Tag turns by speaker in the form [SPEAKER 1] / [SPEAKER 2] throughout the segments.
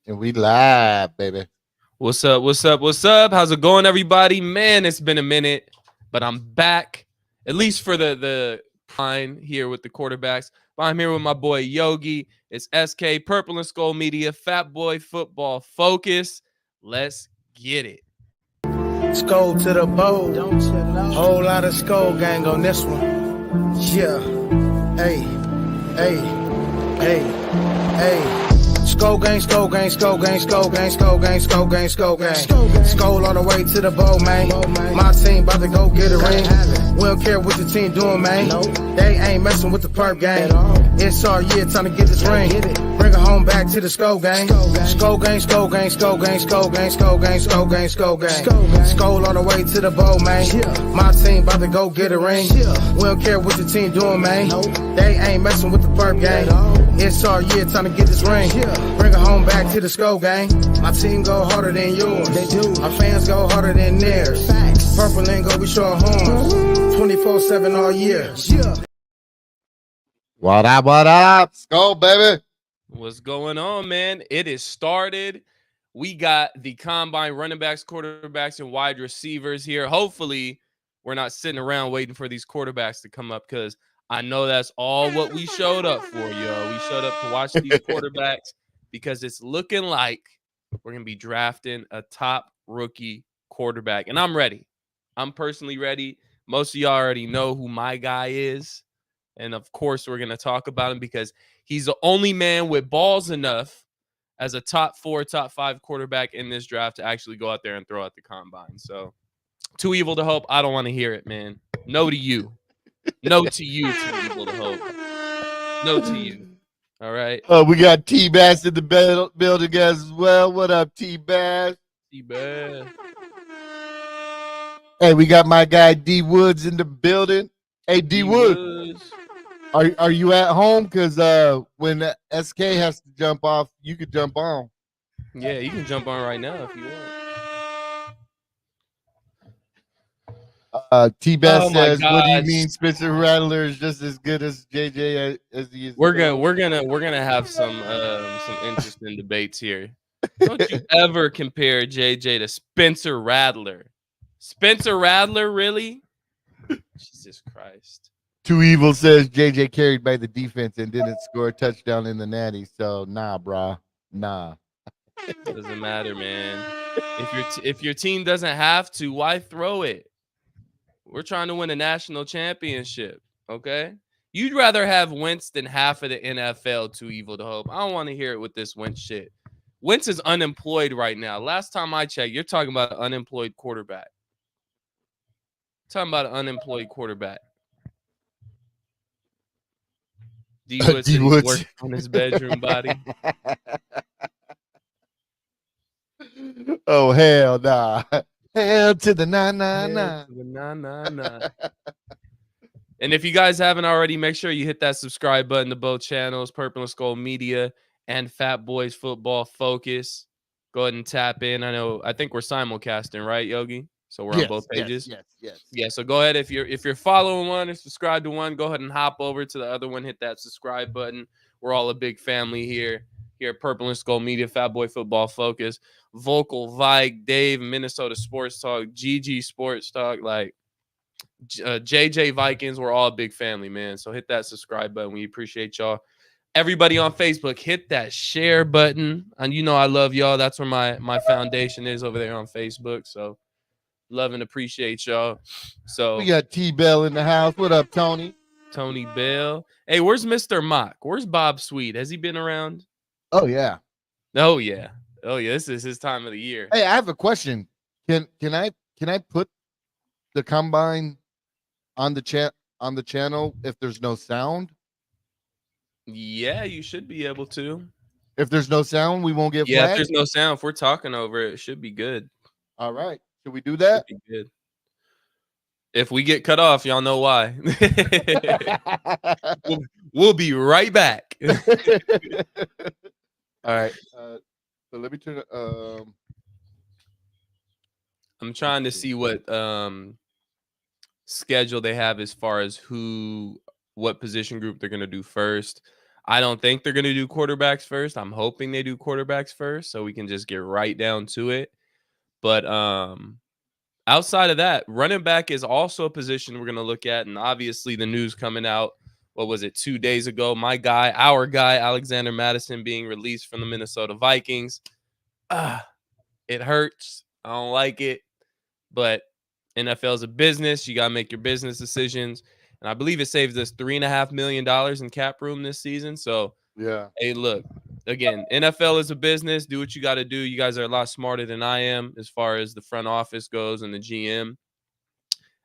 [SPEAKER 1] And we live, baby.
[SPEAKER 2] What's up? What's up? What's up? How's it going, everybody? Man, it's been a minute, but I'm back. At least for the line here with the quarterbacks. But I'm here with my boy Yogi. It's SK Purple and Skull Media, Fat Boy Football Focus. Let's get it.
[SPEAKER 3] SKOL'd to the bowl. Whole lot of SKOL'd gang on this one. Yeah. Hey. Hey. Hey. Hey. SKOL'd gang, SKOL'd gang, SKOL'd gang, SKOL'd gang, SKOL'd gang, SKOL'd gang, SKOL'd gang. SKOL'd all the way to the bowl, man. My team about to go get a ring. We don't care what the team doing, man. They ain't messing with the perp gang. It's our year, time to get this ring. Bring it home back to the SKOL'd gang. SKOL'd gang, SKOL'd gang, SKOL'd gang, SKOL'd gang, SKOL'd gang, SKOL'd gang, SKOL'd gang. SKOL'd all the way to the bowl, man. My team about to go get a ring. We don't care what the team doing, man. They ain't messing with the perp gang. It's our year, time to get this ring. Bring it home back to the SKOL'd gang. My team go harder than yours. They do. Our fans go harder than theirs. Facts. Purple and go, we show horns. 24/7 all year.
[SPEAKER 1] What up? What up? SKOL'd, baby.
[SPEAKER 2] What's going on, man? It is started. We got the combine running backs, quarterbacks, and wide receivers here. Hopefully, we're not sitting around waiting for these quarterbacks to come up because I know that's all what we showed up for, yo. We showed up to watch these quarterbacks because it's looking like we're going to be drafting a top rookie quarterback. And I'm ready. I'm personally ready. Most of y'all already know who my guy is. And of course, we're going to talk about him because he's the only man with balls enough as a top 4, top 5 quarterback in this draft to actually go out there and throw out the combine. So, too evil to hope. I don't want to hear it, man. No to you. No to you, too evil to hope. No to you. All right.
[SPEAKER 1] We got T-Bass in the building as well. What up, T-Bass?
[SPEAKER 2] T-Bass.
[SPEAKER 1] Hey, we got my guy D Woods in the building. Hey, D Woods. Are you at home? Because when SK has to jump off, you could jump on.
[SPEAKER 2] Yeah, you can jump on right now if you want.
[SPEAKER 1] T-Bass says, "What do you mean, Spencer Rattler is just as good as JJ as he is?"
[SPEAKER 2] We're gonna have some interesting debates here. Don't you ever compare JJ to Spencer Rattler? Spencer Rattler, really? Jesus Christ.
[SPEAKER 1] Too Evil says JJ carried by the defense and didn't score a touchdown in the natty. So nah, brah, nah.
[SPEAKER 2] Doesn't matter, man. If your team doesn't have to, why throw it? We're trying to win a national championship, okay? You'd rather have Wentz than half of the NFL. Too evil to hope. I don't want to hear it with this Wentz shit. Wentz is unemployed right now. Last time I checked, you're talking about an unemployed quarterback. Talking about an unemployed quarterback. D Woods working on his bedroom body.
[SPEAKER 1] Oh, hell nah. Hell to the nah.
[SPEAKER 2] And if you guys haven't already, make sure you hit that subscribe button to both channels, Purple and Skull Media and Fat Boys Football Focus. Go ahead and tap in. I think we're simulcasting, right, Yogi? So we're on both pages.
[SPEAKER 1] Yes.
[SPEAKER 2] Yeah, so go ahead. If you're following one or subscribed to one, go ahead and hop over to the other one, hit that subscribe button. We're all a big family here at Purple and Skull Media, Fat Boy Football Focus, Vocal Vike, Dave, Minnesota Sports Talk, GG Sports Talk, like JJ Vikings. We're all a big family, man. So hit that subscribe button. We appreciate y'all. Everybody on Facebook, hit that share button. And you know I love y'all. That's where my foundation is, over there on Facebook. So love and appreciate y'all. So
[SPEAKER 1] we got T-Bell in the house. What up, Tony?
[SPEAKER 2] Tony Bell. Hey, where's Mr. Mock? Where's Bob Sweet? Has he been around?
[SPEAKER 1] Oh yeah.
[SPEAKER 2] This is his time of the year.
[SPEAKER 1] Hey, I have a question. Can I put the combine on the channel if there's no sound?
[SPEAKER 2] Yeah, you should be able to.
[SPEAKER 1] If there's no sound, we won't get
[SPEAKER 2] flagged?
[SPEAKER 1] If
[SPEAKER 2] there's no sound, if we're talking over it, it should be good.
[SPEAKER 1] All right. Should we do that?
[SPEAKER 2] Should be good. If we get cut off, y'all know why. we'll be right back.
[SPEAKER 1] All right. So let me turn it.
[SPEAKER 2] I'm trying to see what schedule they have as far as what position group they're going to do first. I don't think they're going to do quarterbacks first. I'm hoping they do quarterbacks first so we can just get right down to it. But outside of that, running back is also a position we're going to look at. And obviously the news coming out, what was it, 2 days ago? Our guy, Alexander Madison, being released from the Minnesota Vikings. It hurts. I don't like it. But NFL is a business. You got to make your business decisions. And I believe it saves us $3.5 million in cap room this season. So,
[SPEAKER 1] yeah.
[SPEAKER 2] Hey, look, again, NFL is a business. Do what you got to do. You guys are a lot smarter than I am as far as the front office goes and the GM.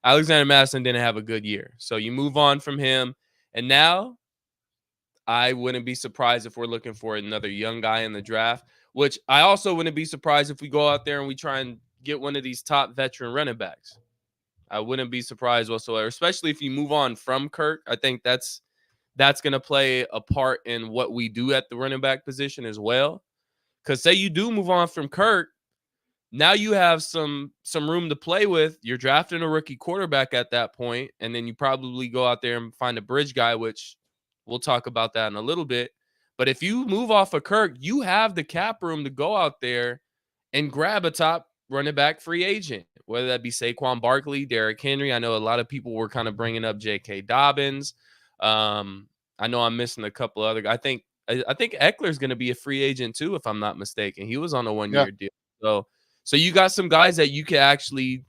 [SPEAKER 2] Alexander Madison didn't have a good year. So you move on from him. And now I wouldn't be surprised if we're looking for another young guy in the draft, which I also wouldn't be surprised if we go out there and we try and get one of these top veteran running backs. I wouldn't be surprised whatsoever, especially if you move on from Kirk. I think that's going to play a part in what we do at the running back position as well. Because say you do move on from Kirk, now you have some room to play with. You're drafting a rookie quarterback at that point, and then you probably go out there and find a bridge guy, which we'll talk about that in a little bit. But if you move off of Kirk, you have the cap room to go out there and grab a top running back free agent, whether that be Saquon Barkley, Derrick Henry. I know a lot of people were kind of bringing up J.K. Dobbins. I know I'm missing a couple other guys. I think Eckler's going to be a free agent too, if I'm not mistaken. He was on a 1-year deal. So you got some guys that you can actually,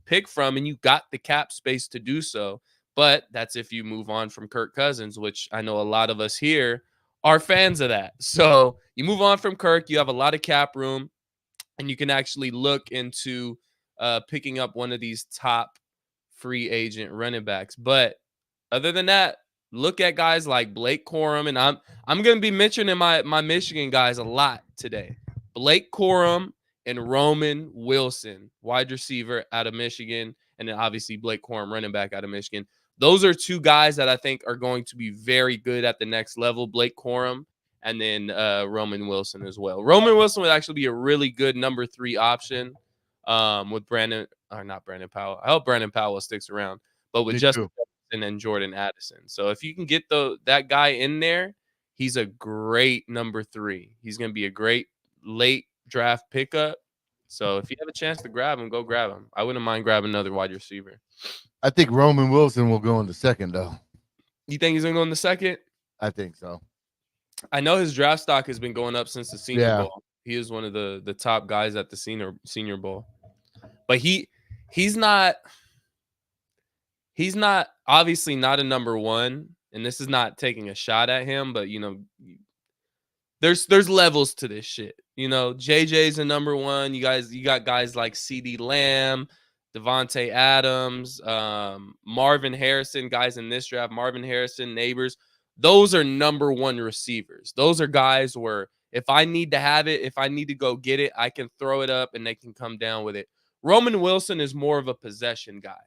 [SPEAKER 2] pick from, and you got the cap space to do so. But that's if you move on from Kirk Cousins, which I know a lot of us here are fans of that. So you move on from Kirk, you have a lot of cap room, and you can actually look into picking up one of these top free agent running backs. But other than that, look at guys like Blake Corum, and I'm going to be mentioning my Michigan guys a lot today. Blake Corum and Roman Wilson, wide receiver out of Michigan, and then obviously Blake Corum, running back out of Michigan. Those are two guys that I think are going to be very good at the next level. Blake Corum and then Roman Wilson as well. Roman Wilson would actually be a really good number 3 option with not Brandon Powell. I hope Brandon Powell sticks around, but with Justin and Jordan Addison. So if you can get that guy in there, he's a great number 3. He's going to be a great late draft pickup. So if you have a chance to grab him, go grab him. I wouldn't mind grabbing another wide receiver.
[SPEAKER 1] I think Roman Wilson will go in the second, though.
[SPEAKER 2] You think he's going to go in the second?
[SPEAKER 1] I think so.
[SPEAKER 2] I know his draft stock has been going up since the Senior Bowl. He is one of the top guys at the Senior Bowl. But he's not obviously not a number 1, and this is not taking a shot at him, but there's levels to this shit. JJ's a number 1. You got guys like CeeDee Lamb, Devontae Adams, Marvin Harrison, guys in this draft, Marvin Harrison, Neighbors. Those are number 1 receivers. Those are guys where if I need to have it, if I need to go get it, I can throw it up and they can come down with it. Roman Wilson is more of a possession guy.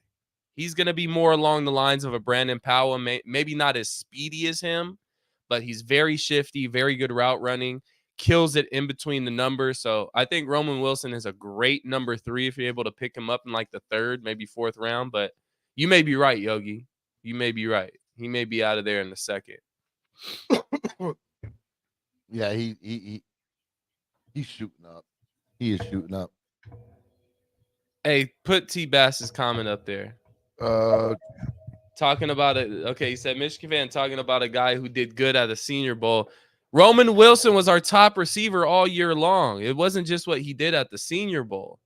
[SPEAKER 2] He's going to be more along the lines of a Brandon Powell, maybe not as speedy as him, but he's very shifty, very good route running, kills it in between the numbers. So I think Roman Wilson is a great number 3 if you're able to pick him up in like the 3rd, maybe 4th round. But you may be right, Yogi. You may be right. He may be out of there in the 2nd.
[SPEAKER 1] Yeah, he's shooting up. He is shooting up.
[SPEAKER 2] Hey, put T Bass's comment up there. Talking about it. Okay, he said Michigan fan talking about a guy who did good at the Senior Bowl. Roman Wilson was our top receiver all year long. It wasn't just what he did at the Senior Bowl.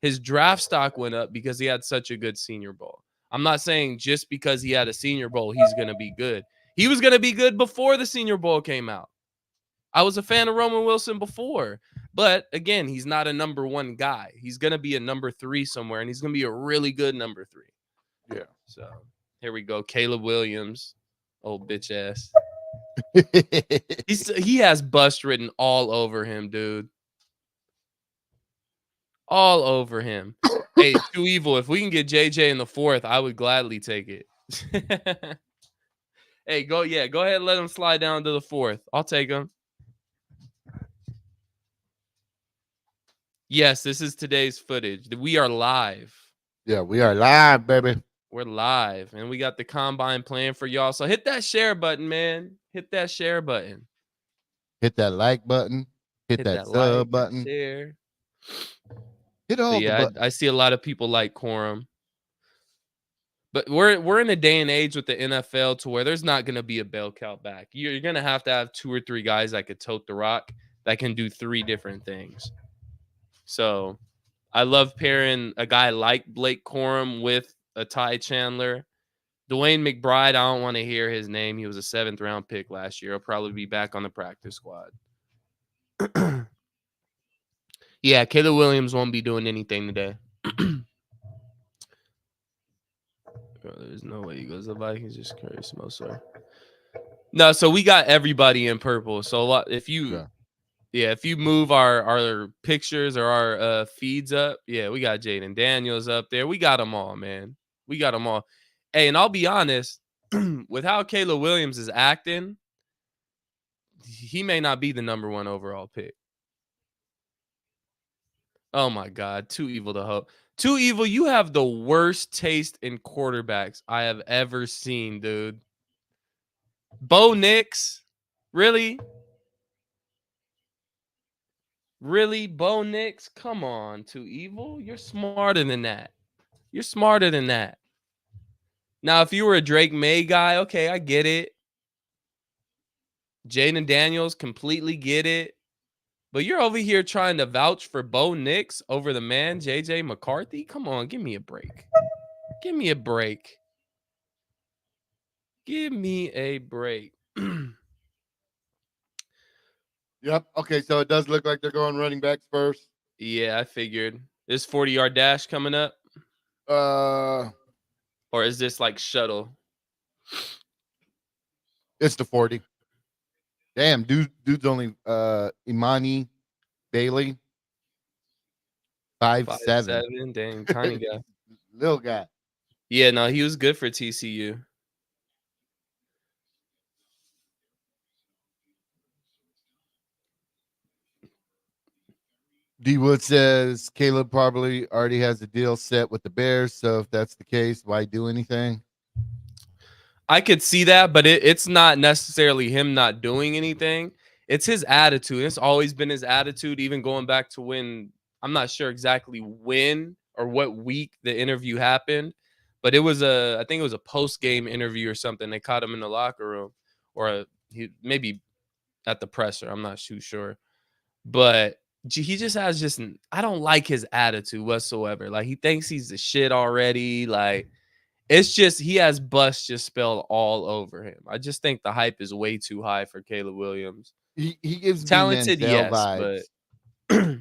[SPEAKER 2] His draft stock went up because he had such a good Senior Bowl. I'm not saying just because he had a Senior Bowl, he's going to be good. He was going to be good before the Senior Bowl came out. I was a fan of Roman Wilson before. But, again, he's not a number 1 guy. He's going to be a number 3 somewhere, and he's going to be a really good number 3.
[SPEAKER 1] Yeah.
[SPEAKER 2] So, here we go. Caleb Williams, old bitch ass. He has bust written all over him, dude. All over him. Hey, too evil. If we can get JJ in the 4th, I would gladly take it. Hey, go ahead and let him slide down to the 4th. I'll take him. Yes, this is today's footage. We are live.
[SPEAKER 1] Yeah, we are live, baby.
[SPEAKER 2] We're live, and we got the combine playing for y'all. So hit that share button, man. Hit that share button.
[SPEAKER 1] Hit that like button. Hit that
[SPEAKER 2] like,
[SPEAKER 1] sub button.
[SPEAKER 2] share.
[SPEAKER 1] Hit all the buttons.
[SPEAKER 2] I see a lot of people like Quorum. But we're in a day and age with the NFL to where there's not going to be a bell cow back. You're going to have 2 or 3 guys that could tote the rock that can do 3 different things. So I love pairing a guy like Blake Corum with a Ty Chandler. Dwayne McBride, I don't want to hear his name. He was a 7th round pick last year. He'll probably be back on the practice squad. Yeah, Caleb Williams won't be doing anything today. Bro, there's no way he goes the Vikings. Just curious, Mosar. No, so we got everybody in purple. So a lot, if you move our pictures or our feeds up, we got Jaden Daniels up there. We got them all, man. We got them all. Hey, and I'll be honest, with how Caleb Williams is acting, he may not be the number 1 overall pick. Oh my God, too evil to hope. Too evil, you have the worst taste in quarterbacks I have ever seen, dude. Bo Nix? Really? Really, Bo Nix? Come on, Too Evil. You're smarter than that. You're smarter than that. Now, if you were a Drake May guy, okay, I get it. Jaden Daniels, completely get it. But you're over here trying to vouch for Bo Nix over the man, JJ McCarthy? Come on, give me a break. Give me a break. Give me a break.
[SPEAKER 1] Yep. Okay, so it does look like they're going running backs first.
[SPEAKER 2] Yeah, I figured. This 40-yard dash coming up? Or is this like shuttle?
[SPEAKER 1] It's the 40. Damn, dude's only Imani Bailey. 5'7".
[SPEAKER 2] Dang, tiny guy.
[SPEAKER 1] Little guy.
[SPEAKER 2] Yeah, no, he was good for TCU.
[SPEAKER 1] D Wood says Caleb probably already has a deal set with the Bears. So if that's the case, why do anything?
[SPEAKER 2] I could see that, but it's not necessarily him not doing anything. It's his attitude. It's always been his attitude, even going back to when, I'm not sure exactly when or what week the interview happened, but I think it was a post-game interview or something. They caught him in the locker room, or he maybe at the presser. I'm not too sure, but he just has I don't like his attitude whatsoever. Like, he thinks he's the shit already. Like, it's just he has bust just spelled all over him. I just think the hype is way too high for Caleb Williams.
[SPEAKER 1] He gives
[SPEAKER 2] talented,
[SPEAKER 1] me Manziel
[SPEAKER 2] yes,
[SPEAKER 1] vibes.
[SPEAKER 2] but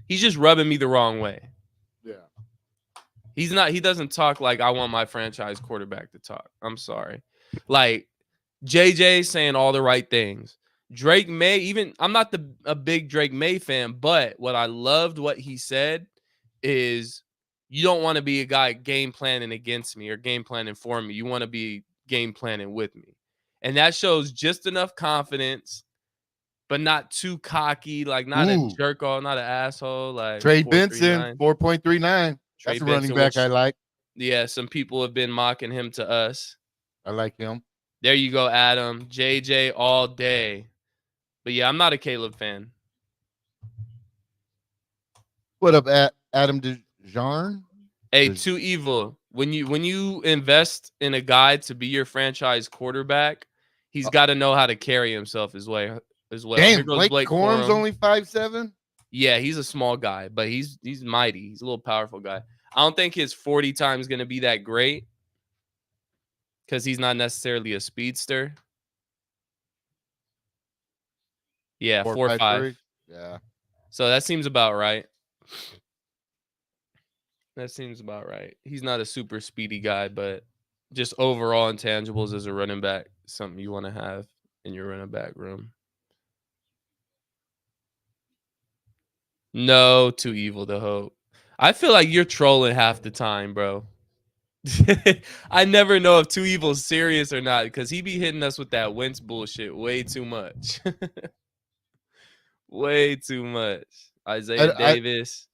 [SPEAKER 2] he's just rubbing me the wrong way.
[SPEAKER 1] Yeah.
[SPEAKER 2] He doesn't talk like I want my franchise quarterback to talk. I'm sorry. Like, JJ saying all the right things. Drake May, I'm not a big Drake May fan, but what I loved what he said is, you don't want to be a guy game planning against me or game planning for me. You want to be game planning with me. And that shows just enough confidence, but not too cocky, like not a jerk off, not an asshole. Like
[SPEAKER 1] Trey Benson, 4.39. That's a running back I like.
[SPEAKER 2] Yeah, some people have been mocking him to us.
[SPEAKER 1] I like him.
[SPEAKER 2] There you go, Adam. JJ all day. But yeah, I'm not a Caleb fan.
[SPEAKER 1] What up, Adam DeJarn?
[SPEAKER 2] Hey, Too Evil. When you invest in a guy to be your franchise quarterback, he's got to know how to carry himself as well.
[SPEAKER 1] Damn, Blake Corum's only 5'7".
[SPEAKER 2] Yeah, he's a small guy, but he's mighty. He's a little powerful guy. I don't think his 40 time is going to be that great because he's not necessarily a speedster. Yeah, 4.5.
[SPEAKER 1] Yeah.
[SPEAKER 2] So that seems about right. That seems about right. He's not a super speedy guy, but just overall intangibles as a running back, something you want to have in your running back room. No, Too Evil to hope. I feel like you're trolling half the time, bro. I never know if Too Evil's serious or not because he be hitting us with that Wentz bullshit way too much. Way too much. Isaiah Davis.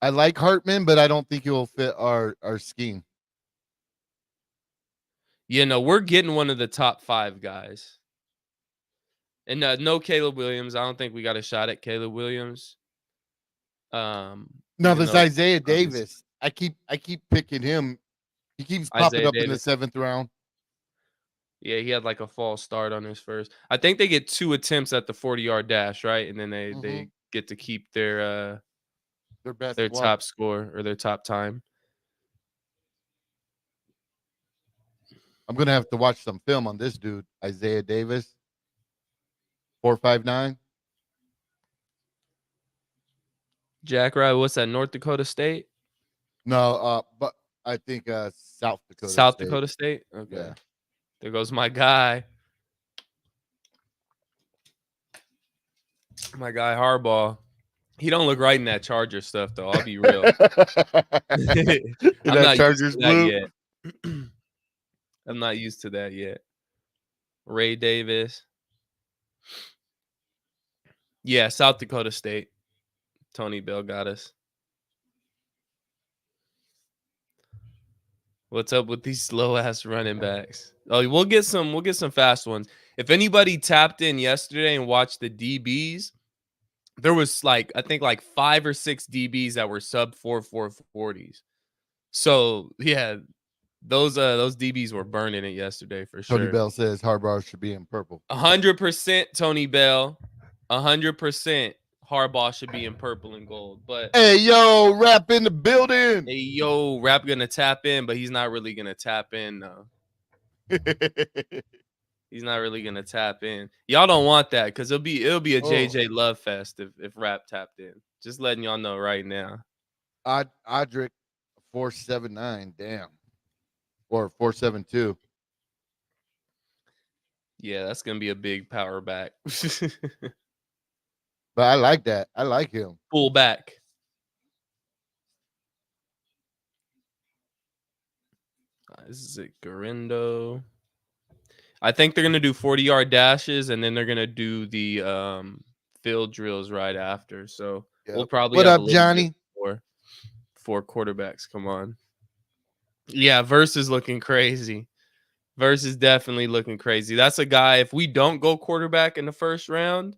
[SPEAKER 1] I like Hartman, but I don't think he will fit our scheme.
[SPEAKER 2] we're getting one of the top 5 guys. And no Caleb Williams. I don't think we got a shot at Caleb Williams.
[SPEAKER 1] No,
[SPEAKER 2] Even
[SPEAKER 1] this
[SPEAKER 2] though
[SPEAKER 1] Isaiah
[SPEAKER 2] obviously
[SPEAKER 1] Davis. I keep picking him. He keeps popping
[SPEAKER 2] Isaiah
[SPEAKER 1] up in the
[SPEAKER 2] Davis.
[SPEAKER 1] 7th round.
[SPEAKER 2] Yeah, he had like a false start on his first. I think they get 2 attempts at the 40-yard dash, right? And then they get to keep their
[SPEAKER 1] best
[SPEAKER 2] their
[SPEAKER 1] one.
[SPEAKER 2] top score or their top time.
[SPEAKER 1] I'm gonna have to watch some film on this dude, Isaiah Davis. 4.59.
[SPEAKER 2] Jack Ride, what's that? North Dakota State?
[SPEAKER 1] No, but I think South Dakota
[SPEAKER 2] South
[SPEAKER 1] State.
[SPEAKER 2] Dakota State? Okay.
[SPEAKER 1] Yeah.
[SPEAKER 2] There goes my guy. My guy Harbaugh. He don't look right in that Charger stuff, though. I'll be real. I'm not used to that yet. I'm not used to that yet. Ray Davis. Yeah, South Dakota State. Tony Bell got us. What's up with these slow ass running backs? Oh, we'll get some fast ones. If anybody tapped in yesterday and watched the DBs, there was I think 5 or 6 DBs that were sub 4.40s. So yeah, those DBs were burning it yesterday for sure.
[SPEAKER 1] Tony Bell says Harbaugh should be in purple.
[SPEAKER 2] 100% Tony Bell. 100% Harbaugh should be in purple and gold. But
[SPEAKER 1] hey, yo, Rap in the building.
[SPEAKER 2] Hey, yo, Rap gonna tap in, but he's not really gonna tap in though. He's not really gonna tap in. Y'all don't want that because it'll be a JJ love fest if Rap tapped in. Just letting y'all know right now.
[SPEAKER 1] Audric 4.79, damn, or 4.72.
[SPEAKER 2] Yeah, that's gonna be a big power back.
[SPEAKER 1] But I like that. I like him.
[SPEAKER 2] Pull back. This is it, Garindo. I think they're gonna do 40-yard dashes and then they're gonna do the field drills right after. So we'll probably
[SPEAKER 1] what
[SPEAKER 2] have
[SPEAKER 1] up, Johnny?
[SPEAKER 2] Four quarterbacks. Come on. Yeah, Verse is looking crazy. Verse is definitely looking crazy. That's a guy. If we don't go quarterback in the first round,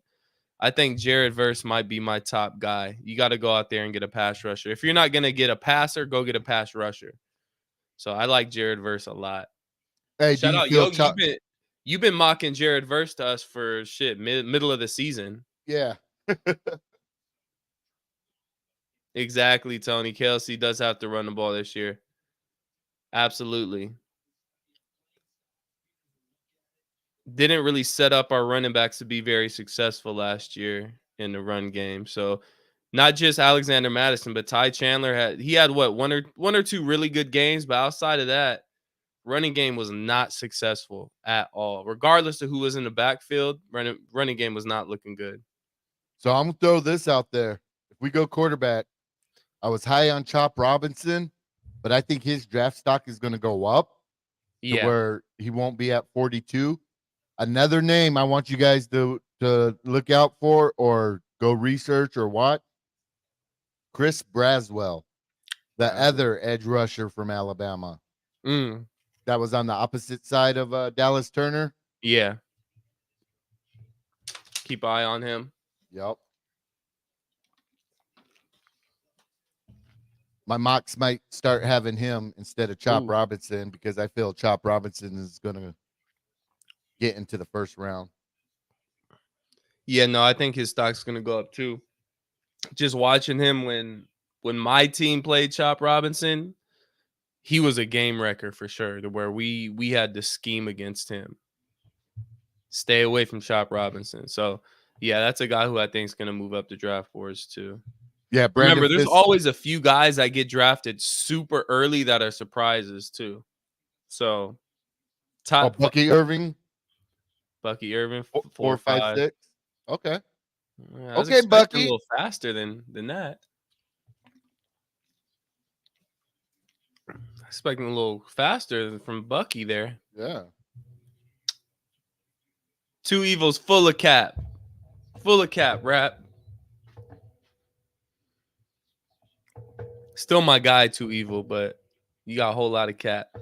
[SPEAKER 2] I think Jared Verse might be my top guy. You got to go out there and get a pass rusher. If you're not gonna get a passer, go get a pass rusher. So I like Jared Verse a lot.
[SPEAKER 1] Hey,
[SPEAKER 2] shout out, Yogi. You've been mocking Jared Verse to us for shit middle of the season.
[SPEAKER 1] Yeah.
[SPEAKER 2] Exactly, Tony. Kelsey does have to run the ball this year. Absolutely. Didn't really set up our running backs to be very successful last year in the run game. So not just Alexander Madison, but Ty Chandler had one or two really good games, but outside of that, running game was not successful at all. Regardless of who was in the backfield, running game was not looking good.
[SPEAKER 1] So I'm gonna throw this out there. If we go quarterback, I was high on Chop Robinson, but I think his draft stock is gonna go up to where he won't be at 42. Another name I want you guys to look out for or go research or watch. Chris Braswell, the other edge rusher from Alabama. That was on the opposite side of Dallas Turner.
[SPEAKER 2] Yeah. Keep an eye on him.
[SPEAKER 1] Yep. My mocks might start having him instead of Chop Robinson because I feel Chop Robinson is going to get into the first round.
[SPEAKER 2] Yeah, no, I think his stock's going to go up too. Just watching him when my team played Chop Robinson, he was a game wrecker for sure, to where we had to scheme against him. Stay away from Chop Robinson. So, yeah, that's a guy who I think is going to move up the draft boards too.
[SPEAKER 1] Yeah,
[SPEAKER 2] remember, there's always a few guys that get drafted super early that are surprises too. So,
[SPEAKER 1] Bucky Irving.
[SPEAKER 2] Bucky Irving,
[SPEAKER 1] 4, 5, 6. Okay.
[SPEAKER 2] Yeah,
[SPEAKER 1] okay, Bucky.
[SPEAKER 2] A little faster than that. Expecting a little faster from Bucky there.
[SPEAKER 1] Yeah.
[SPEAKER 2] Two Evils full of cap. Full of cap, Rap. Still my guy, Too Evil, but you got a whole lot of cap.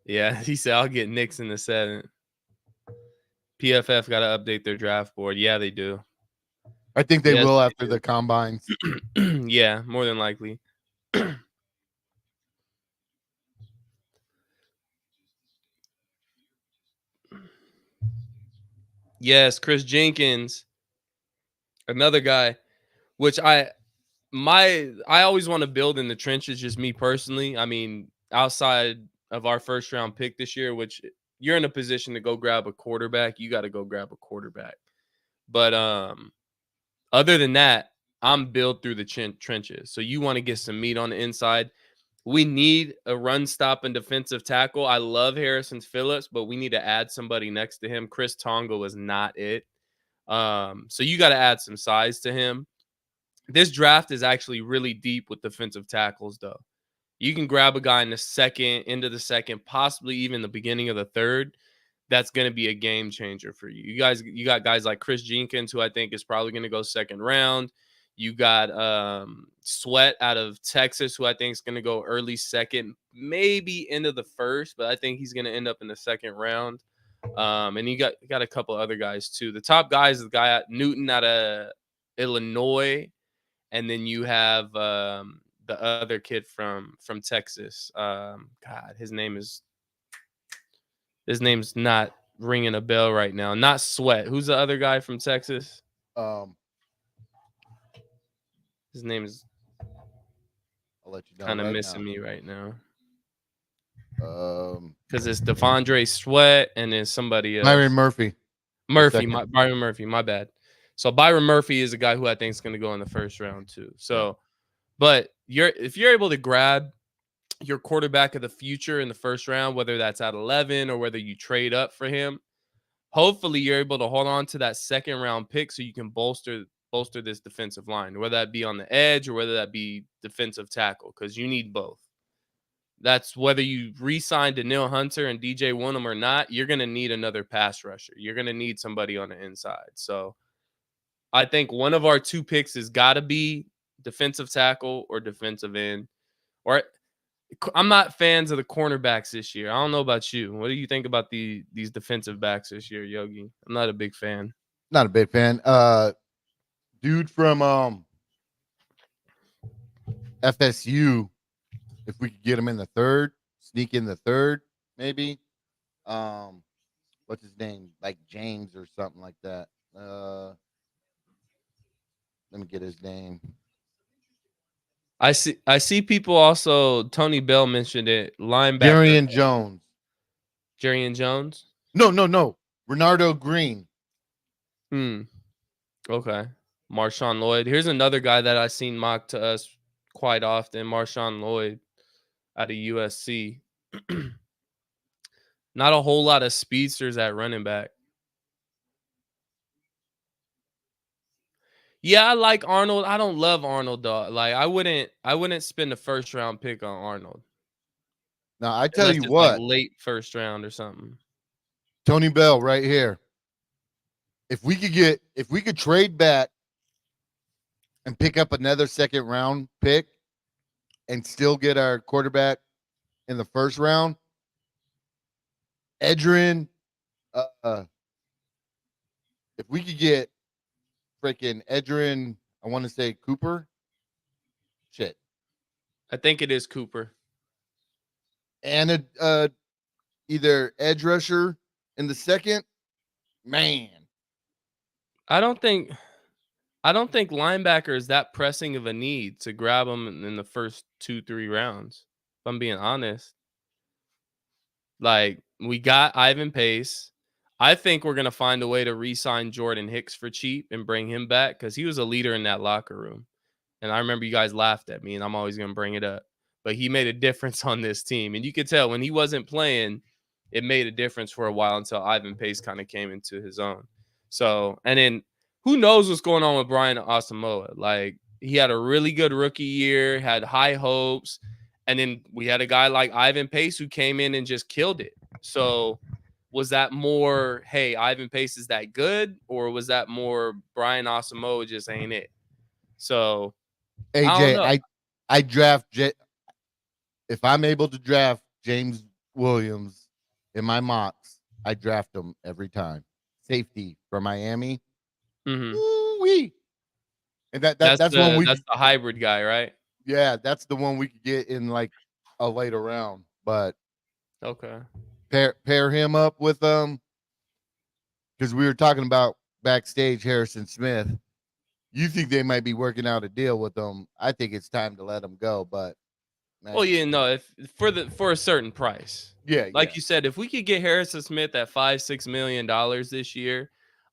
[SPEAKER 2] Yeah, he said I'll get Knicks in the 7th. PFF got to update their draft board. Yeah, they do.
[SPEAKER 1] I think they
[SPEAKER 2] Yes,
[SPEAKER 1] will
[SPEAKER 2] they
[SPEAKER 1] after
[SPEAKER 2] do.
[SPEAKER 1] the combines.
[SPEAKER 2] Yeah, more than likely. Yes, Chris Jenkins, another guy, which I always want to build in the trenches, just me personally. I mean, outside of our first round pick this year, which you're in a position to go grab a quarterback, you got to go grab a quarterback. But other than that, I'm built through the trenches. So you want to get some meat on the inside. We need a run stop and defensive tackle. I love Harrison Phillips, but we need to add somebody next to him. Chris Tonga was not it. So you got to add some size to him. This draft is actually really deep with defensive tackles, though. You can grab a guy in the second, into the second, possibly even the beginning of the third. That's going to be a game changer for you. You got guys like Chris Jenkins, who I think is probably going to go second round. You got Sweat out of Texas, who I think is going to go early second, maybe into the first, but I think he's going to end up in the second round. And you got a couple other guys too. The top guy is the guy at Newton out of Illinois, and then you have the other kid from Texas. God, his name's not ringing a bell right now. Not Sweat. Who's the other guy from Texas? His name is
[SPEAKER 1] I'll let you know.
[SPEAKER 2] kind of
[SPEAKER 1] right
[SPEAKER 2] missing
[SPEAKER 1] now.
[SPEAKER 2] me right now.
[SPEAKER 1] Because
[SPEAKER 2] it's Devondre Sweat and then somebody else.
[SPEAKER 1] Byron Murphy.
[SPEAKER 2] Byron Murphy. My bad. So Byron Murphy is a guy who I think is going to go in the first round too. So, but if you're able to grab your quarterback of the future in the first round, whether that's at 11 or whether you trade up for him, hopefully you're able to hold on to that second round pick so you can bolster this defensive line, whether that be on the edge or whether that be defensive tackle, because you need both. That's whether you re-sign Danielle Hunter and DJ Wonnum or not, you're going to need another pass rusher. You're going to need somebody on the inside. So I think one of our two picks has got to be defensive tackle or defensive end. Or I'm not fans of the cornerbacks this year. I don't know about you. What do you think about these defensive backs this year, Yogi? I'm not a big fan.
[SPEAKER 1] Not a big fan. Dude from FSU, if we could get him in the third, sneak in the third, maybe. What's his name? Like James or something like that. Let me get his name.
[SPEAKER 2] I see people also. Tony Bell mentioned it. Linebacker. Jerrion Jones.
[SPEAKER 1] No. Renardo Green.
[SPEAKER 2] Okay. Marshawn Lloyd. Here's another guy that I've seen mocked to us quite often. Marshawn Lloyd out of USC. Not a whole lot of speedsters at running back. Yeah, I like Arnold. I don't love Arnold though. Like I wouldn't spend a first round pick on Arnold.
[SPEAKER 1] Now I tell you what,
[SPEAKER 2] like late first round or something.
[SPEAKER 1] Tony Bell right here. If we could trade back and pick up another second round pick and still get our quarterback in the first round, Edrin, if we could get freaking Edrin, I want to say Cooper. Shit.
[SPEAKER 2] I think it is Cooper.
[SPEAKER 1] And either edge rusher in the second, man.
[SPEAKER 2] I don't think linebacker is that pressing of a need to grab them in the first 2-3 rounds. If I'm being honest. Like, we got Ivan Pace. I think we're going to find a way to re-sign Jordan Hicks for cheap and bring him back because he was a leader in that locker room. And I remember you guys laughed at me, and I'm always going to bring it up. But he made a difference on this team. And you could tell when he wasn't playing, it made a difference for a while until Ivan Pace kind of came into his own. So, and then who knows what's going on with Brian Asamoah? Like, he had a really good rookie year, had high hopes. And then we had a guy like Ivan Pace who came in and just killed it. So was that more, hey, Ivan Pace is that good? Or was that more Brian Asamoah just ain't it? So,
[SPEAKER 1] AJ, I draft, if I'm able to draft James Williams in my mocks. I draft him every time. Safety for Miami.
[SPEAKER 2] Mm-hmm.
[SPEAKER 1] Ooh-wee. And that's one we
[SPEAKER 2] that's the hybrid guy, right?
[SPEAKER 1] yeah, that's the one we could get in like a later round. But
[SPEAKER 2] Okay.
[SPEAKER 1] pair him up with because we were talking about backstage Harrison Smith. You think they might be working out a deal with them? I think it's time to let him go. But man,
[SPEAKER 2] Well, yeah, no, if for a certain price.
[SPEAKER 1] yeah,
[SPEAKER 2] Like you said, if we could get Harrison Smith at $5-6 million this year,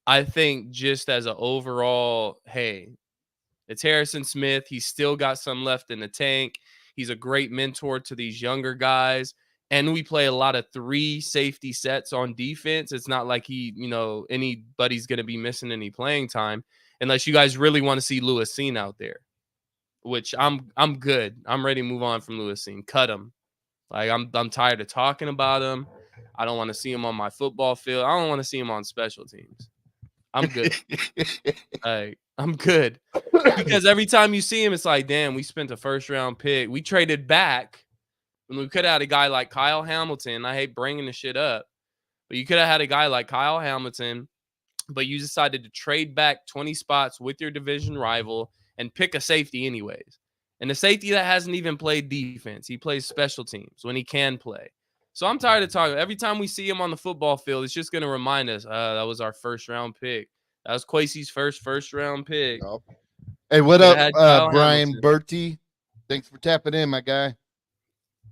[SPEAKER 2] I think just as an overall, hey, it's Harrison Smith. He's still got some left in the tank. He's a great mentor to these younger guys. And we play a lot of 3 safety sets on defense. It's not like anybody's going to be missing any playing time unless you guys really want to see Lewis Seen out there, which I'm good. I'm ready to move on from Lewis Seen. Cut him. Like I'm tired of talking about him. I don't want to see him on my football field. I don't want to see him on special teams. I'm good. Like, I'm good. Because every time you see him, it's like, damn, we spent a first-round pick. We traded back when we could have had a guy like Kyle Hamilton. I hate bringing the shit up, but you could have had a guy like Kyle Hamilton, but you decided to trade back 20 spots with your division rival and pick a safety anyways. And the safety that hasn't even played defense. He plays special teams when he can play. So I'm tired of talking. Every time we see him on the football field, it's just going to remind us, that was our first-round pick. That was Kwesi's first-round pick.
[SPEAKER 1] Nope. Hey, what
[SPEAKER 2] Could've
[SPEAKER 1] up,
[SPEAKER 2] had Kyle
[SPEAKER 1] Brian
[SPEAKER 2] Hamilton.
[SPEAKER 1] Bertie? Thanks for tapping in, my guy.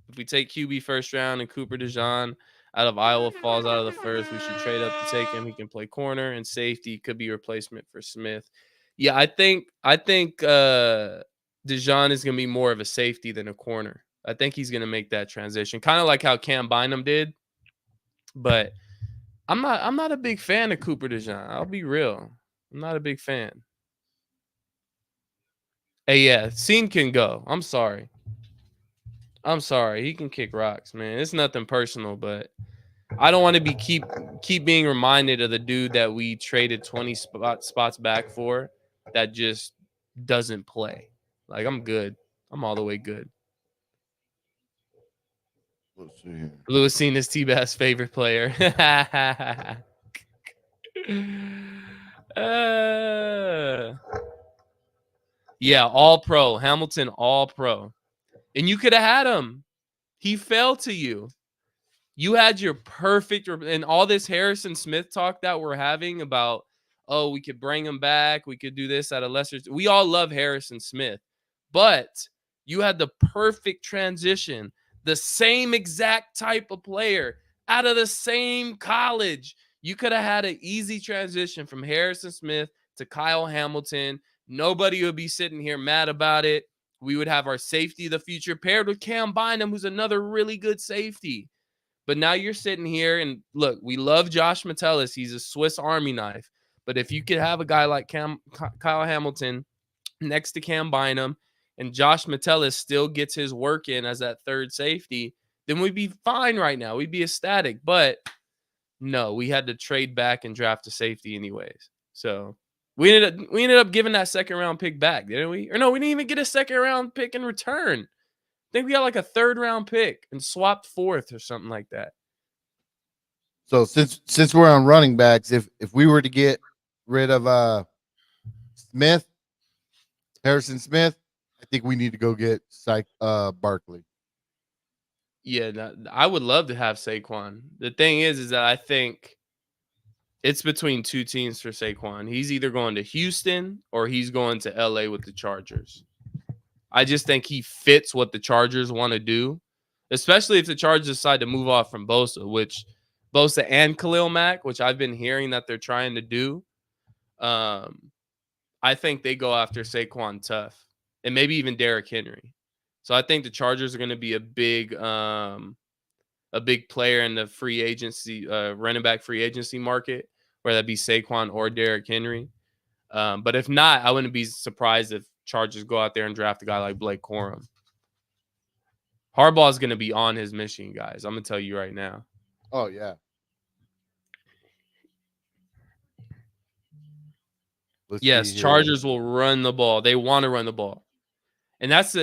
[SPEAKER 2] If we take QB first round and Cooper DeJean out of Iowa falls out of the first, we should trade up to take him. He can play corner and safety. Could be a replacement for Smith. Yeah, I think DeJean is going to be more of a safety than a corner. I think he's going to make that transition, kind of like how Cam Bynum did. But I'm not a big fan of Cooper DeJean. I'll be real. I'm not a big fan. Hey, yeah, Scene can go. I'm sorry. He can kick rocks, man. It's nothing personal, but I don't want to be keep being reminded of the dude that we traded 20 spots back for that just doesn't play. Like, I'm good. I'm all the way good.
[SPEAKER 1] Let's see here.
[SPEAKER 2] Lewis Seen is T-Bass' favorite player. Yeah, all pro. Hamilton, all pro. And you could have had him. He fell to you. You had your perfect, and all this Harrison Smith talk that we're having about, oh, we could bring him back. We could do this at a lesser. We all love Harrison Smith, but you had the perfect transition, the same exact type of player out of the same college. You could have had an easy transition from Harrison Smith to Kyle Hamilton. Nobody would be sitting here mad about it. We would have our safety of the future paired with Cam Bynum, who's another really good safety. But now you're sitting here and look, we love Josh Metellus. He's a Swiss Army knife. But if you could have a guy like Kyle Hamilton next to Cam Bynum and Josh Metellus still gets his work in as that third safety, then we'd be fine right now. We'd be ecstatic. But no, we had to trade back and draft a safety anyways. So we ended up giving that second round pick back, didn't we? Or no, we didn't even get a second round pick in return. I think we got like a third round pick and swapped fourth or something like that.
[SPEAKER 1] So since we're on running backs, if we were to get rid of Harrison Smith, I think we need to go get Barkley.
[SPEAKER 2] Yeah, I would love to have Saquon. The thing is that I think it's between two teams for Saquon. He's either going to Houston or he's going to LA with the Chargers. I just think he fits what the Chargers want to do, especially if the Chargers decide to move off from Bosa and Khalil Mack, which I've been hearing that they're trying to do. I think they go after Saquon tough and maybe even Derrick Henry. So I think the Chargers are going to be a big player in the free agency, running back free agency market, whether that be Saquon or Derrick Henry. But if not, I wouldn't be surprised if Chargers go out there and draft a guy like Blake Corum. Harbaugh is going to be on his mission, guys. I'm going to tell you right now.
[SPEAKER 1] Oh, yeah.
[SPEAKER 2] Yes, Chargers will run the ball. They want to run the ball. And that's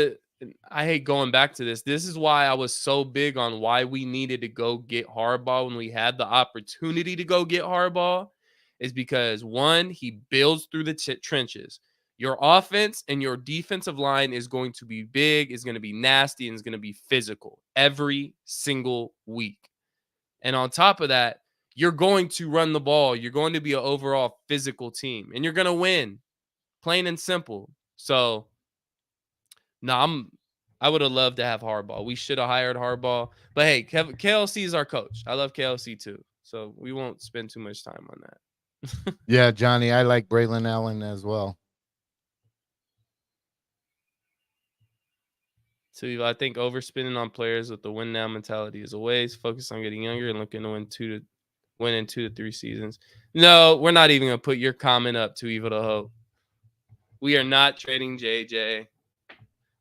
[SPEAKER 2] I hate going back to this. This is why I was so big on why we needed to go get Harbaugh when we had the opportunity to go get Harbaugh, is because one, he builds through the trenches. Your offense and your defensive line is going to be big, is going to be nasty, and is going to be physical every single week. And on top of that, you're going to run the ball. You're going to be an overall physical team, and you're going to win, plain and simple. So, no, I would have loved to have Harbaugh. We should have hired Harbaugh. But hey, KLC is our coach. I love KLC too. So we won't spend too much time on that.
[SPEAKER 1] Yeah, Johnny, I like Braylon Allen as well.
[SPEAKER 2] So I think overspending on players with the win now mentality is a waste. Focus on getting younger and looking to win in 2 to 3 seasons. No, we're not even gonna put your comment up. Too evil to hope. We are not trading JJ.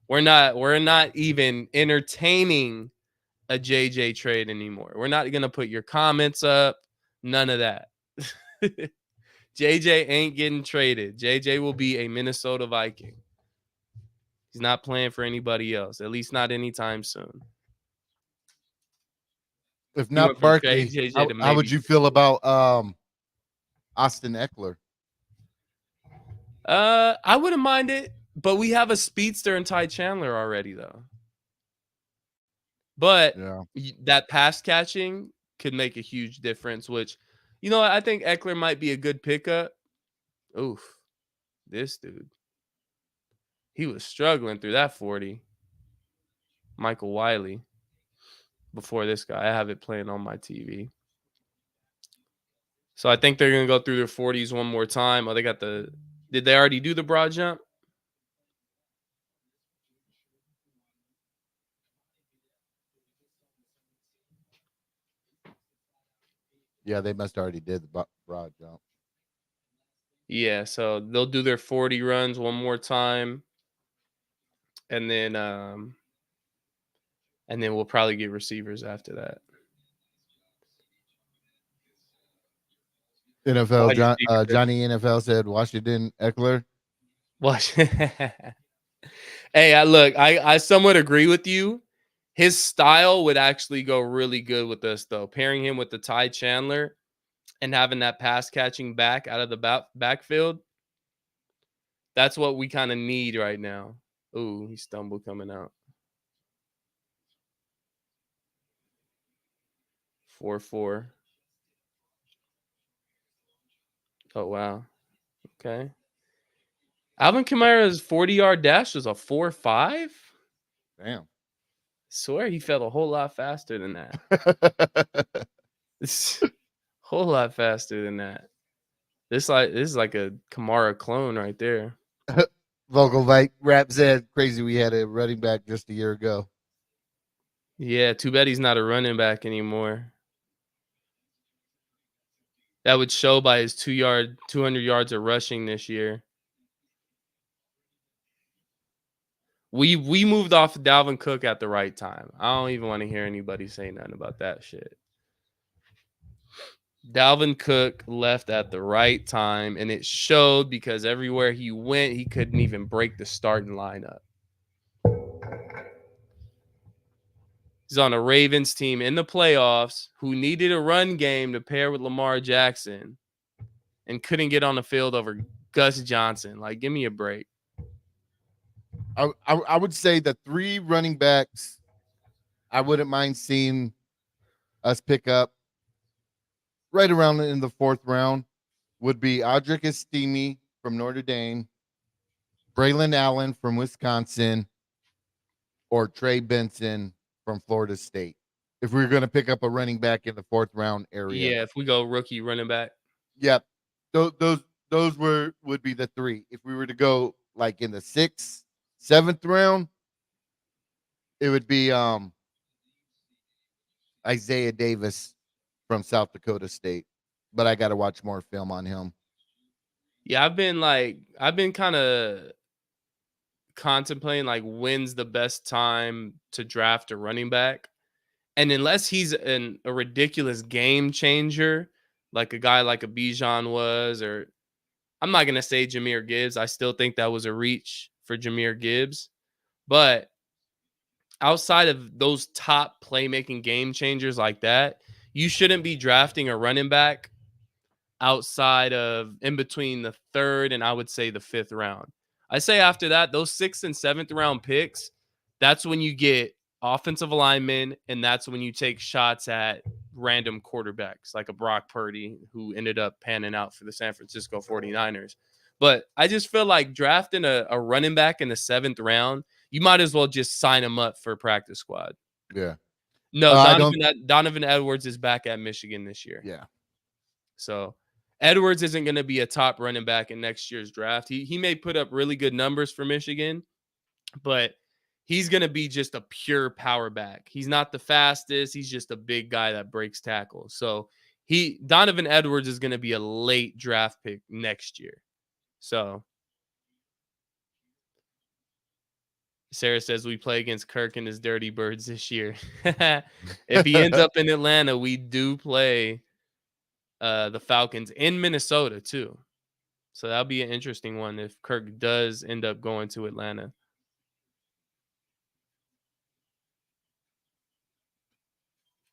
[SPEAKER 2] We're not even entertaining a JJ trade anymore. We're not gonna put your comments up. None of that. JJ ain't getting traded. JJ will be a Minnesota Viking. He's not playing for anybody else, at least not anytime soon.
[SPEAKER 1] If not Barkley, how would you feel about Austin Eckler?
[SPEAKER 2] I wouldn't mind it, but we have a speedster in Ty Chandler already, though. But that pass catching could make a huge difference, which, I think Eckler might be a good pickup. Oof. This dude. He was struggling through that 40. Michael Wiley. Before this guy. I have it playing on my TV. So I think they're going to go through their 40s one more time. Oh, did they already do the broad jump?
[SPEAKER 1] Yeah, they must already did the broad jump.
[SPEAKER 2] Yeah, so they'll do their 40 runs one more time. And then we'll probably get receivers after that.
[SPEAKER 1] NFL Johnny NFL said Washington Eckler.
[SPEAKER 2] Hey, I somewhat agree with you. His style would actually go really good with us, though. Pairing him with the Ty Chandler and having that pass catching back out of the backfield. That's what we kind of need right now. Ooh, he stumbled coming out. 4-4. Oh, wow. Okay. Alvin Kamara's 40-yard dash was a 4.5?
[SPEAKER 1] Damn.
[SPEAKER 2] I swear he felt a whole lot faster than that. Whole lot faster than that. This is like a Kamara clone right there.
[SPEAKER 1] Vocal Rap said crazy we had a running back just a year ago.
[SPEAKER 2] Yeah, too bad he's not a running back anymore. That would show by his 200 yards of rushing this year. We moved off of Dalvin Cook at the right time. I don't even want to hear anybody say nothing about that shit. Dalvin Cook left at the right time, and it showed because everywhere he went, he couldn't even break the starting lineup. He's on a Ravens team in the playoffs who needed a run game to pair with Lamar Jackson and couldn't get on the field over Gus Johnson. Like, give me a break.
[SPEAKER 1] I would say the 3 running backs I wouldn't mind seeing us pick up right around in the 4th round would be Audric Estime from Notre Dame, Braylon Allen from Wisconsin, or Trey Benson from Florida State. If we were going to pick up a running back in the 4th round area.
[SPEAKER 2] Yeah, if we go rookie running back.
[SPEAKER 1] Yep. Those would be the 3. If we were to go like in the 6th, 7th round, it would be Isaiah Davis from South Dakota State. But I got to watch more film on him.
[SPEAKER 2] Yeah, I've been kind of contemplating like when's the best time to draft a running back. And unless he's a ridiculous game changer, like a guy like a Bijan was, or I'm not going to say Jahmyr Gibbs. I still think that was a reach for Jahmyr Gibbs. But outside of those top playmaking game changers like that, you shouldn't be drafting a running back outside of in between the 3rd and I would say the 5th round. I say after that, those 6th and 7th round picks, that's when you get offensive linemen, and that's when you take shots at random quarterbacks like a Brock Purdy, who ended up panning out for the San Francisco 49ers. But I just feel like drafting a running back in the 7th round, you might as well just sign him up for practice squad.
[SPEAKER 1] Yeah.
[SPEAKER 2] No, Donovan Edwards is back at Michigan this year.
[SPEAKER 1] Yeah.
[SPEAKER 2] So Edwards isn't going to be a top running back in next year's draft. He may put up really good numbers for Michigan, but he's going to be just a pure power back. He's not the fastest. He's just a big guy that breaks tackles. So Donovan Edwards is going to be a late draft pick next year. So Sarah says we play against Kirk and his Dirty Birds this year. If he ends up in Atlanta, we do play the Falcons in Minnesota too. So that'll be an interesting one if Kirk does end up going to Atlanta.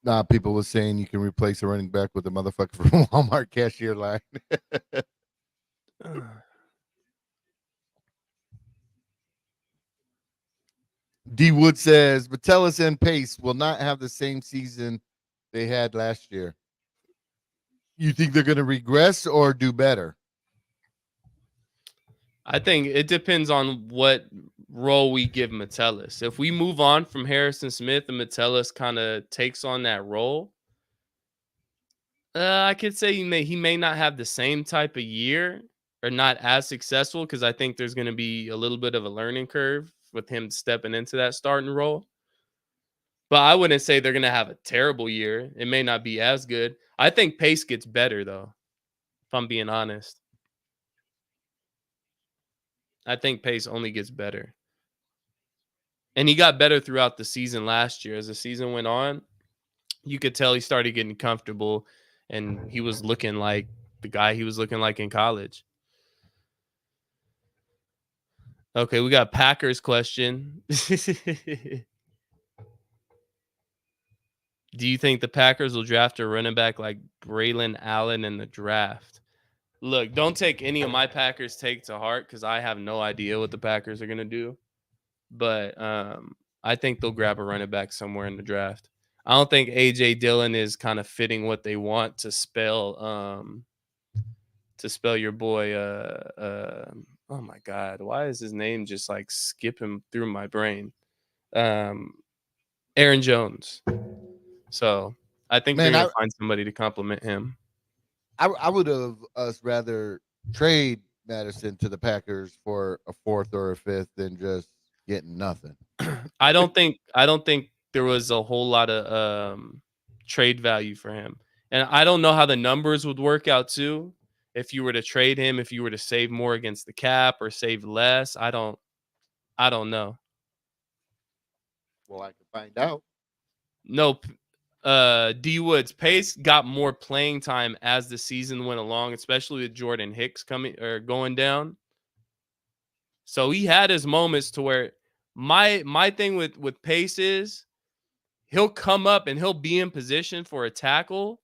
[SPEAKER 1] Nah, people were saying you can replace a running back with a motherfucker from Walmart cashier line. D Wood says Metellus and Pace will not have the same season they had last year. You think they're going to regress or do better?
[SPEAKER 2] I think it depends on what role we give Metellus. If we move on from Harrison Smith and Metellus kind of takes on that role, I could say he may not have the same type of year or not as successful, because I think there's going to be a little bit of a learning curve with him stepping into that starting role. But I wouldn't say they're going to have a terrible year. It may not be as good. I think Pace gets better, though, if I'm being honest. I think Pace only gets better. And he got better throughout the season last year. As the season went on, you could tell he started getting comfortable, and he was looking like the guy he was looking like in college. Okay, we got Packers question. Do you think the Packers will draft a running back like Braylon Allen in the draft? Look, don't take any of my Packers take to heart, because I have no idea what the Packers are going to do. But I think they'll grab a running back somewhere in the draft. I don't think A.J. Dillon is kind of fitting what they want to spell your boy. Oh, my God. Why is his name just like skipping through my brain? Aaron Jones. So I think they're going to find somebody to compliment him.
[SPEAKER 1] I would have us rather trade Madison to the Packers for a 4th or a 5th than just getting nothing.
[SPEAKER 2] I don't think there was a whole lot of trade value for him. And I don't know how the numbers would work out too. If you were to trade him, if you were to save more against the cap or save less, I don't know.
[SPEAKER 1] Well, I can find out.
[SPEAKER 2] No, D Woods, Pace got more playing time as the season went along, especially with Jordan Hicks going down. So he had his moments to where my thing with Pace is he'll come up and he'll be in position for a tackle,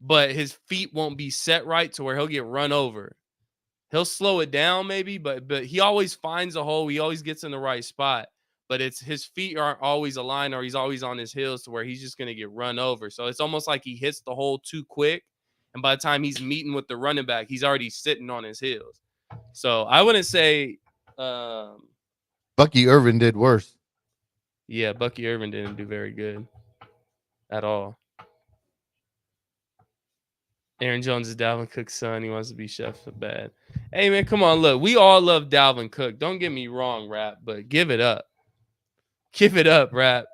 [SPEAKER 2] but his feet won't be set right to where he'll get run over. He'll slow it down maybe, but he always finds a hole. He always gets in the right spot. But it's his feet aren't always aligned, or he's always on his heels to where he's just going to get run over. So it's almost like he hits the hole too quick. And by the time he's meeting with the running back, he's already sitting on his heels. So I wouldn't say
[SPEAKER 1] Bucky Irvin did worse.
[SPEAKER 2] Yeah, Bucky Irvin didn't do very good at all. Aaron Jones is Dalvin Cook's son. He wants to be chef so bad. Hey, man, come on. Look, we all love Dalvin Cook. Don't get me wrong, Rap, but give it up. Give it up, Rap.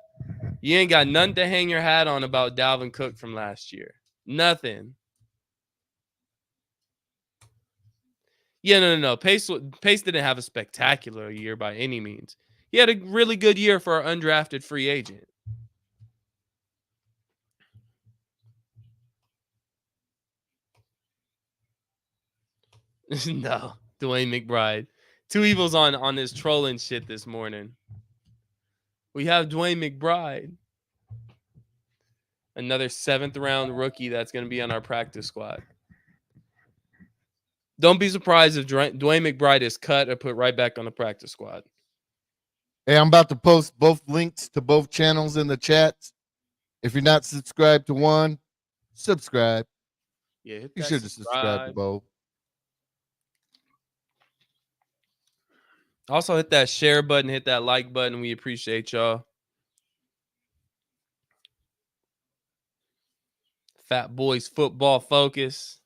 [SPEAKER 2] You ain't got nothing to hang your hat on about Dalvin Cook from last year. Nothing. Yeah, no. Pace didn't have a spectacular year by any means. He had a really good year for an undrafted free agent. No, Dwayne McBride. Two Evils on his trolling shit this morning. We have Dwayne McBride, another 7th round rookie that's going to be on our practice squad. Don't be surprised if Dwayne McBride is cut or put right back on the practice squad.
[SPEAKER 1] Hey, I'm about to post both links to both channels in the chats. If you're not subscribed to one, subscribe.
[SPEAKER 2] Yeah, hit
[SPEAKER 1] You
[SPEAKER 2] that
[SPEAKER 1] should have subscribed to both.
[SPEAKER 2] Also, hit that share button, hit that like button. We appreciate y'all. Fat Boys Football Focus.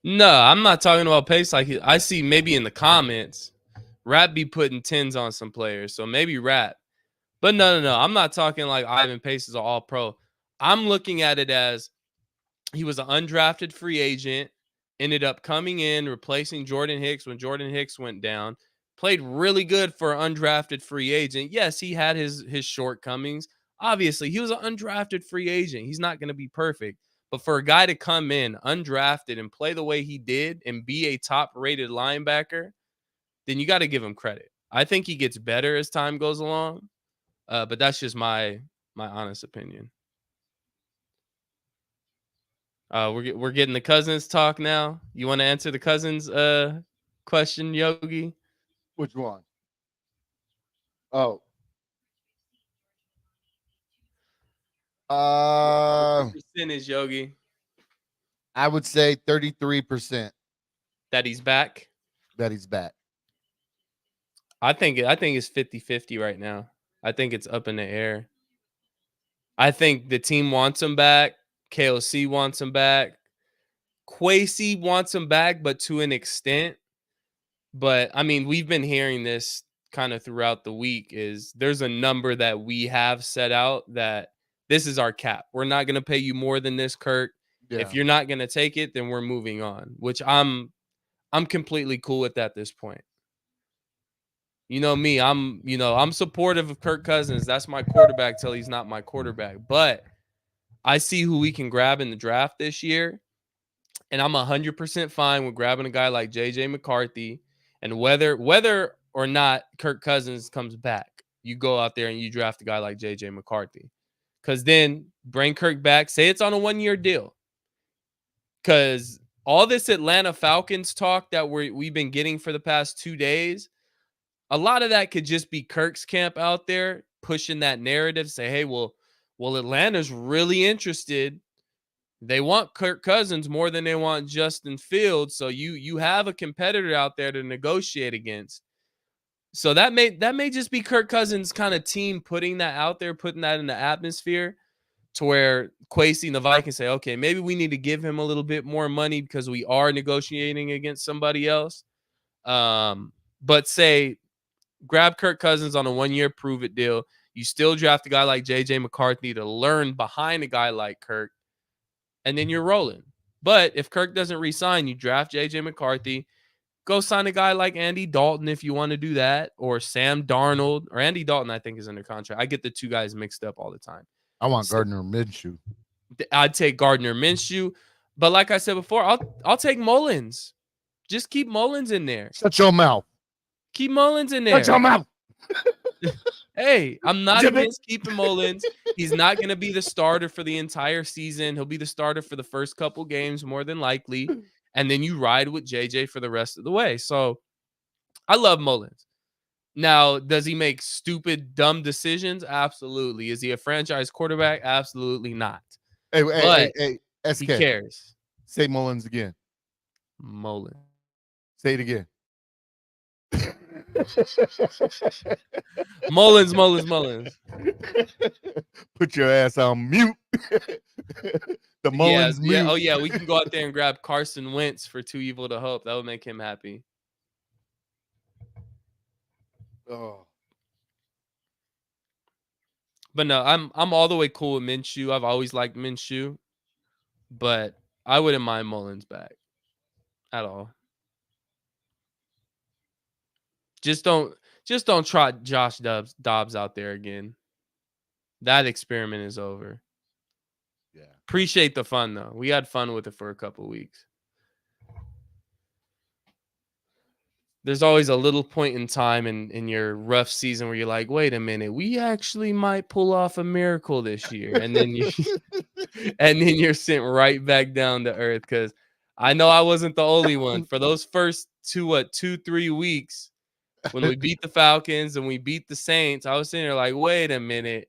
[SPEAKER 2] No, I'm not talking about pace like I see maybe in the comments. Rap be putting 10s on some players, so maybe Rap. But no. I'm not talking like Ivan Pace is an all-pro. I'm looking at it as he was an undrafted free agent, ended up coming in, replacing Jordan Hicks when Jordan Hicks went down. Played really good for an undrafted free agent. Yes, he had his shortcomings. Obviously, he was an undrafted free agent. He's not going to be perfect. But for a guy to come in undrafted and play the way he did and be a top-rated linebacker, then you got to give him credit. I think he gets better as time goes along. But that's just my honest opinion. We're getting the Cousins talk now. You want to answer the Cousins question, Yogi?
[SPEAKER 1] Which one? Oh.
[SPEAKER 2] Percentage, Yogi.
[SPEAKER 1] I would say 33%
[SPEAKER 2] That he's back.
[SPEAKER 1] that he's back.
[SPEAKER 2] I think it's 50-50 right now. I think it's up in the air. I think the team wants him back. KOC wants him back. Kwesi wants him back, but to an extent. But I mean, we've been hearing this kind of throughout the week is there's a number that we have set out that this is our cap. We're not going to pay you more than this, Kirk. Yeah. If you're not going to take it, then we're moving on, which I'm completely cool with at this point. You know me, I'm supportive of Kirk Cousins. That's my quarterback till he's not my quarterback. But I see who we can grab in the draft this year. And I'm 100% fine with grabbing a guy like JJ McCarthy. And whether or not Kirk Cousins comes back, you go out there and you draft a guy like JJ McCarthy. Because then bring Kirk back. Say it's on a 1-year deal. Because all this Atlanta Falcons talk that we've been getting for the past 2 days, a lot of that could just be Kirk's camp out there pushing that narrative. Say, hey, well, Atlanta's really interested. They want Kirk Cousins more than they want Justin Fields. So you have a competitor out there to negotiate against. So that may just be Kirk Cousins' kind of team putting that out there, putting that in the atmosphere to where Kwesi and the Vikings say, okay, maybe we need to give him a little bit more money because we are negotiating against somebody else. But say grab Kirk Cousins on a 1-year prove-it deal. You still draft a guy like JJ McCarthy to learn behind a guy like Kirk. And then you're rolling. But if Kirk doesn't re-sign, you draft JJ McCarthy. Go sign a guy like Andy Dalton if you want to do that, or Sam Darnold, or Andy Dalton, I think, is under contract. I get the two guys mixed up all the time.
[SPEAKER 1] I want Gardner Minshew.
[SPEAKER 2] I'd take Gardner Minshew. But like I said before, I'll take Mullins. Just keep Mullins in there.
[SPEAKER 1] Shut your mouth.
[SPEAKER 2] Keep Mullins in there.
[SPEAKER 1] Shut your mouth.
[SPEAKER 2] Hey, I'm not against keeping Mullins. He's not going to be the starter for the entire season. He'll be the starter for the first couple games, more than likely. And then you ride with JJ for the rest of the way. So I love Mullins. Now, does he make stupid, dumb decisions? Absolutely. Is he a franchise quarterback? Absolutely not.
[SPEAKER 1] Hey, SK.
[SPEAKER 2] He cares.
[SPEAKER 1] Say Mullins again.
[SPEAKER 2] Mullins.
[SPEAKER 1] Say it again.
[SPEAKER 2] Mullins.
[SPEAKER 1] Put your ass on mute. The Mullins mute.
[SPEAKER 2] Yeah. Oh, yeah. We can go out there and grab Carson Wentz for Too Evil to Hope. That would make him happy.
[SPEAKER 1] Oh.
[SPEAKER 2] But no, I'm all the way cool with Minshew. I've always liked Minshew, but I wouldn't mind Mullins back at all. Just don't trot Josh Dobbs out there again. That experiment is over.
[SPEAKER 1] Yeah.
[SPEAKER 2] Appreciate the fun though. We had fun with it for a couple of weeks. there's always a little point in time in your rough season where you're like, wait a minute, we actually might pull off a miracle this year. And then you and then you're sent right back down to earth. Cause I know I wasn't the only one. For those first 2-3 weeks when we beat the Falcons and we beat the Saints, I was sitting there like, wait a minute,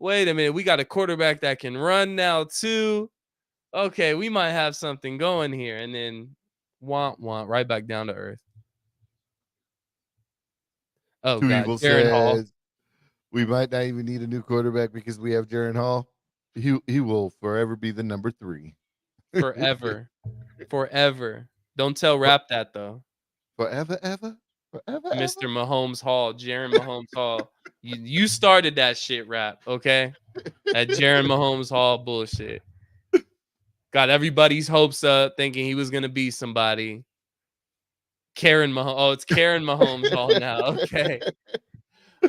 [SPEAKER 2] we got a quarterback that can run now too. Okay, we might have something going here. And then right back down to earth. Oh,
[SPEAKER 1] Two
[SPEAKER 2] God.
[SPEAKER 1] Evil
[SPEAKER 2] Darren Hall.
[SPEAKER 1] says we might not even need a new quarterback because we have Darren Hall. He will forever be the number 3.
[SPEAKER 2] Forever. Forever. Don't tell Rap that, though.
[SPEAKER 1] Forever, ever? Forever,
[SPEAKER 2] Mr.
[SPEAKER 1] ever?
[SPEAKER 2] Mahomes Hall. Jaron Mahomes Hall. You started that shit, Rap, okay? That Jaron Mahomes Hall bullshit. Got everybody's hopes up thinking he was going to be somebody. Karen Mahomes. Oh, it's Karen Mahomes Hall now. Okay.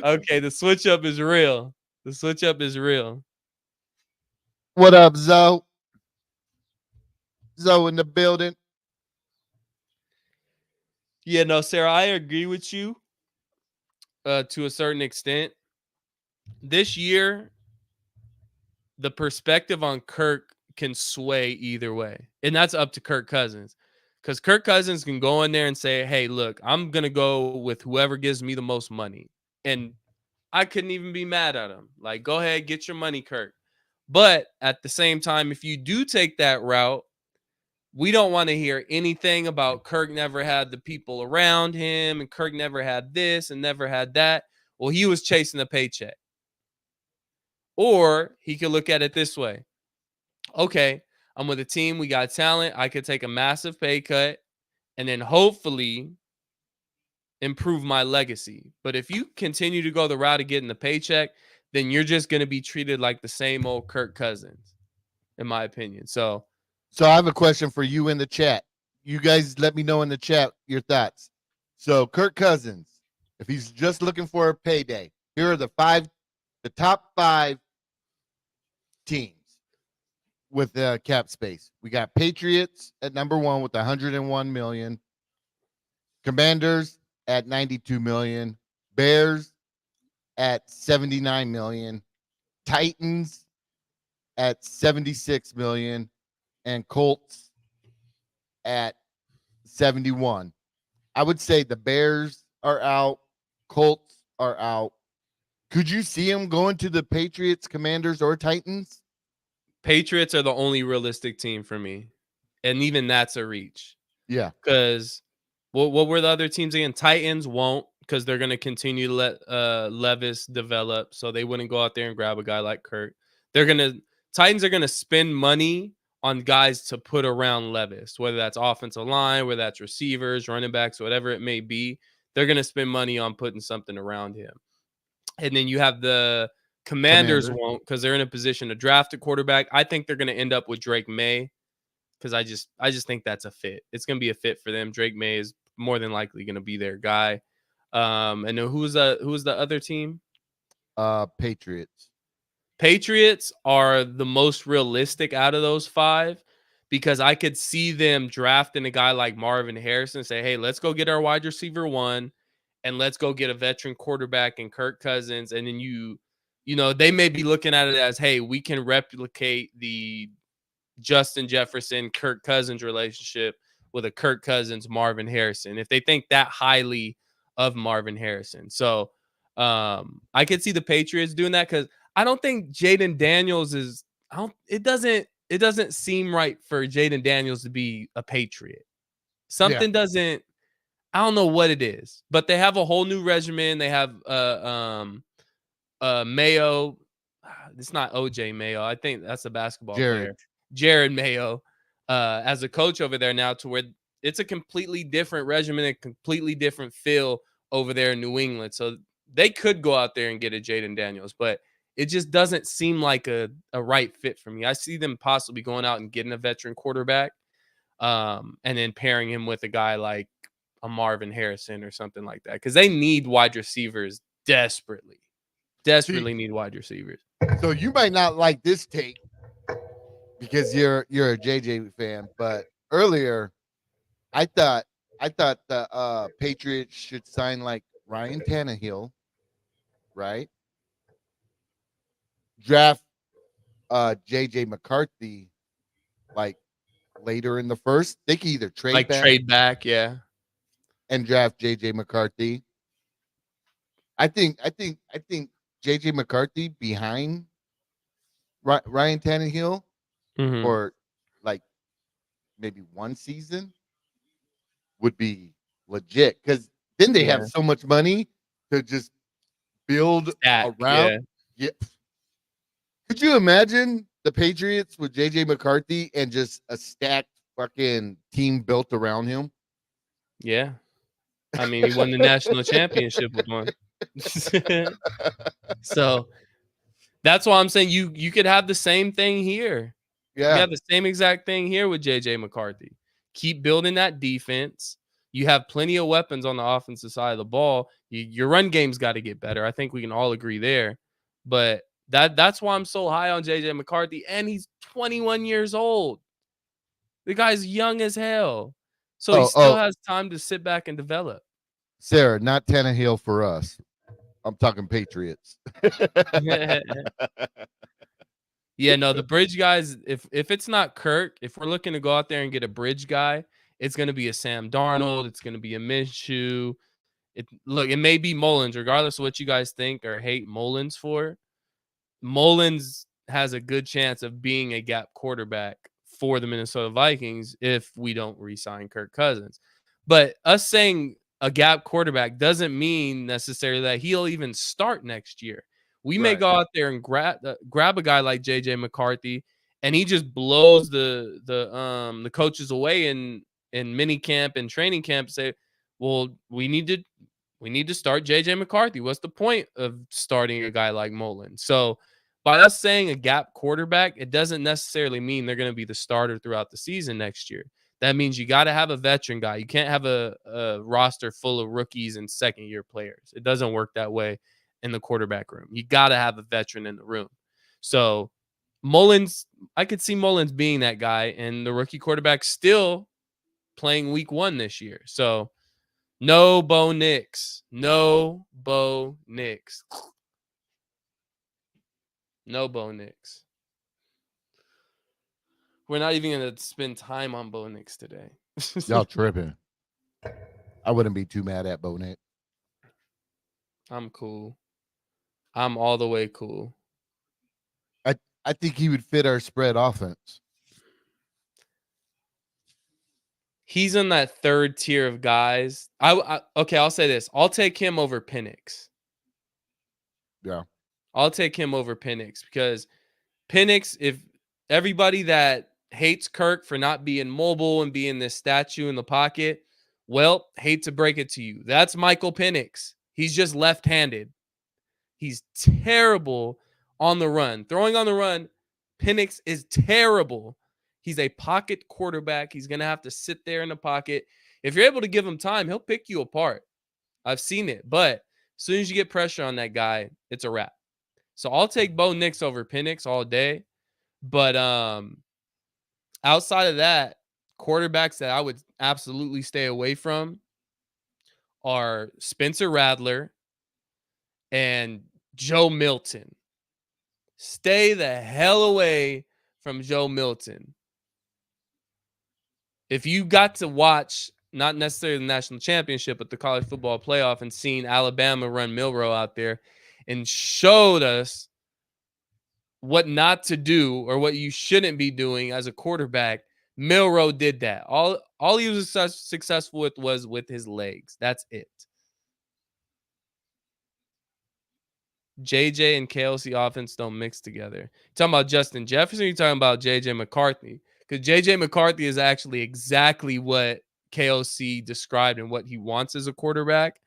[SPEAKER 2] Okay, the switch up is real. The switch up is real.
[SPEAKER 1] What up, Zoe? Zoe in the building.
[SPEAKER 2] Yeah, no, Sarah, I agree with you to a certain extent. This year, the perspective on Kirk can sway either way. And that's up to Kirk Cousins. Because Kirk Cousins can go in there and say, hey, look, I'm going to go with whoever gives me the most money. And I couldn't even be mad at him. Like, go ahead, get your money, Kirk. But at the same time, if you do take that route, we don't want to hear anything about Kirk never had the people around him and Kirk never had this and never had that. Well, he was chasing a paycheck. Or he could look at it this way. Okay, I'm with a team. We got talent. I could take a massive pay cut and then hopefully improve my legacy. But if you continue to go the route of getting the paycheck, then you're just going to be treated like the same old Kirk Cousins, in my opinion. So
[SPEAKER 1] I have a question for you in the chat. You guys let me know in the chat your thoughts. So Kirk Cousins, if he's just looking for a payday, here are the top 5 teams with cap space. We got Patriots at number 1 with 101 million. Commanders at 92 million. Bears at 79 million. Titans at 76 million. And Colts at 71. I would say the Bears are out. Colts are out. Could you see them going to the Patriots, Commanders, or Titans?
[SPEAKER 2] Patriots are the only realistic team for me. And even that's a reach.
[SPEAKER 1] Yeah.
[SPEAKER 2] Because what were the other teams again? Titans won't, because they're going to continue to let Levis develop. So they wouldn't go out there and grab a guy like Kirk. Titans are going to spend money on guys to put around Levis, whether that's offensive line, whether that's receivers, running backs, whatever it may be. They're going to spend money on putting something around him. And then you have the Commanders won't, because they're in a position to draft a quarterback. I think they're going to end up with Drake May, because I just think that's a fit. It's going to be a fit for them. Drake May is more than likely going to be their guy. And then who's the other team?
[SPEAKER 1] Patriots.
[SPEAKER 2] Patriots are the most realistic out of those 5, because I could see them drafting a guy like Marvin Harrison and say, hey, let's go get our wide receiver 1 and let's go get a veteran quarterback in Kirk Cousins. And then you know, they may be looking at it as, hey, we can replicate the Justin Jefferson, Kirk Cousins relationship with a Kirk Cousins, Marvin Harrison, if they think that highly of Marvin Harrison. So I could see the Patriots doing that, because I don't think Jaden Daniels is. It doesn't seem right for Jaden Daniels to be a Patriot. Something doesn't. I don't know what it is, but they have a whole new regimen. They have Mayo. It's not OJ Mayo. I think that's a basketball player. Jared Mayo as a coach over there now, to where it's a completely different regimen, a completely different feel over there in New England. So they could go out there and get a Jaden Daniels, but it just doesn't seem like a right fit for me. I see them possibly going out and getting a veteran quarterback and then pairing him with a guy like a Marvin Harrison or something like that, because they need wide receivers desperately need wide receivers.
[SPEAKER 1] So you might not like this take because you're a JJ fan, but earlier I thought I thought the Patriots should sign like Ryan Tannehill, right? Draft JJ McCarthy like later in the first. They could either trade
[SPEAKER 2] Like
[SPEAKER 1] back
[SPEAKER 2] trade back, yeah.
[SPEAKER 1] and draft JJ McCarthy. I think JJ McCarthy behind Ryan Tannehill
[SPEAKER 2] Mhm.
[SPEAKER 1] for like maybe one season would be legit because then they
[SPEAKER 2] Yeah.
[SPEAKER 1] have so much money to just build
[SPEAKER 2] Stack,
[SPEAKER 1] around.
[SPEAKER 2] yeah.
[SPEAKER 1] Yeah. Could you imagine the Patriots with JJ McCarthy and just a stacked fucking team built around him?
[SPEAKER 2] Yeah. I mean, he won the national championship with one. So that's why I'm saying you could have the same thing here. You
[SPEAKER 1] Yeah.
[SPEAKER 2] have the same exact thing here with JJ McCarthy. Keep building that defense. You have plenty of weapons on the offensive side of the ball. Your run game's got to get better. I think we can all agree there. But that's why I'm so high on JJ McCarthy. And he's 21 years old. The guy's young as hell. So he still has time to sit back and develop.
[SPEAKER 1] Sarah, not Tannehill for us. I'm talking Patriots.
[SPEAKER 2] Yeah, no, the bridge guys, if it's not Kirk, if we're looking to go out there and get a bridge guy, it's going to be a Sam Darnold. It's going to be a Minshew. It may be Mullins, regardless of what you guys think or hate Mullins for. Mullins has a good chance of being a gap quarterback for the Minnesota Vikings if we don't re-sign Kirk Cousins. But us saying a gap quarterback doesn't mean necessarily that he'll even start next year. We may go out there and grab a guy like JJ McCarthy, and he just blows the coaches away in mini camp and training camp. Say, well, we need to start JJ McCarthy. What's the point of starting a guy like Mullen? So by us saying a gap quarterback, it doesn't necessarily mean they're going to be the starter throughout the season next year. That means you got to have a veteran guy. You can't have a roster full of rookies and second-year players. It doesn't work that way in the quarterback room. You got to have a veteran in the room. So Mullins, I could see Mullins being that guy, and the rookie quarterback still playing week 1 this year. So no Bo Nix. No Bo Nix. No Bo Nix. We're not even going to spend time on Bo Nix today.
[SPEAKER 1] Y'all tripping. I wouldn't be too mad at Bo Nix.
[SPEAKER 2] I'm cool. I'm all the way cool.
[SPEAKER 1] I think he would fit our spread offense.
[SPEAKER 2] He's in that third tier of guys. Okay, I'll say this. I'll take him over Penix.
[SPEAKER 1] Yeah.
[SPEAKER 2] I'll take him over Penix because Penix, if everybody that hates Kirk for not being mobile and being this statue in the pocket, well, hate to break it to you. That's Michael Penix. He's just left-handed. He's terrible on the run. Throwing on the run, Penix is terrible. He's a pocket quarterback. He's going to have to sit there in the pocket. If you're able to give him time, he'll pick you apart. I've seen it. But as soon as you get pressure on that guy, it's a wrap. So I'll take Bo Nix over Penix all day. But outside of that, quarterbacks that I would absolutely stay away from are Spencer Rattler and Joe Milton. Stay the hell away from Joe Milton. If you got to watch, not necessarily the national championship, but the college football playoff and seen Alabama run Milroe out there and showed us what not to do or what you shouldn't be doing as a quarterback, Milroe did that. All he was successful with was with his legs. That's it. JJ and KLC offense don't mix together. You're talking about Justin Jefferson, you're talking about JJ McCarthy. Because JJ McCarthy is actually exactly what KLC described and what he wants as a quarterback.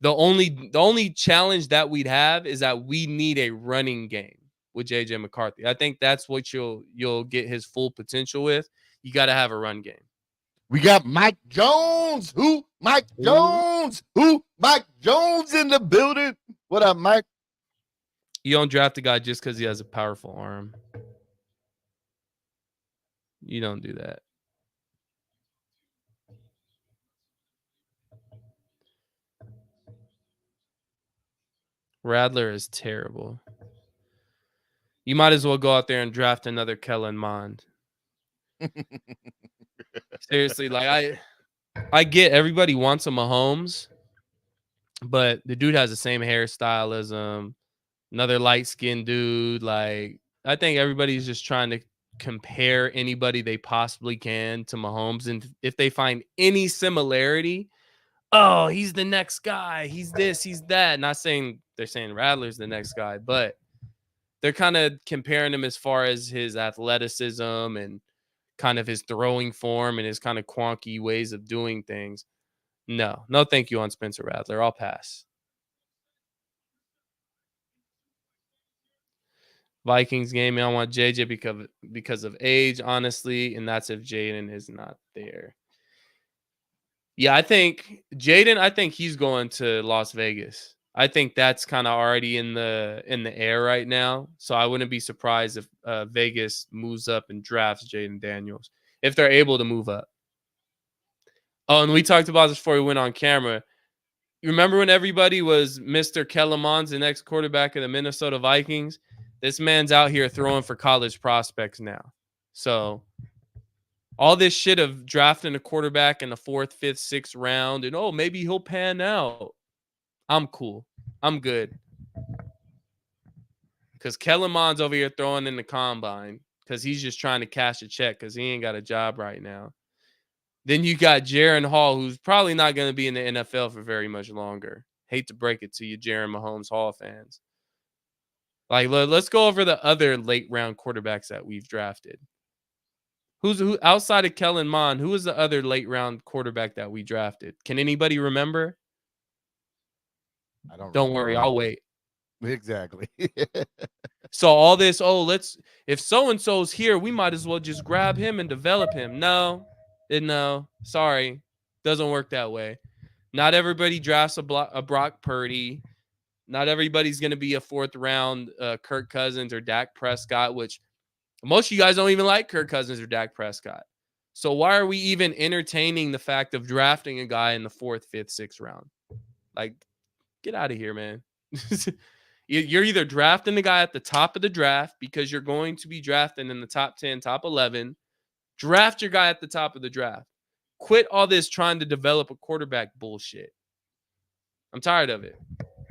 [SPEAKER 2] The only challenge that we'd have is that we need a running game with JJ McCarthy. I think that's what you'll get his full potential with. You got to have a run game.
[SPEAKER 1] We got Mike Jones. Who? Mike Jones. Who? Mike Jones in the building. What up, Mike?
[SPEAKER 2] You don't draft a guy just because he has a powerful arm. You don't do that. Rattler is terrible. You might as well go out there and draft another Kellen Mond. Seriously, like I get everybody wants a Mahomes, but the dude has the same hairstyle as another light-skinned dude. Like, I think everybody's just trying to compare anybody they possibly can to Mahomes, and if they find any similarity, oh, he's the next guy. He's this, he's that. Not saying they're saying Rattler's the next guy, but they're kind of comparing him as far as his athleticism and kind of his throwing form and his kind of quonky ways of doing things. No, thank you on Spencer Rattler. I'll pass. Vikings game, I want JJ because of age, honestly, and that's if Jaden is not there. Yeah, I think Jaden, I think he's going to Las Vegas. I think that's kind of already in the air right now. So I wouldn't be surprised if Vegas moves up and drafts Jaden Daniels if they're able to move up. Oh, and we talked about this before we went on camera. You remember when everybody was Mr. Kellen Mond's the next quarterback of the Minnesota Vikings? This man's out here throwing for college prospects now. So all this shit of drafting a quarterback in the 4th, 5th, 6th round and, oh, maybe he'll pan out. I'm cool. I'm good. Because Kellen Mond's over here throwing in the combine because he's just trying to cash a check because he ain't got a job right now. Then you got Jaron Hall, who's probably not going to be in the NFL for very much longer. Hate to break it to you, Jaron Mahomes Hall fans. Like, let's go over the other late round quarterbacks that we've drafted. Who outside of Kellen Mond? Who was the other late round quarterback that we drafted? Can anybody remember?
[SPEAKER 1] I don't.
[SPEAKER 2] Don't worry, I'll wait.
[SPEAKER 1] Exactly.
[SPEAKER 2] So all this, if so and so's here, we might as well just grab him and develop him. No, sorry, doesn't work that way. Not everybody drafts a Brock Purdy. Not everybody's going to be a 4th round Kirk Cousins or Dak Prescott, which most of you guys don't even like Kirk Cousins or Dak Prescott. So why are we even entertaining the fact of drafting a guy in the 4th, 5th, 6th round? Like, get out of here, man. You're either drafting the guy at the top of the draft because you're going to be drafting in the top 10, top 11. Draft your guy at the top of the draft. Quit all this trying to develop a quarterback bullshit. I'm tired of it.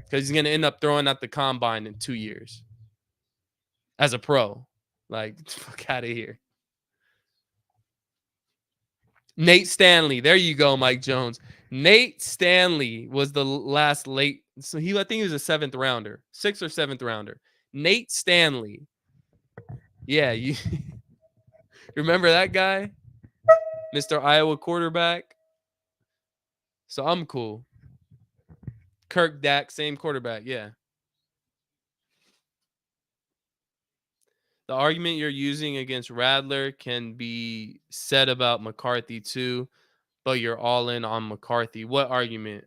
[SPEAKER 2] Because he's going to end up throwing out the combine in 2 years. As a pro. Like, fuck out of here. Nate Stanley. There you go, Mike Jones. Nate Stanley was the last late. So I think he was a 7th rounder. 6th or 7th rounder. Nate Stanley. Yeah, you remember that guy? Mr. Iowa quarterback. So I'm cool. Kirk, Dak, same quarterback. Yeah. The argument you're using against Rattler can be said about McCarthy too, but you're all in on McCarthy. What argument?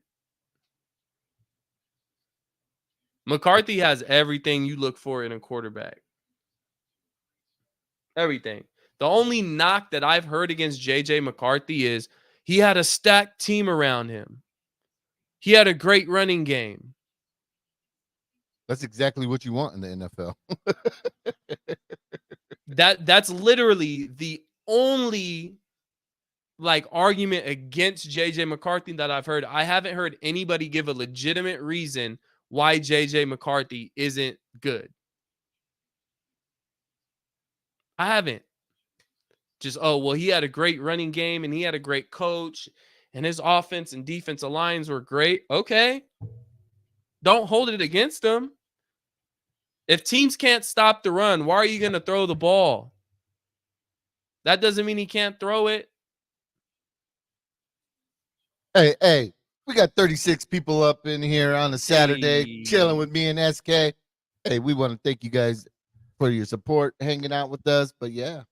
[SPEAKER 2] McCarthy has everything you look for in a quarterback. Everything. The only knock that I've heard against JJ McCarthy is he had a stacked team around him. He had a great running game.
[SPEAKER 1] That's exactly what you want in the NFL.
[SPEAKER 2] That's literally the only argument against JJ McCarthy that I've heard. I haven't heard anybody give a legitimate reason why JJ McCarthy isn't good. I haven't. Just, he had a great running game and he had a great coach and his offense and defensive lines were great. Okay. Don't hold it against him. If teams can't stop the run, why are you going to throw the ball? That doesn't mean he can't throw it.
[SPEAKER 1] Hey, we got 36 people up in here on a Saturday chilling with me and SK. Hey, we want to thank you guys for your support, hanging out with us. But yeah.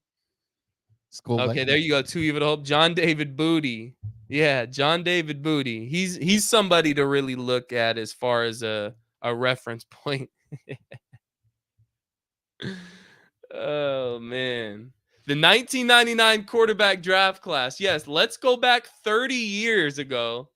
[SPEAKER 2] Okay, there you go. 2 Evil Hope. John David Booty. Yeah, John David Booty. He's somebody to really look at as far as a reference point. Oh, man. The 1999 quarterback draft class. Yes, let's go back 30 years ago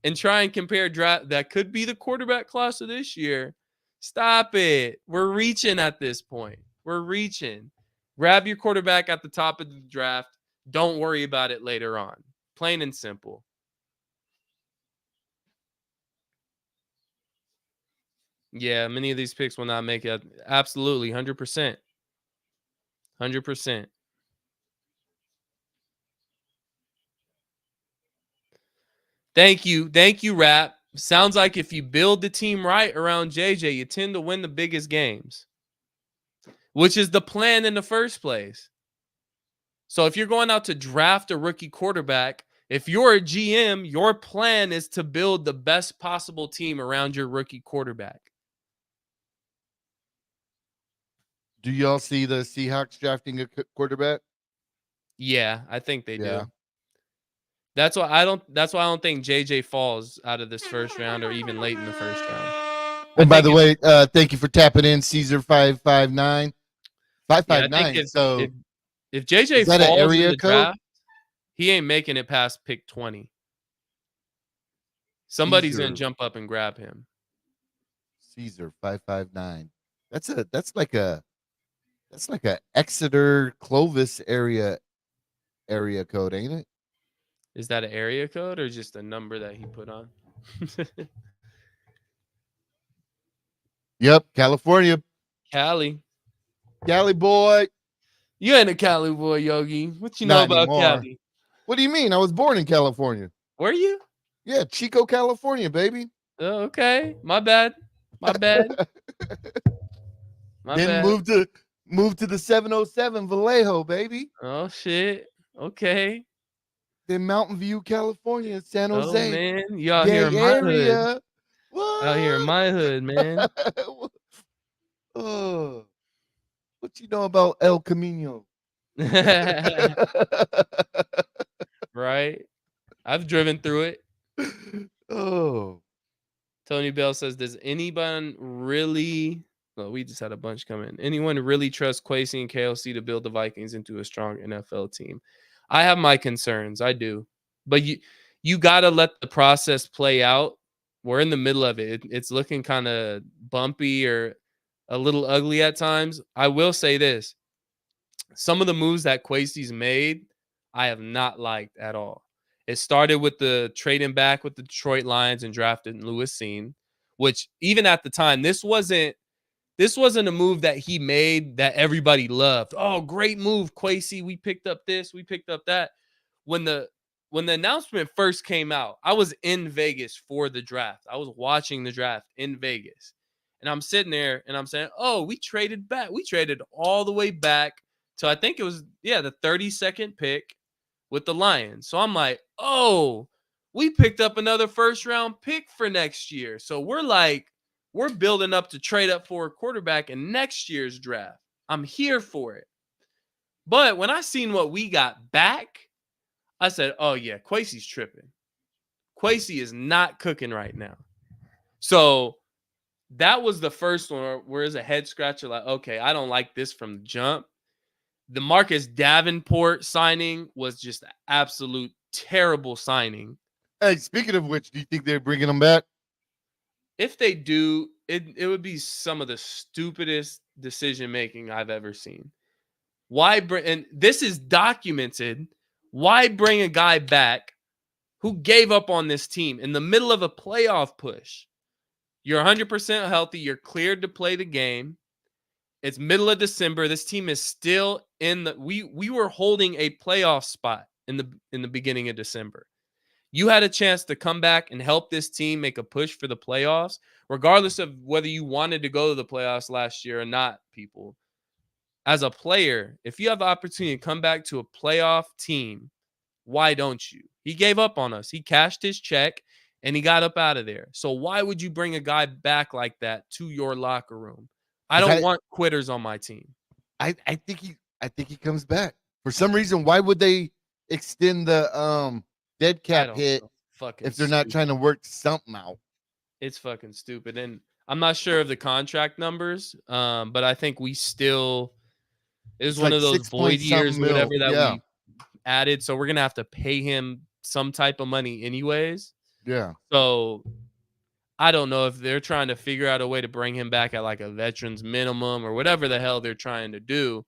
[SPEAKER 2] and try and compare draft that could be the quarterback class of this year. Stop it. We're reaching at this point. We're reaching. Grab your quarterback at the top of the draft. Don't worry about it later on. Plain and simple. Yeah, many of these picks will not make it. Absolutely, 100%. 100%. Thank you, Rap. Sounds like if you build the team right around JJ, you tend to win the biggest games, which is the plan in the first place. So if you're going out to draft a rookie quarterback, if you're a GM, your plan is to build the best possible team around your rookie quarterback.
[SPEAKER 1] Do y'all see the Seahawks drafting a quarterback?
[SPEAKER 2] Yeah, I think they do. That's why I don't think JJ falls out of this first round or even late in the first round.
[SPEAKER 1] And by the way, thank you for tapping in, Caesar 559. 559.
[SPEAKER 2] Yeah,
[SPEAKER 1] so
[SPEAKER 2] if JJ falls in the draft, he ain't making it past pick 20. Somebody's gonna jump up and grab him.
[SPEAKER 1] Caesar 559. That's like a Exeter Clovis area code, ain't it?
[SPEAKER 2] Is that an area code or just a number that he put on?
[SPEAKER 1] Yep, California.
[SPEAKER 2] Cali
[SPEAKER 1] boy.
[SPEAKER 2] You ain't a Cali boy, Yogi. What you know about Cali?
[SPEAKER 1] What do you mean? I was born in California.
[SPEAKER 2] Were you?
[SPEAKER 1] Yeah, Chico, California, baby.
[SPEAKER 2] Oh, okay. My bad. Then
[SPEAKER 1] moved to the 707 Vallejo, baby.
[SPEAKER 2] Oh shit. Okay.
[SPEAKER 1] Then Mountain View, California, San Jose.
[SPEAKER 2] Oh man, you out here in my hood.
[SPEAKER 1] What?
[SPEAKER 2] Out here in my hood, man.
[SPEAKER 1] Oh, what you know about El Camino?
[SPEAKER 2] Right. I've driven through it.
[SPEAKER 1] Oh.
[SPEAKER 2] Tony Bell says, does anyone really... Well, we just had a bunch come in. Anyone really trust Kwesi and KLC to build the Vikings into a strong NFL team? I have my concerns. I do. But you got to let the process play out. We're in the middle of it. It's looking kind of bumpy or a little ugly at times. I will say this. Some of the moves that Kwesi's made, I have not liked at all. It started with the trading back with the Detroit Lions and drafting Lewis Cine, which even at the time, this wasn't a move that he made that everybody loved. Oh, great move, Kwesi. We picked up this, we picked up that. When the announcement first came out, I was in Vegas for the draft. I was watching the draft in Vegas. And I'm sitting there and I'm saying, oh, we traded back. We traded all the way back to, I think it was, the 32nd pick with the Lions. So I'm like, oh, we picked up another first round pick for next year. So we're building up to trade up for a quarterback in next year's draft. I'm here for it. But when I seen what we got back, I said, oh yeah, Kwesi's tripping. Kwesi is not cooking right now. So that was the first one where it's a head scratcher. Like, okay, I don't like this from the jump. The Marcus Davenport signing was just an absolute terrible signing.
[SPEAKER 1] Hey, speaking of which, do you think they're bringing him back?
[SPEAKER 2] If they do, it would be some of the stupidest decision-making I've ever seen. Why bring, and this is documented, why bring a guy back who gave up on this team in the middle of a playoff push? You're 100% healthy. You're cleared to play the game. It's middle of December. This team is still in the... We were holding a playoff spot in the beginning of December. You had a chance to come back and help this team make a push for the playoffs, regardless of whether you wanted to go to the playoffs last year or not, people. As a player, if you have the opportunity to come back to a playoff team, why don't you? He gave up on us. He cashed his check and he got up out of there. So why would you bring a guy back like that to your locker room? I don't want quitters on my team.
[SPEAKER 1] I think he comes back. For some reason, why would they extend the dead cap hit if they're not trying to work something out?
[SPEAKER 2] It's fucking stupid. And I'm not sure of the contract numbers, but I think we still is one of those void years, whatever that we added. So we're gonna have to pay him some type of money anyways.
[SPEAKER 1] Yeah.
[SPEAKER 2] So I don't know if they're trying to figure out a way to bring him back at like a veterans minimum or whatever the hell they're trying to do.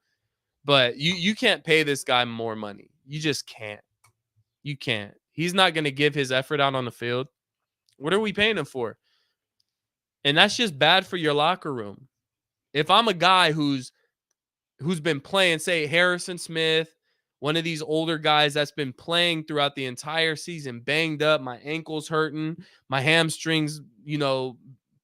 [SPEAKER 2] But you can't pay this guy more money. You just can't. You can't. He's not going to give his effort out on the field. What are we paying him for? And that's just bad for your locker room. If I'm a guy who's been playing, say Harrison Smith, one of these older guys that's been playing throughout the entire season, banged up, my ankle's hurting, my hamstrings,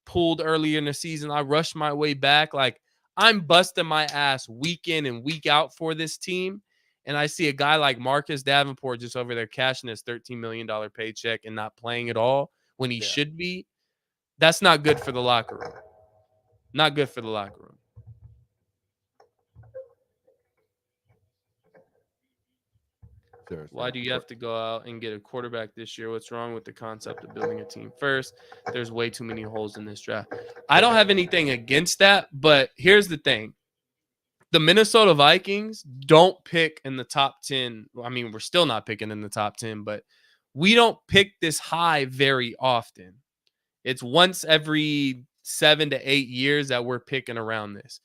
[SPEAKER 2] pulled earlier in the season. I rushed my way back. Like, I'm busting my ass week in and week out for this team. And I see a guy like Marcus Davenport just over there cashing his $13 million paycheck and not playing at all when he should be. That's not good for the locker room. Not good for the locker room. Why do you have to go out and get a quarterback this year? What's wrong with the concept of building a team first? There's way too many holes in this draft. I don't have anything against that, but here's the thing. The Minnesota Vikings don't pick in the top 10. I mean, we're still not picking in the top 10, but we don't pick this high very often. It's once every 7 to 8 years that we're picking around this.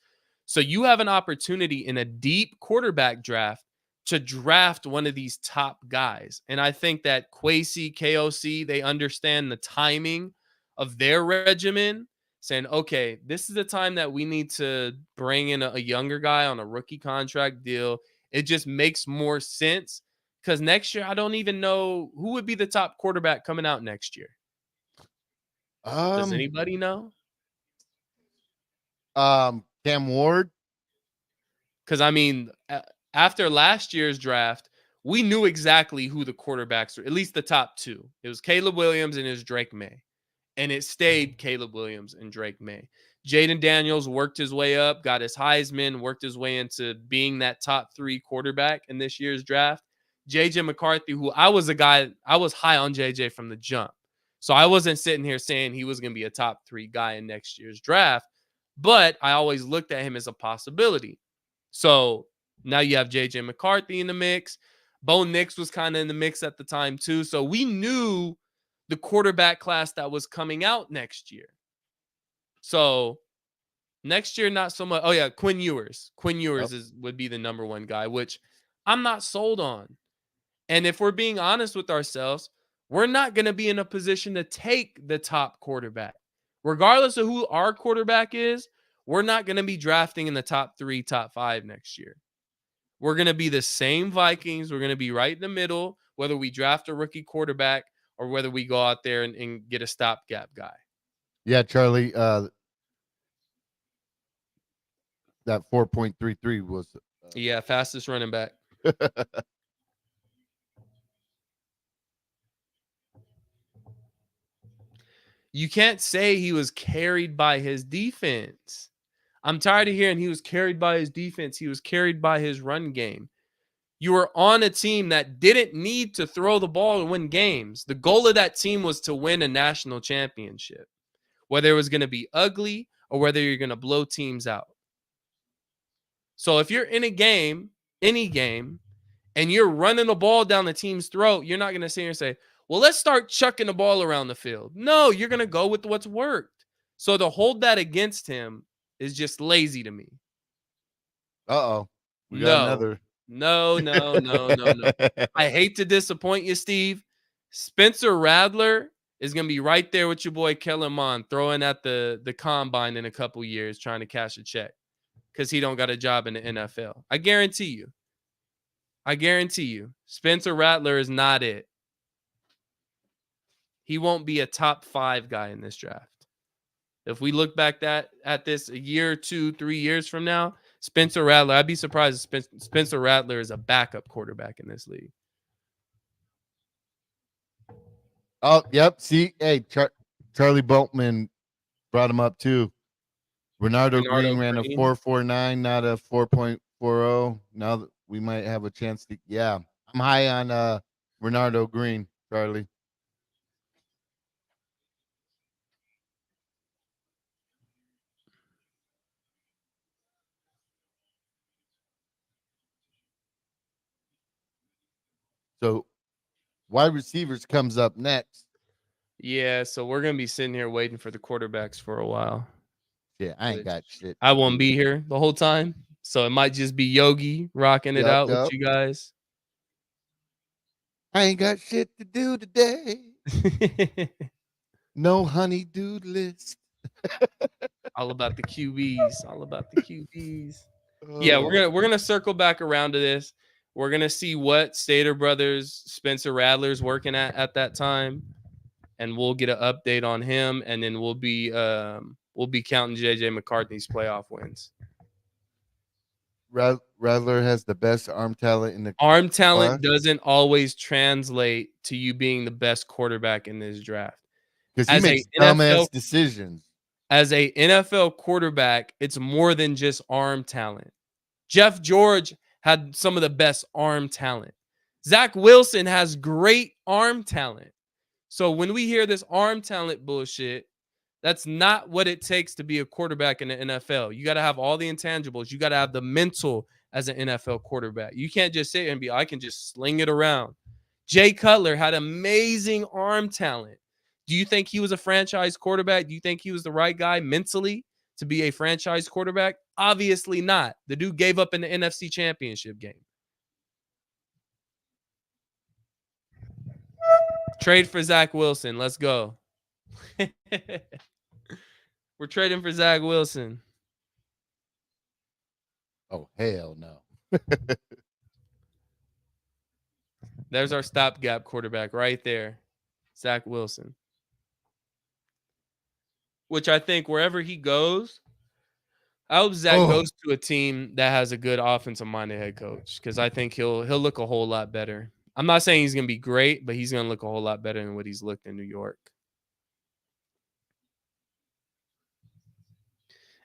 [SPEAKER 2] So you have an opportunity in a deep quarterback draft to draft one of these top guys. And I think that Kwesi, KOC, they understand the timing of their regimen, saying, okay, this is the time that we need to bring in a younger guy on a rookie contract deal. It just makes more sense because next year, I don't even know who would be the top quarterback coming out next year. Does anybody know?
[SPEAKER 1] Cam Ward.
[SPEAKER 2] Because, I mean, after last year's draft, we knew exactly who the quarterbacks were, at least the top two. It was Caleb Williams and it was Drake May. And it stayed Caleb Williams and Drake May. Jaden Daniels worked his way up, got his Heisman, worked his way into being that top 3 quarterback in this year's draft. JJ McCarthy, who I was high on JJ from the jump. So I wasn't sitting here saying he was going to be a top 3 guy in next year's draft, but I always looked at him as a possibility. So now you have JJ McCarthy in the mix. Bo Nix was kind of in the mix at the time too. So we knew the quarterback class that was coming out next year. So next year, not so much. Oh yeah, Quinn Ewers. Quinn Ewers would be the number 1 guy, which I'm not sold on. And if we're being honest with ourselves, we're not going to be in a position to take the top quarterback. Regardless of who our quarterback is, we're not going to be drafting in the top 3, top 5 next year. We're going to be the same Vikings. We're going to be right in the middle, whether we draft a rookie quarterback or whether we go out there and get a stopgap guy.
[SPEAKER 1] Yeah, Charlie, that 4.33 was
[SPEAKER 2] fastest running back. You can't say he was carried by his defense. I'm tired of hearing he was carried by his defense. He was carried by his run game. You were on a team that didn't need to throw the ball and win games. The goal of that team was to win a national championship, whether it was going to be ugly or whether you're going to blow teams out. So if you're in a game, any game, and you're running the ball down the team's throat, you're not going to sit here and say, well, let's start chucking the ball around the field. No, you're going to go with what's worked. So to hold that against him is just lazy to me.
[SPEAKER 1] Uh-oh. We got another.
[SPEAKER 2] No. I hate to disappoint you, Steve. Spencer Rattler is going to be right there with your boy Kellen Mond throwing at the combine in a couple years trying to cash a check because he don't got a job in the NFL. I guarantee you. Spencer Rattler is not it. He won't be a top 5 guy in this draft. If we look back at this a year, 2, 3 years from now, Spencer Rattler, I'd be surprised if Spencer Rattler is a backup quarterback in this league.
[SPEAKER 1] Oh, yep. See, hey, Charlie Boltman brought him up too. Bernardo Green ran a 4.49, not a 4.40. Now that we might have a chance to, I'm high on Bernardo Green, Charlie. So wide receivers comes up next.
[SPEAKER 2] Yeah, so we're gonna be sitting here waiting for the quarterbacks for a while.
[SPEAKER 1] Yeah, I ain't got shit.
[SPEAKER 2] I won't be here the whole time, so it might just be Yogi rocking it out with you guys.
[SPEAKER 1] I ain't got shit to do today. No honey-do list.
[SPEAKER 2] All about the QBs. All about the QBs. Yeah, we're gonna circle back around to this. We're gonna see what Stater Brothers Spencer Rattler's working at that time, and we'll get an update on him, and then we'll be counting JJ McCarthy's playoff wins.
[SPEAKER 1] Rattler has the best arm talent in the
[SPEAKER 2] arm talent doesn't always translate to you being the best quarterback in this draft.
[SPEAKER 1] Because he makes dumbass decisions.
[SPEAKER 2] As a NFL quarterback, it's more than just arm talent. Jeff George had some of the best arm talent. Zach Wilson has great arm talent. So when we hear this arm talent bullshit, that's not what it takes to be a quarterback in the NFL. You got to have all the intangibles. You got to have the mental as an NFL quarterback. You can't just sit and be, I can just sling it around. Jay Cutler had amazing arm talent. Do you think he was a franchise quarterback? Do you think he was the right guy mentally to be a franchise quarterback? Obviously not. The dude gave up in the NFC Championship game. Trade for Zach Wilson. Let's go. We're trading for Zach Wilson.
[SPEAKER 1] Oh, hell no.
[SPEAKER 2] There's our stopgap quarterback right there. Zach Wilson. Which I think wherever he goes, I hope Zach goes to a team that has a good offensive-minded head coach, because I think he'll look a whole lot better. I'm not saying he's going to be great, but he's going to look a whole lot better than what he's looked in New York.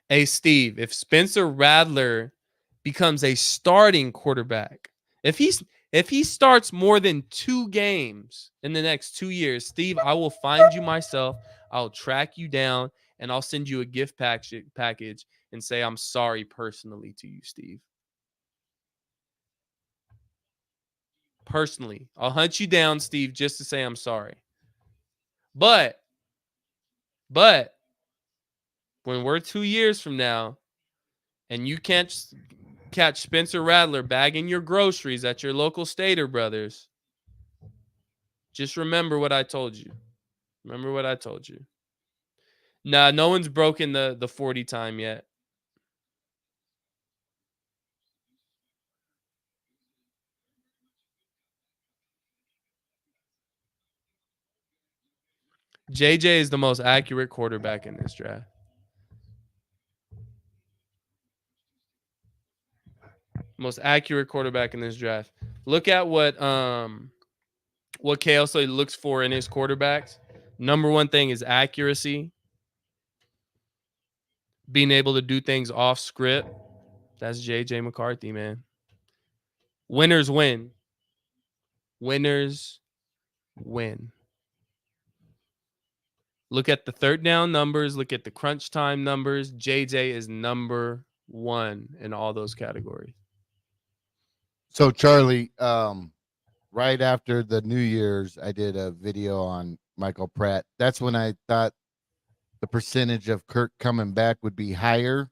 [SPEAKER 2] Hey, Steve, if Spencer Rattler becomes a starting quarterback, if he starts more than 2 games in the next 2 years, Steve, I will find you myself. I'll track you down, and I'll send you a gift package and say I'm sorry personally to you, Steve. Personally, I'll hunt you down, Steve, just to say I'm sorry. But when we're 2 years from now and you can't catch Spencer Rattler bagging your groceries at your local Stater Brothers, just remember what I told you. Remember what I told you. Nah, no one's broken the 40 time yet. JJ is the most accurate quarterback in this draft. Most accurate quarterback in this draft. Look at what KLC looks for in his quarterbacks. Number one thing is accuracy. Being able to do things off script. That's JJ McCarthy, man. Winners win. Winners win. Look at the third down numbers. Look at the crunch time numbers. JJ is number 1 in all those categories.
[SPEAKER 1] So, Charlie, right after the New Year's, I did a video on Michael Pratt. That's when I thought the percentage of Kirk coming back would be higher,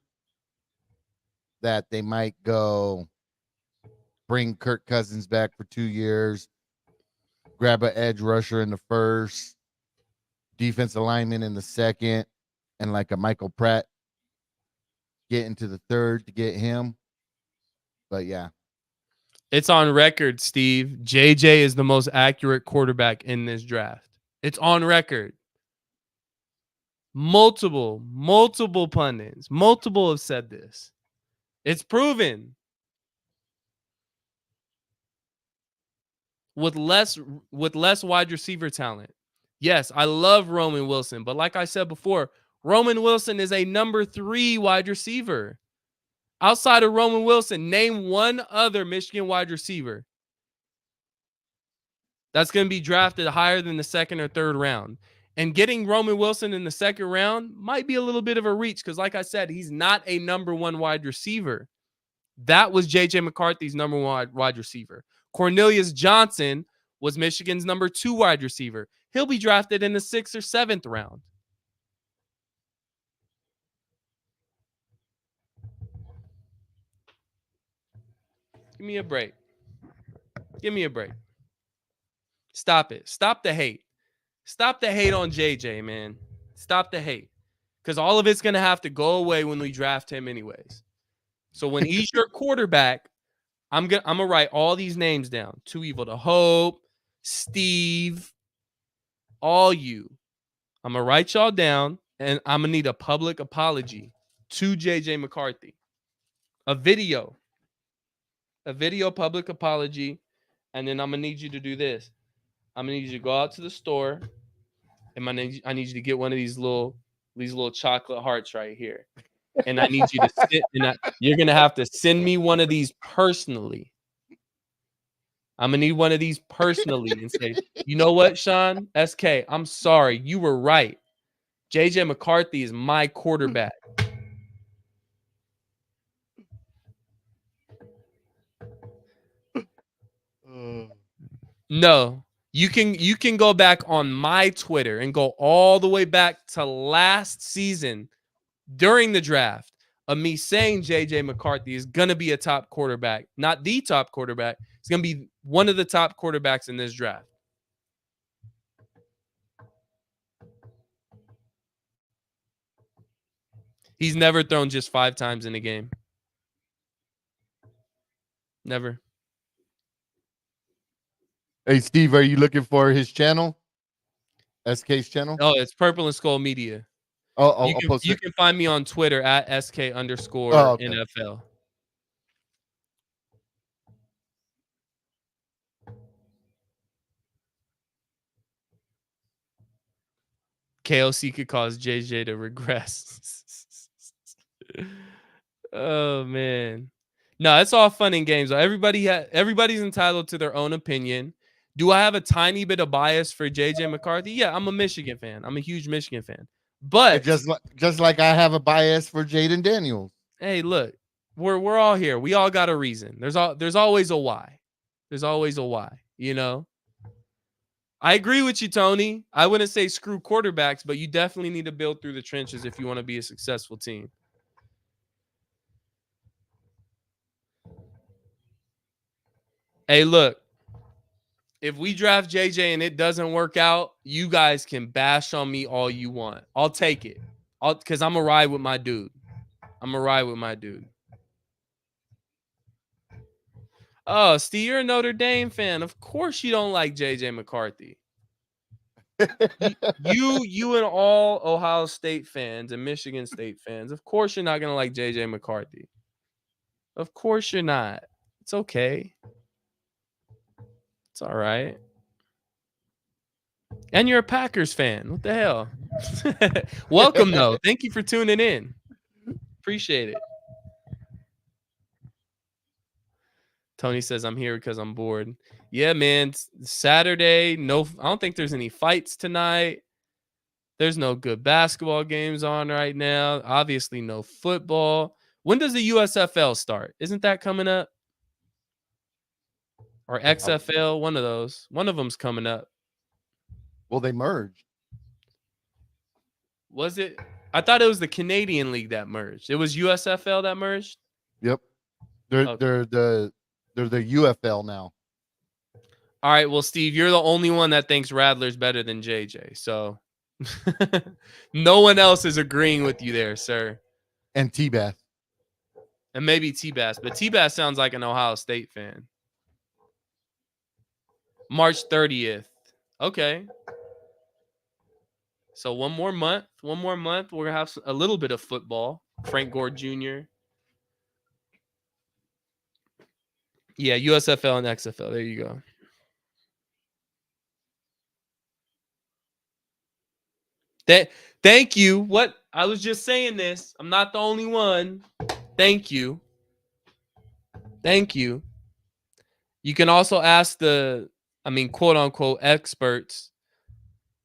[SPEAKER 1] that they might go bring Kirk Cousins back for 2 years, grab an edge rusher in the first, defensive lineman in the second, and like a Michael Pratt get into the third to get him. But yeah.
[SPEAKER 2] It's on record, Steve. JJ is the most accurate quarterback in this draft. It's on record. Multiple pundits, multiple have said this. It's proven. With less wide receiver talent. Yes, I love Roman Wilson, but like I said before, Roman Wilson is a number 3 wide receiver. Outside of Roman Wilson, name one other Michigan wide receiver that's going to be drafted higher than the 2nd or 3rd round. And getting Roman Wilson in the 2nd round might be a little bit of a reach because, like I said, he's not a number 1 wide receiver. That was J.J. McCarthy's number 1 wide receiver. Cornelius Johnson was Michigan's number 2 wide receiver. he'll be drafted in the 6th or 7th round. Give me a break. Give me a break. Stop it. Stop the hate. Stop the hate on JJ, man. Stop the hate. Because all of it's going to have to go away when we draft him anyways. So when he's your quarterback, I'm gonna write all these names down. Too Evil to Hope, Steve, all you. I'm going to write y'all down, and I'm going to need a public apology to JJ McCarthy. A video public apology, and then I'm going to need you to do this. I'm going to need you to go out to the store, and I need you to get one of these little chocolate hearts right here. And I need you to sit, and you're going to have to send me one of these personally. I'm going to need one of these personally and say, you know what, Sean? SK, I'm sorry. You were right. JJ McCarthy is my quarterback. No, you can go back on my Twitter and go all the way back to last season during the draft of me saying JJ McCarthy is going to be a top quarterback, not the top quarterback. It's going to be one of the top quarterbacks in this draft. He's never thrown just 5 times in a game. Never.
[SPEAKER 1] Hey, Steve, are you looking for his channel? SK's channel?
[SPEAKER 2] Oh, it's Purple and Skull Media.
[SPEAKER 1] Oh,
[SPEAKER 2] you can find me on Twitter at SK_NFL.
[SPEAKER 1] Okay.
[SPEAKER 2] KOC could cause JJ to regress. Oh man. No, it's all fun and games. Everybody's entitled to their own opinion. Do I have a tiny bit of bias for JJ McCarthy? Yeah, I'm a Michigan fan. I'm a huge Michigan fan. But
[SPEAKER 1] just like I have a bias for Jaden Daniels.
[SPEAKER 2] Hey, look, we're all here. We all got a reason. There's always a why. There's always a why, you know? I agree with you, Tony. I wouldn't say screw quarterbacks, but you definitely need to build through the trenches if you want to be a successful team. Hey, look, if we draft JJ and it doesn't work out, you guys can bash on me all you want. I'll take it. Because I'm going to ride with my dude. Oh, Steve, you're a Notre Dame fan. Of course you don't like JJ McCarthy. you and all Ohio State fans and Michigan State fans, of course you're not going to like JJ McCarthy. Of course you're not. It's okay. It's all right. And you're a Packers fan. What the hell? Welcome, though. Thank you for tuning in. Appreciate it. Tony says, I'm here because I'm bored. Yeah, man. Saturday. No, I don't think there's any fights tonight. There's no good basketball games on right now. Obviously, no football. When does the USFL start? Isn't that coming up? Or XFL? One of those. One of them's coming up.
[SPEAKER 1] Well, they merged.
[SPEAKER 2] Was it? I thought it was the Canadian League that merged. It was USFL that merged?
[SPEAKER 1] Yep. They're the UFL now.
[SPEAKER 2] All right, well, Steve, you're the only one that thinks Radler's better than JJ. So no one else is agreeing with you there, sir.
[SPEAKER 1] And T-Bass.
[SPEAKER 2] And maybe T-Bass, but T-Bass sounds like an Ohio State fan. March 30th. Okay. So one more month, we're going to have a little bit of football. Frank Gore Jr. Yeah, USFL and XFL. There you go. Thank you. What? I was just saying this. I'm not the only one. Thank you. Thank you. You can also ask quote unquote experts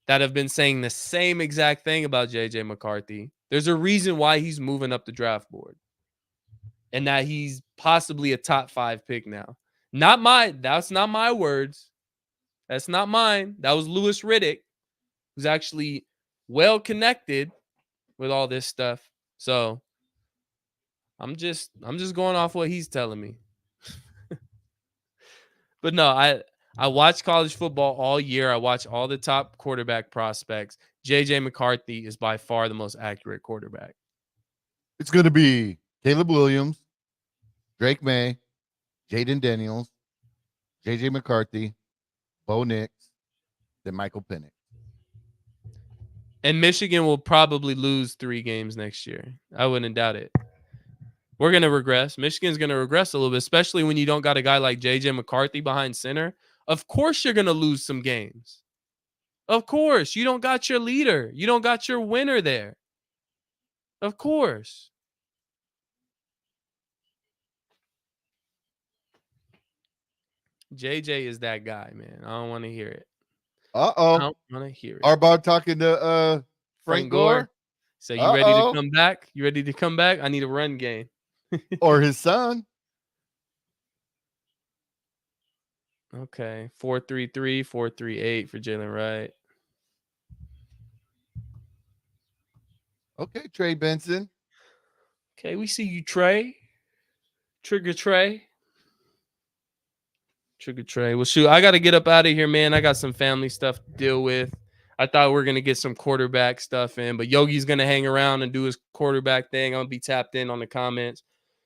[SPEAKER 2] that have been saying the same exact thing about JJ McCarthy. There's a reason why he's moving up the draft board. And that he's possibly a top 5 pick now. That's not my words. That's not mine. That was Louis Riddick. who's actually well connected with all this stuff. So I'm just going off what he's telling me. But no, I watch college football all year. I watch all the top quarterback prospects. JJ McCarthy is by far the most accurate quarterback.
[SPEAKER 1] It's going to be Caleb Williams, Drake May, Jaden Daniels, JJ McCarthy, Bo Nix, then Michael Penix.
[SPEAKER 2] And Michigan will probably lose 3 games next year. I wouldn't doubt it. We're going to regress. Michigan's going to regress a little bit, especially when you don't got a guy like JJ McCarthy behind center. Of course, you're going to lose some games. Of course. You don't got your leader. You don't got your winner there. Of course. JJ is that guy, man. I don't want to hear it. I don't want to hear it.
[SPEAKER 1] Harbaugh talking to Frank Gore.
[SPEAKER 2] So you ready to come back? You ready to come back? I need a run game.
[SPEAKER 1] Or his son.
[SPEAKER 2] Okay. 4-3-3, 4-3-8 for Jalen Wright.
[SPEAKER 1] Okay, Trey Benson.
[SPEAKER 2] Okay, we see you, Trey. Trigger Trey. Well, shoot, I got to get up out of here, man. I got some family stuff to deal with. I thought we were going to get some quarterback stuff in, but Yogi's going to hang around and do his quarterback thing. I'm going to be tapped in on the comments.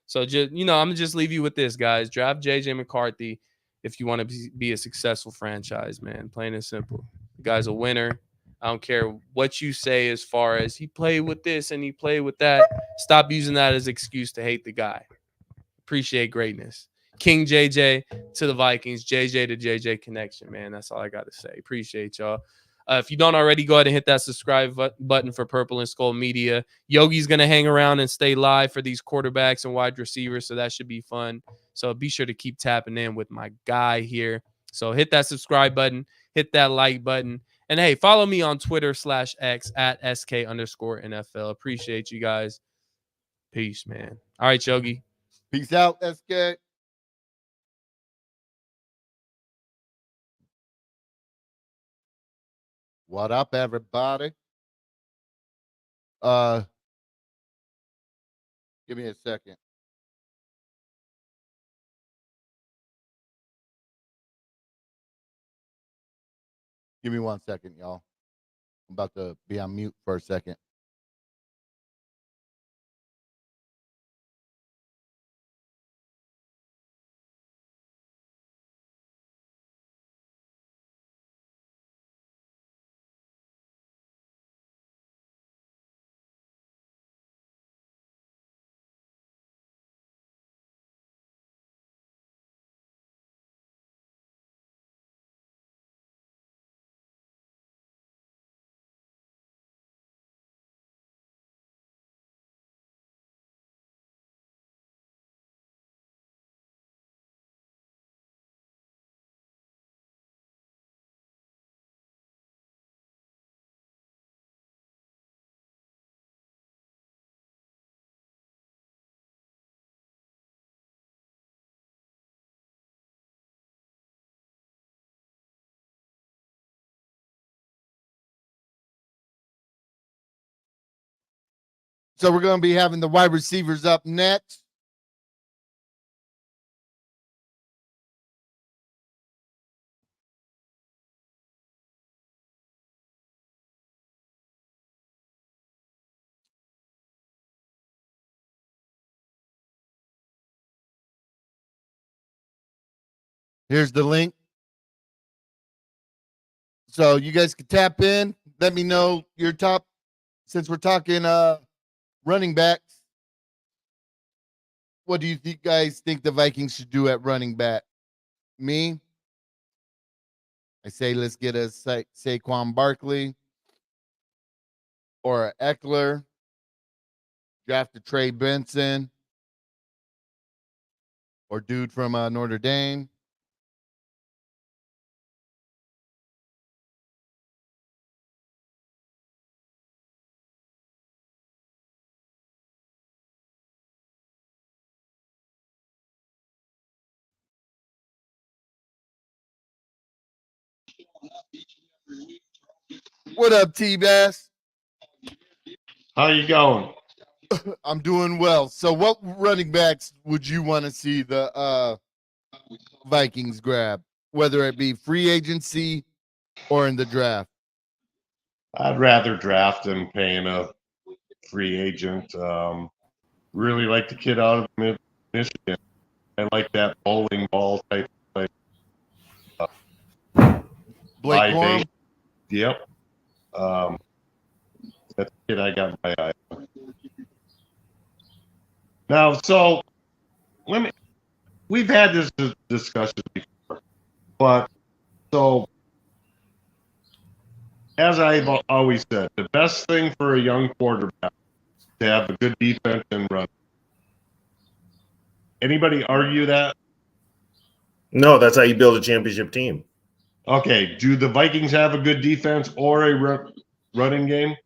[SPEAKER 2] So, just I'm going to just leave you with this, guys. Draft JJ McCarthy if you want to be a successful franchise, man. Plain and simple. The guy's a winner. I don't care what you say as far as he played with this and he played with that. Stop using that as an excuse to hate the guy. Appreciate greatness. King JJ to the Vikings, JJ to JJ connection, man. That's all I got to say. Appreciate y'all. If you don't already, go ahead and hit that subscribe button for Purple and Skull Media. Yogi's going to hang around and stay live for these quarterbacks and wide receivers, so that should be fun. So be sure to keep tapping in with my guy here. So hit that subscribe button, hit that like button, and hey, follow me on Twitter/X at SK_NFL. Appreciate you guys. Peace, man. All right, Yogi.
[SPEAKER 1] Peace out, SK. What up, everybody? Give me a second. Give me 1 second, y'all. I'm about to be on mute for a second. So we're going to be having the wide receivers up next. Here's the link. So you guys can tap in. Let me know your top, since we're talking running backs. What do you guys think the Vikings should do at running back? Me, I say let's get a Saquon Barkley or a Eckler. Draft a Trey Benson or dude from Notre Dame. What up, T-Bass?
[SPEAKER 4] How you going?
[SPEAKER 1] I'm doing well. So what running backs would you want to see the Vikings grab, whether it be free agency or in the draft?
[SPEAKER 4] I'd rather draft than paying a free agent. Really like the kid out of Michigan. I like that bowling ball type play.
[SPEAKER 1] Blake Corum?
[SPEAKER 4] Yep. That's the kid I got my eye on. Now, so we've had this discussion before, but so as I've always said, the best thing for a young quarterback is to have a good defense and run. Anybody argue that?
[SPEAKER 5] No, that's how you build a championship team.
[SPEAKER 4] Okay, do the Vikings have a good defense or a running game?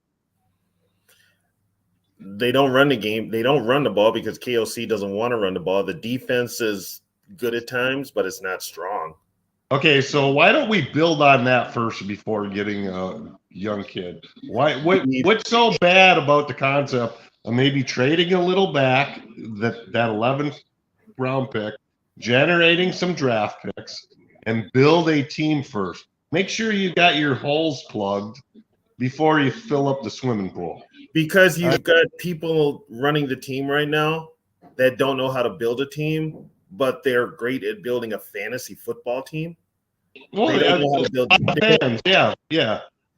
[SPEAKER 5] They don't run the game. They don't run the ball because KOC doesn't want to run the ball. The defense is good at times, but it's not strong.
[SPEAKER 4] Okay, so why don't we build on that first before getting a young kid? What's so bad about the concept of maybe trading a little back, that 11th round pick, generating some draft picks, and build a team first? Make sure you got your holes plugged before you fill up the swimming pool.
[SPEAKER 5] Because you've got people running the team right now that don't know how to build a team, but they're great at building a fantasy football team.
[SPEAKER 4] Well,
[SPEAKER 5] they don't know how to build
[SPEAKER 4] fans. Yeah.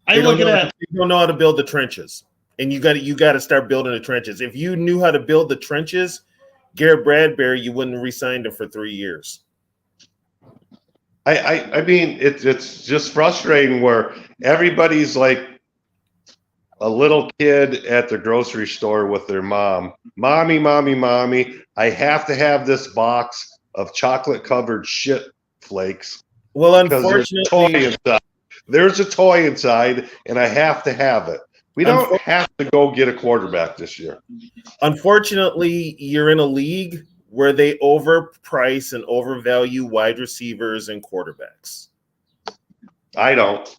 [SPEAKER 5] They don't know how to build the trenches, and you got to start building the trenches. If you knew how to build the trenches, Garrett Bradbury, you wouldn't have re-signed him for 3 years.
[SPEAKER 4] I mean, it's just frustrating where everybody's like a little kid at the grocery store with their mom. Mommy, I have to have this box of chocolate-covered shit flakes.
[SPEAKER 5] Well, unfortunately,
[SPEAKER 4] there's a toy inside, and I have to have it. We don't have to go get a quarterback this year.
[SPEAKER 5] Unfortunately, you're in a league where they overprice and overvalue wide receivers and quarterbacks.
[SPEAKER 4] I don't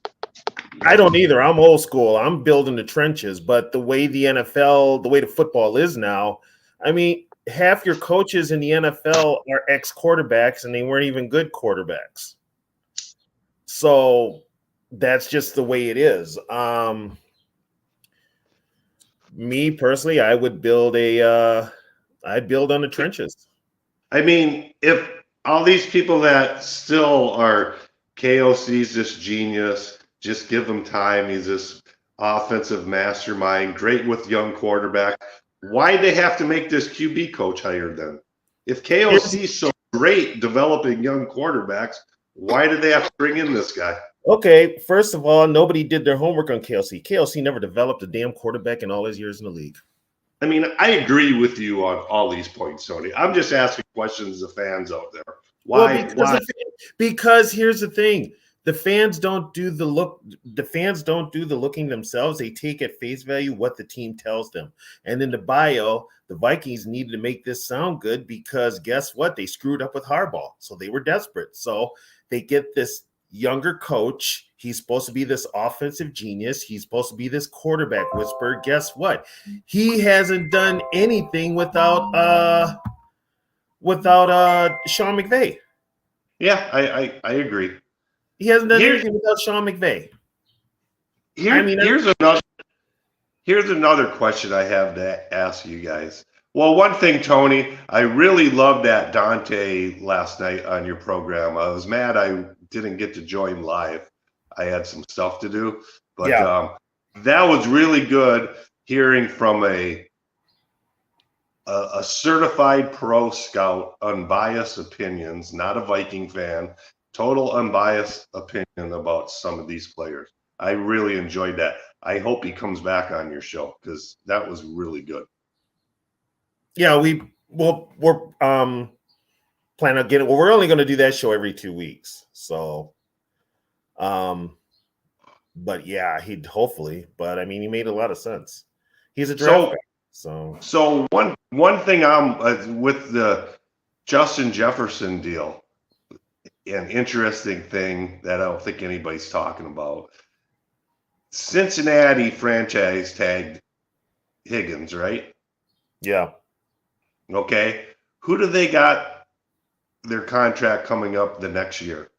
[SPEAKER 5] either. I'm old school. I'm building the trenches. But the way the NFL, the way the football is now, I mean, half your coaches in the NFL are ex-quarterbacks, and they weren't even good quarterbacks. So that's just the way it is. Me personally, I would build I'd build on the trenches.
[SPEAKER 4] I mean, if all these people that still are KOC's this genius, just give him time. He's this offensive mastermind, great with young quarterback. Why'd they have to make this QB coach hire then? If KOC's so great developing young quarterbacks, why did they have to bring in this guy?
[SPEAKER 5] Okay, first of all, nobody did their homework on KOC. KOC never developed a damn quarterback in all his years in the league.
[SPEAKER 4] I mean, I agree with you on all these points, Tony. I'm just asking questions of fans out there. Why?
[SPEAKER 5] Because here's the thing. The fans don't do the looking themselves. They take at face value what the team tells them. And in the bio, the Vikings needed to make this sound good because guess what? They screwed up with Harbaugh. So they were desperate. So they get this younger coach. He's supposed to be this offensive genius. He's supposed to be this quarterback whisperer. Guess what? He hasn't done anything without Sean McVay.
[SPEAKER 4] Yeah, I agree.
[SPEAKER 5] He hasn't done anything without Sean McVay.
[SPEAKER 4] Here's another question I have to ask you guys. Well, one thing, Tony, I really loved that Dante last night on your program. I was mad I didn't get to join live. I had some stuff to do, but that was really good hearing from a certified pro scout, unbiased opinions, not a Viking fan, total unbiased opinion about some of these players. I really enjoyed that. I hope he comes back on your show because that was really good.
[SPEAKER 5] Yeah, we're planning on getting. Well, we're only going to do that show every 2 weeks. So, but yeah, he'd hopefully. But I mean, he made a lot of sense. He's a draft guy. So one thing I'm with the Justin Jefferson deal, an interesting thing that I don't think anybody's talking about.
[SPEAKER 4] Cincinnati franchise tagged Higgins, right?
[SPEAKER 5] Yeah.
[SPEAKER 4] Okay. Who do they got their contract coming up the next year?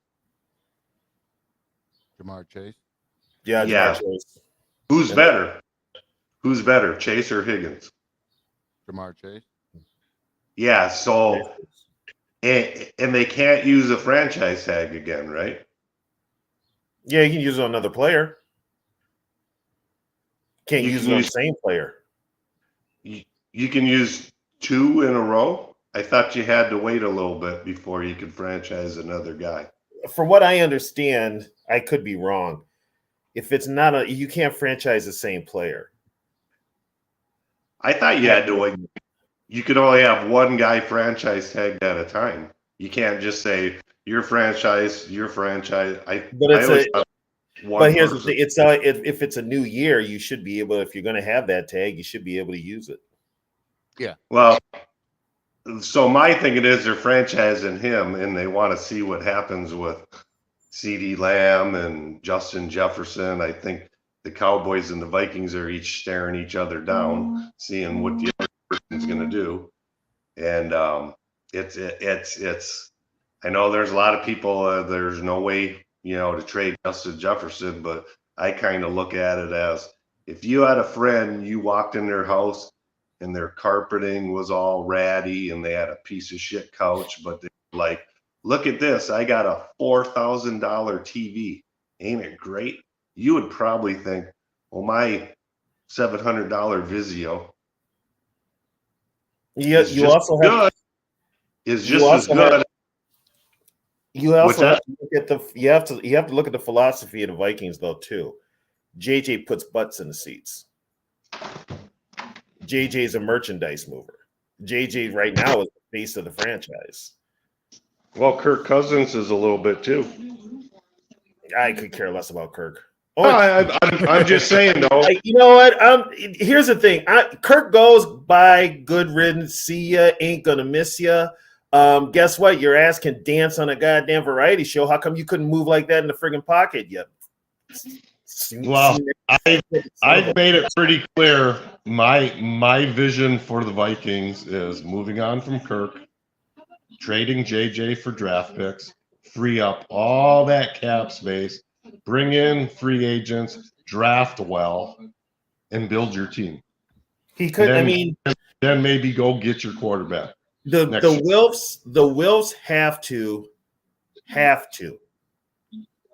[SPEAKER 1] Jamar Chase.
[SPEAKER 5] Yeah.
[SPEAKER 4] Yeah.
[SPEAKER 5] Jamar Chase.
[SPEAKER 4] Who's better? Who's better, Chase or Higgins?
[SPEAKER 1] Jamar Chase.
[SPEAKER 4] Yeah. So, and they can't use a franchise tag again, right?
[SPEAKER 5] Yeah, you can use it on another player. Can't
[SPEAKER 4] You
[SPEAKER 5] use
[SPEAKER 4] can
[SPEAKER 5] it on the
[SPEAKER 4] use-
[SPEAKER 5] same player.
[SPEAKER 4] You can use 2 in a row. I thought you had to wait a little bit before you could franchise another guy.
[SPEAKER 5] From what I understand, I could be wrong. If it's not you can't franchise the same player.
[SPEAKER 4] I thought you had to wait. You could only have one guy franchise tagged at a time. You can't just say your franchise.
[SPEAKER 5] But it's But here's the thing: it's if it's a new year, you should be able. If you're going to have that tag, you should be able to use it.
[SPEAKER 1] Yeah.
[SPEAKER 4] Well, so my thinking is they're franchising him, and they want to see what happens with CeeDee Lamb and Justin Jefferson. I think the Cowboys and the Vikings are each staring each other down, seeing what the other person's going to do. And it's. I know there's a lot of people. There's no way, to trade Justin Jefferson, but I kind of look at it as if you had a friend, you walked in their house and their carpeting was all ratty and they had a piece of shit couch, but they were like, look at this, I got a $4,000 TV. Ain't it great? You would probably think, well, my $700 Vizio
[SPEAKER 5] you also have
[SPEAKER 4] is just as good.
[SPEAKER 5] You also have to look at you have to look at the philosophy of the Vikings though too. JJ puts butts in the seats. JJ's a merchandise mover. JJ right now is the face of the franchise.
[SPEAKER 4] Well, Kirk Cousins is a little bit too.
[SPEAKER 5] I could care less about Kirk.
[SPEAKER 4] I'm just saying though.
[SPEAKER 5] You know what? Here's the thing. Kirk goes by, good riddance. See ya. Ain't gonna miss ya. Guess what? Your ass can dance on a goddamn variety show. How come you couldn't move like that in the friggin' pocket yet?
[SPEAKER 4] Well, I've made it pretty clear. My vision for the Vikings is moving on from Kirk, trading JJ for draft picks, free up all that cap space, bring in free agents, draft well, and build your team.
[SPEAKER 5] He could.
[SPEAKER 4] Then maybe go get your quarterback.
[SPEAKER 5] The Wilfs have to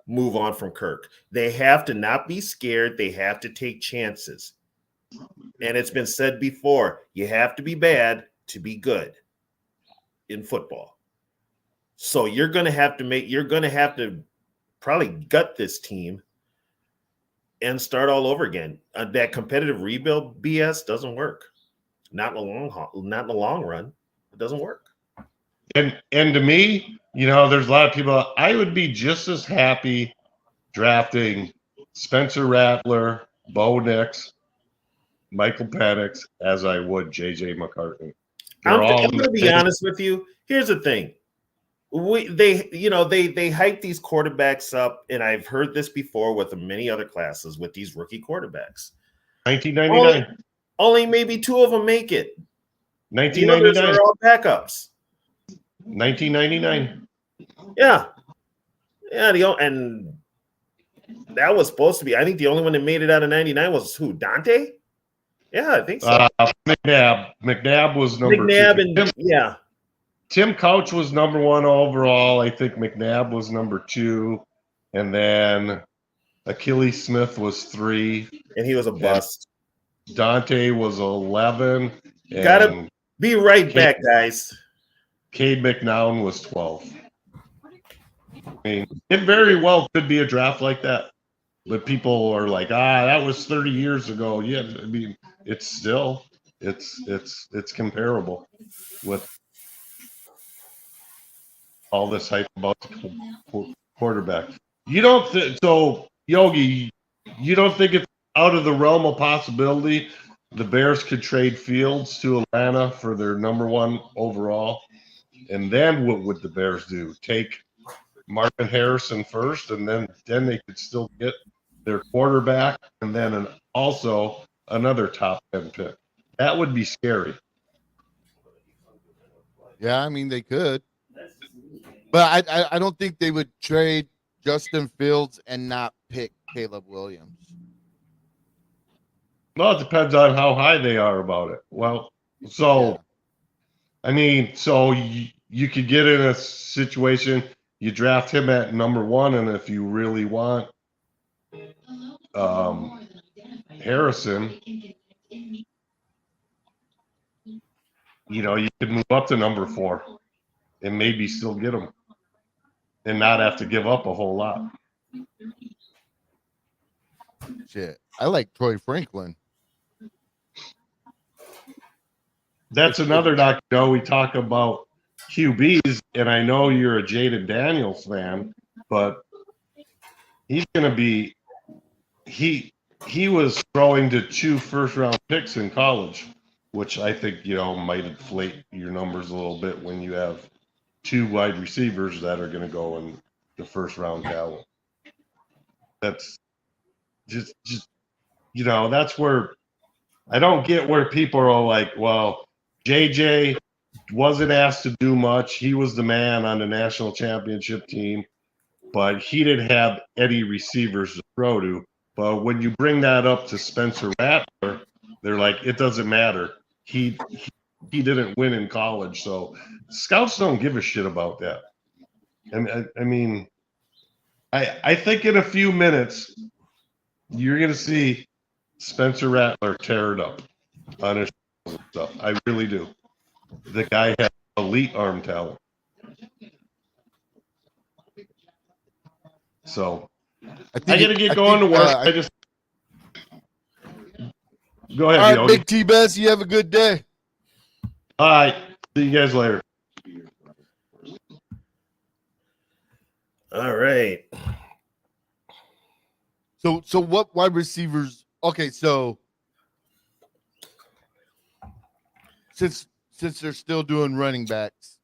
[SPEAKER 5] move on from Kirk. They have to not be scared. They have to take chances. And it's been said before, you have to be bad to be good in football. So you're going to have to probably gut this team and start all over again. That competitive rebuild BS doesn't work. Not in the long run. It doesn't work.
[SPEAKER 4] And to me, there's a lot of people. I would be just as happy drafting Spencer Rattler, Bo Nix, Michael Penix as I would JJ McCartney.
[SPEAKER 5] I'm going to be honest with you. Here's the thing. They hype these quarterbacks up, and I've heard this before with many other classes with these rookie quarterbacks.
[SPEAKER 4] 1999.
[SPEAKER 5] Only maybe 2 of them make it.
[SPEAKER 4] 1999.
[SPEAKER 5] They're all backups.
[SPEAKER 4] 1999.
[SPEAKER 5] Yeah. And that was supposed to be. I think the only one that made it out of 99 was who? Dante? Yeah, I think so.
[SPEAKER 4] McNabb was number 2. Tim Couch was number 1 overall. I think McNabb was number 2. And then Achilles Smith was 3.
[SPEAKER 5] And he was a bust.
[SPEAKER 4] Dante was 11.
[SPEAKER 5] Gotta be right back, guys.
[SPEAKER 4] Cade McNown was 12. I mean, it very well could be a draft like that. But people are like, that was 30 years ago. Yeah, I mean, it's still it's comparable with all this hype about the quarterback. You don't so Yogi, you don't think it's out of the realm of possibility the Bears could trade Fields to Atlanta for their number 1 overall? And then what would the Bears do? Take Marvin Harrison first, and then they could still get their quarterback, and then also another top 10 pick. That would be scary.
[SPEAKER 1] Yeah, I mean they could, but I don't think they would trade Justin Fields and not pick Caleb Williams.
[SPEAKER 4] Well, it depends on how high they are about it. Well, so
[SPEAKER 1] Yeah.
[SPEAKER 4] I mean, so you could get in a situation you draft him at number 1, and if you really want Harrison, you could move up to number 4 and maybe still get him and not have to give up a whole lot.
[SPEAKER 1] Shit, I like Troy Franklin.
[SPEAKER 4] That's another knock. We talk about QBs, and I know you're a Jaden Daniels fan, but he's going to be he was throwing to 2 first-round picks in college, which I think might inflate your numbers a little bit when you have 2 wide receivers that are going to go in the first-round talent. That's just that's where I don't get where people are like, well, JJ wasn't asked to do much. He was the man on the national championship team, but he didn't have any receivers to throw to. But when you bring that up to Spencer Rattler, they're like, it doesn't matter. He didn't win in college. So scouts don't give a shit about that. And I mean, I think in a few minutes, you're going to see Spencer Rattler tear it up on his stuff. I really do. The guy has elite arm talent. So I got to get going to work. I just go ahead.
[SPEAKER 1] All right, Big T-Bess, you have a good day.
[SPEAKER 4] All right. See you guys later.
[SPEAKER 5] All right.
[SPEAKER 1] So what wide receivers? Okay, so since they're still doing running backs,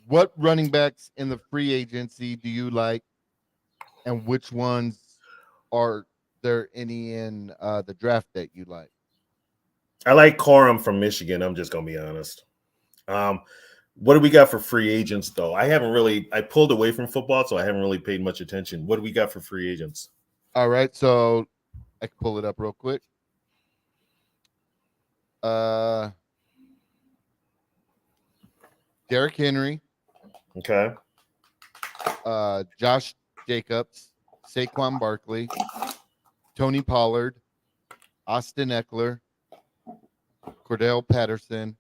[SPEAKER 1] what running backs in the free agency do you like, and which ones are there any in the draft that you like?
[SPEAKER 5] I like Corum from Michigan. I'm just gonna be honest. What do we got for free agents though? I pulled away from football, so I haven't really paid much attention. What do we got for free agents?
[SPEAKER 1] All right, so I can pull it up real quick. Derrick Henry.
[SPEAKER 5] Okay.
[SPEAKER 1] Josh Jacobs, Saquon Barkley, Tony Pollard, Austin Eckler, Cordell Patterson,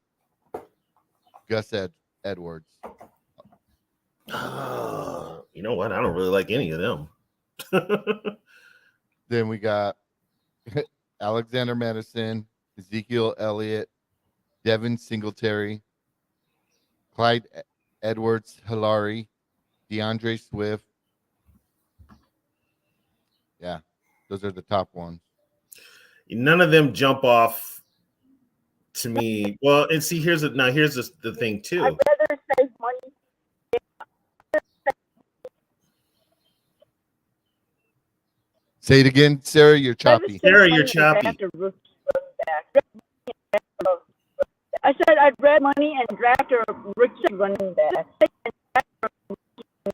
[SPEAKER 1] Gus Edwards.
[SPEAKER 5] You know what? I don't really like any of them.
[SPEAKER 1] Then we got Alexander Madison, Ezekiel Elliott, Devin Singletary, Clyde Edwards-Helaire, DeAndre Swift. Yeah, those are the top ones.
[SPEAKER 5] None of them jump off to me. Well, and see, here's the thing too.
[SPEAKER 6] I'd rather save money.
[SPEAKER 1] Say it again, Sarah. You're choppy.
[SPEAKER 5] Sarah, you're choppy.
[SPEAKER 6] I said I'd rather money and draft a rookie running back.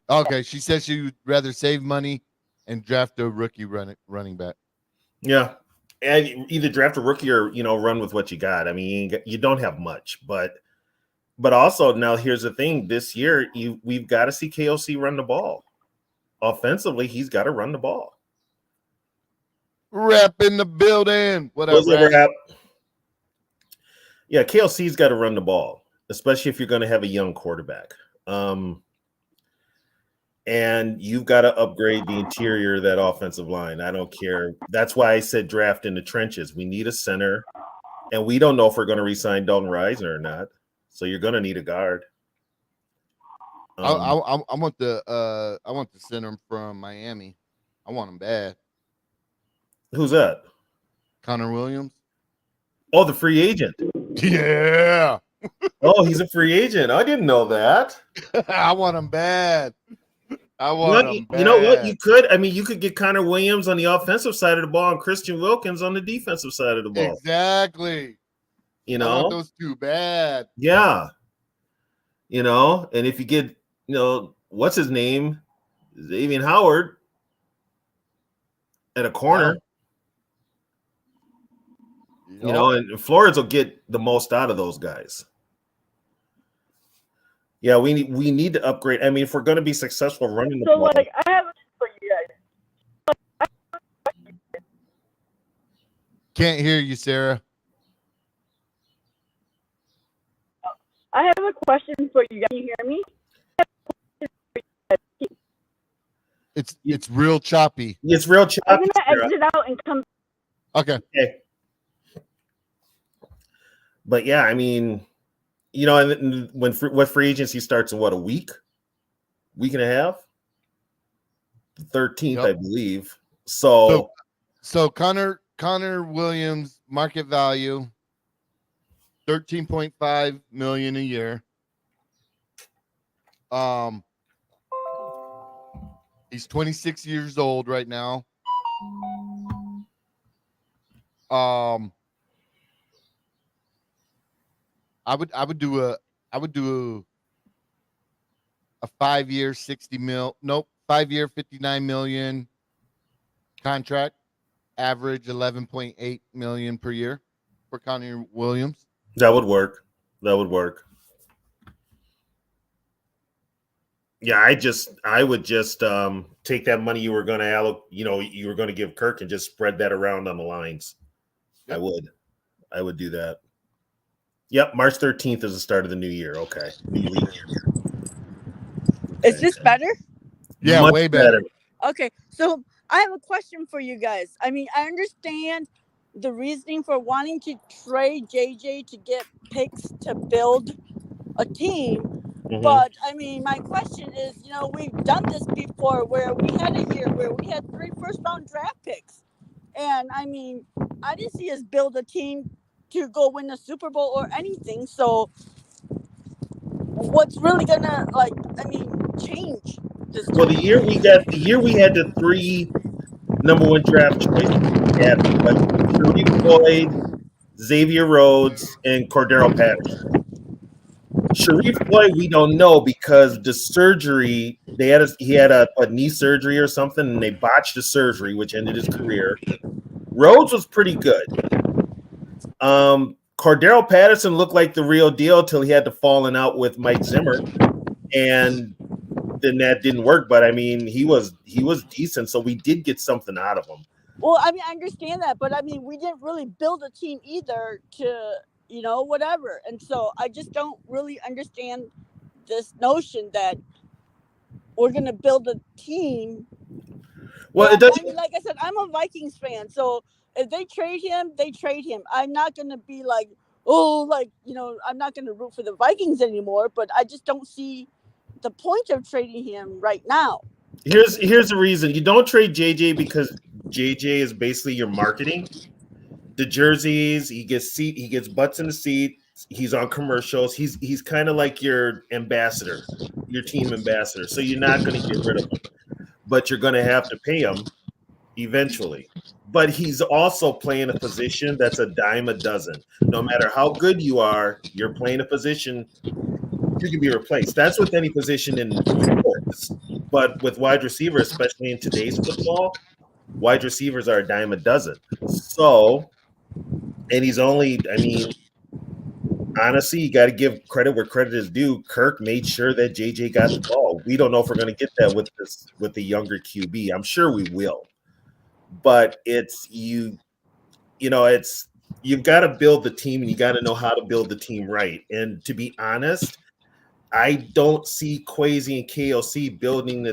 [SPEAKER 1] Okay, she says she would rather save money and draft a rookie running back.
[SPEAKER 5] Yeah, and either draft a rookie or run with what you got. I mean, you don't have much, but also now here's the thing: this year we've got to see KOC run the ball. Offensively, he's got to run the ball.
[SPEAKER 1] Rap in the building. What up, Rap?
[SPEAKER 5] Yeah, KLC's got to run the ball, especially if you're going to have a young quarterback. And you've got to upgrade the interior of that offensive line. I don't care. That's why I said draft in the trenches. We need a center, and we don't know if we're going to re-sign Dalton Risner or not. So you're going to need a guard.
[SPEAKER 1] I want the center from Miami. I want him bad.
[SPEAKER 5] Who's that?
[SPEAKER 1] Connor Williams.
[SPEAKER 5] Oh, the free agent.
[SPEAKER 1] Yeah.
[SPEAKER 5] Oh, he's a free agent. I didn't know that.
[SPEAKER 1] I want him bad. I want him
[SPEAKER 5] you know what?
[SPEAKER 1] bad.
[SPEAKER 5] You could. I mean, you could get Connor Williams on the offensive side of the ball and Christian Wilkins on the defensive side of the ball.
[SPEAKER 1] Exactly.
[SPEAKER 5] You
[SPEAKER 1] I want
[SPEAKER 5] know,
[SPEAKER 1] those two bad.
[SPEAKER 5] yeah. You know, and if you get, what's his name, Xavier Howard at a corner, and Flores will get the most out of those guys. Yeah, we need to upgrade. I mean, if we're going to be successful running the ball.
[SPEAKER 6] So, like, I have a for you guys.
[SPEAKER 1] Can't hear you, Sarah.
[SPEAKER 6] I have a question for you guys. Can you hear me?
[SPEAKER 1] It's real choppy.
[SPEAKER 5] It's real choppy.
[SPEAKER 6] I'm gonna exit out and come.
[SPEAKER 1] Okay.
[SPEAKER 5] But yeah, I mean, and what free agency starts in what, a week and a half, the 13th, I believe. So
[SPEAKER 1] Connor Williams market value $13.5 million a year. He's 26 years old right now. I would do a 5-year 5-year 59 million contract, average 11.8 million per year for Connor Williams.
[SPEAKER 5] That would work. Yeah, I would just take that money you were going to you were going to give Kirk and just spread that around on the lines. Yep. I would do that. Yep, March 13th is the start of the new year. Okay.
[SPEAKER 7] Is this better?
[SPEAKER 1] Yeah,
[SPEAKER 5] much
[SPEAKER 1] way better.
[SPEAKER 7] Okay, so I have a question for you guys. I mean, I understand the reasoning for wanting to trade JJ to get picks to build a team. Mm-hmm. But I mean, my question is, we've done this before where we had a year where we had 3 first-round draft picks. And I mean, I didn't see us build a team to go win the Super Bowl or anything. So what's really gonna change this?
[SPEAKER 5] Well, the year we had the 3 number 1 draft choices. We had Rudy Floyd, Xavier Rhodes, and Cordero Patterson. Sharif Floyd, we don't know because the surgery he had a knee surgery or something, and they botched the surgery, which ended his career. Rhodes was pretty good. Cordero Patterson looked like the real deal till he had to falling out with Mike Zimmer, and then that didn't work. But I mean, he was decent, so we did get something out of him.
[SPEAKER 7] Well, I mean, I understand that, but I mean, we didn't really build a team either to, whatever. And so I just don't really understand this notion that we're going to build a team.
[SPEAKER 5] Well, it doesn't.
[SPEAKER 7] I mean, like I said, I'm a Vikings fan, so if they trade him, they trade him. I'm not going to be like, I'm not going to root for the Vikings anymore, but I just don't see the point of trading him right now.
[SPEAKER 5] Here's the reason. You don't trade JJ because JJ is basically your marketing. The jerseys, he gets butts in the seat. He's on commercials. He's kind of like your ambassador, your team ambassador. So you're not going to get rid of him, but you're going to have to pay him eventually. But he's also playing a position that's a dime a dozen. No matter how good you are, you're playing a position you can be replaced. That's with any position in sports. But with wide receiver, especially in today's football, wide receivers are a dime a dozen. So, and he's only, I mean, honestly, you got to give credit where credit is due. Kirk made sure that JJ got the ball. We don't know if we're going to get that with the younger QB. I'm sure we will. But you've got to build the team, and you got to know how to build the team right. And to be honest, I don't see Kwesi and KOC building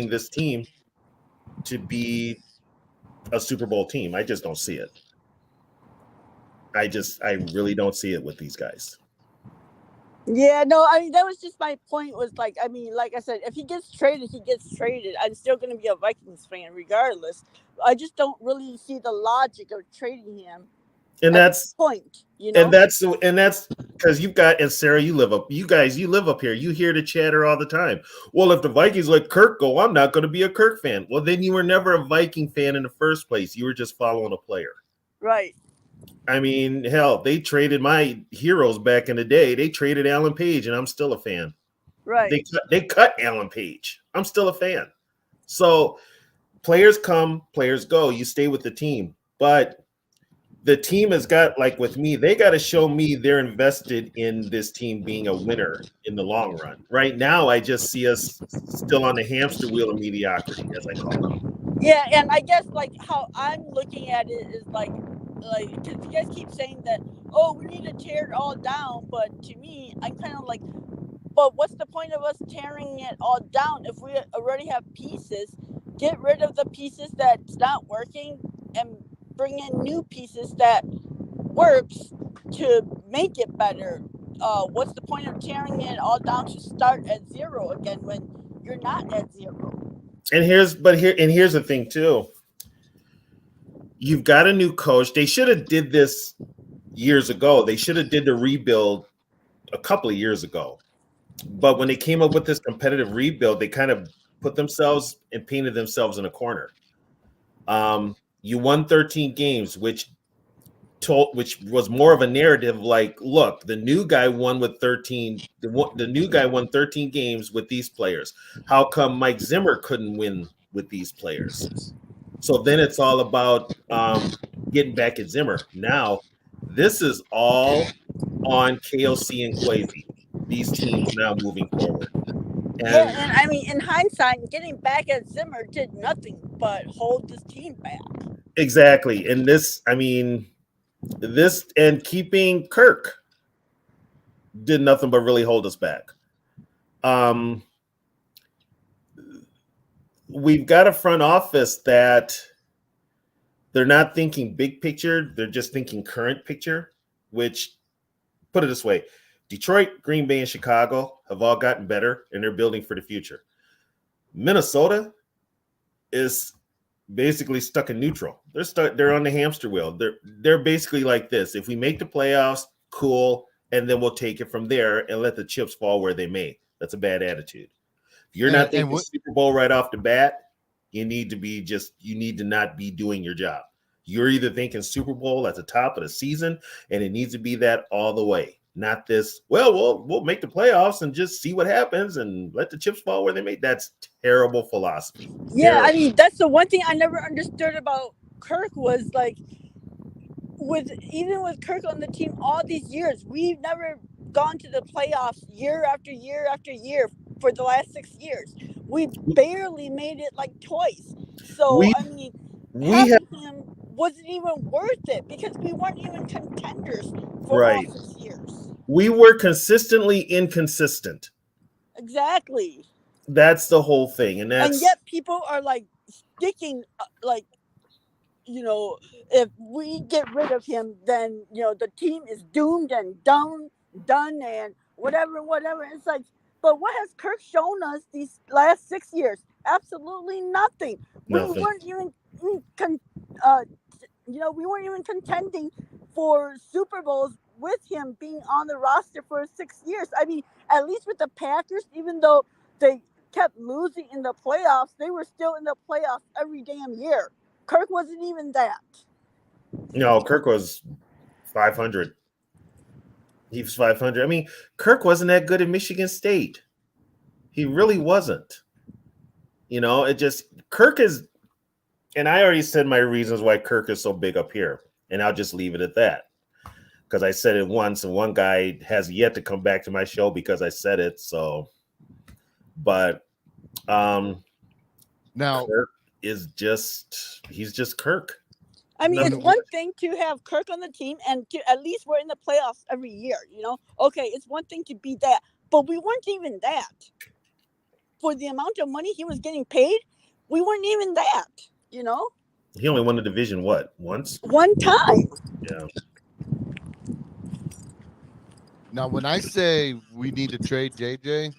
[SPEAKER 5] this team to be a Super Bowl team. I just don't see it. I really don't see it with these guys.
[SPEAKER 7] Yeah, no, I mean, that was just my point was like I said, if he gets traded, he gets traded. I'm still going to be a Vikings fan regardless. I just don't really see the logic of trading him.
[SPEAKER 5] And that's
[SPEAKER 7] the point. You know,
[SPEAKER 5] And that's because you've got, and Sarah, you live up here. You hear the chatter all the time. Well, if the Vikings let Kirk go, I'm not going to be a Kirk fan. Well, then you were never a Viking fan in the first place. You were just following a player.
[SPEAKER 7] right?
[SPEAKER 5] I mean, hell, they traded my heroes back in the day. They traded Alan Page, and I'm still a fan.
[SPEAKER 7] Right.
[SPEAKER 5] They cut Alan Page. I'm still a fan. So players come, players go. You stay with the team, but the team has got, like with me, they got to show me they're invested in this team being a winner in the long run. Right now, I just see us still on the hamster wheel of mediocrity, as I call it.
[SPEAKER 7] Yeah, and I guess like how I'm looking at it is like because you guys keep saying that, oh, we need to tear it all down, but to me, I'm kind of like, but what's the point of us tearing it all down if we already have pieces? Get rid of the pieces that's not working and bring in new pieces that works to make it better. What's the point of tearing it all down to start at zero again when you're not at zero?
[SPEAKER 5] And here's the thing too. You've got a new coach. They should have did this years ago. They should have did the rebuild a couple of years ago. But when they came up with this competitive rebuild, they kind of put themselves and painted themselves in a corner. You won 13 games, which was more of a narrative like, look, the new guy won with 13. The new guy won 13 games with these players. How come Mike Zimmer couldn't win with these players? So then it's all about getting back at Zimmer. Now, this is all on KOC and Kwesi. These teams now moving forward.
[SPEAKER 7] And I mean, in hindsight, getting back at Zimmer did nothing but hold this team back.
[SPEAKER 5] Exactly. And this and keeping Kirk did nothing but really hold us back. We've got a front office that they're not thinking big picture. They're just thinking current picture, which, put it this way, Detroit, Green Bay, and Chicago have all gotten better, and they're building for the future. Minnesota is basically stuck in neutral. They're on the hamster wheel. They're basically like this. If we make the playoffs, cool, and then we'll take it from there and let the chips fall where they may. That's a bad attitude. If you're not thinking Super Bowl right off the bat, you need to not be doing your job. You're either thinking Super Bowl at the top of the season, and it needs to be that all the way. Not this, we'll make the playoffs and just see what happens and let the chips fall where they may. That's terrible philosophy.
[SPEAKER 7] Yeah,
[SPEAKER 5] Terrible.
[SPEAKER 7] I mean, that's the one thing I never understood about Kirk was like, even with Kirk on the team all these years, we've never gone to the playoffs year after year after year for the last 6 years. We barely made it like twice. So, having him wasn't even worth it because we weren't even contenders for all 6 years.
[SPEAKER 5] We were consistently inconsistent.
[SPEAKER 7] Exactly.
[SPEAKER 5] That's the whole thing. And
[SPEAKER 7] yet people are like sticking like, if we get rid of him, then, the team is doomed and done and whatever. It's like, but what has Kirk shown us these last 6 years? Absolutely nothing. We weren't even, we weren't even contending for Super Bowls with him being on the roster for 6 years. I mean, at least with the Packers, even though they kept losing in the playoffs, they were still in the playoffs every damn year. Kirk wasn't even that.
[SPEAKER 5] No, Kirk was 500. He was 500. I mean, Kirk wasn't that good at Michigan State. He really wasn't. Kirk is, and I already said my reasons why Kirk is so big up here, and I'll just leave it at that. Because I said it once, and one guy has yet to come back to my show because I said it. So, but
[SPEAKER 1] now
[SPEAKER 5] Kirk is he's just Kirk.
[SPEAKER 7] I mean, it's one thing to have Kirk on the team and to at least we're in the playoffs every year, Okay, it's one thing to be that, but we weren't even that. For the amount of money he was getting paid, we weren't even that,
[SPEAKER 5] He only won the division, once?
[SPEAKER 7] One time.
[SPEAKER 5] Yeah.
[SPEAKER 1] Now, when I say we need to trade JJ,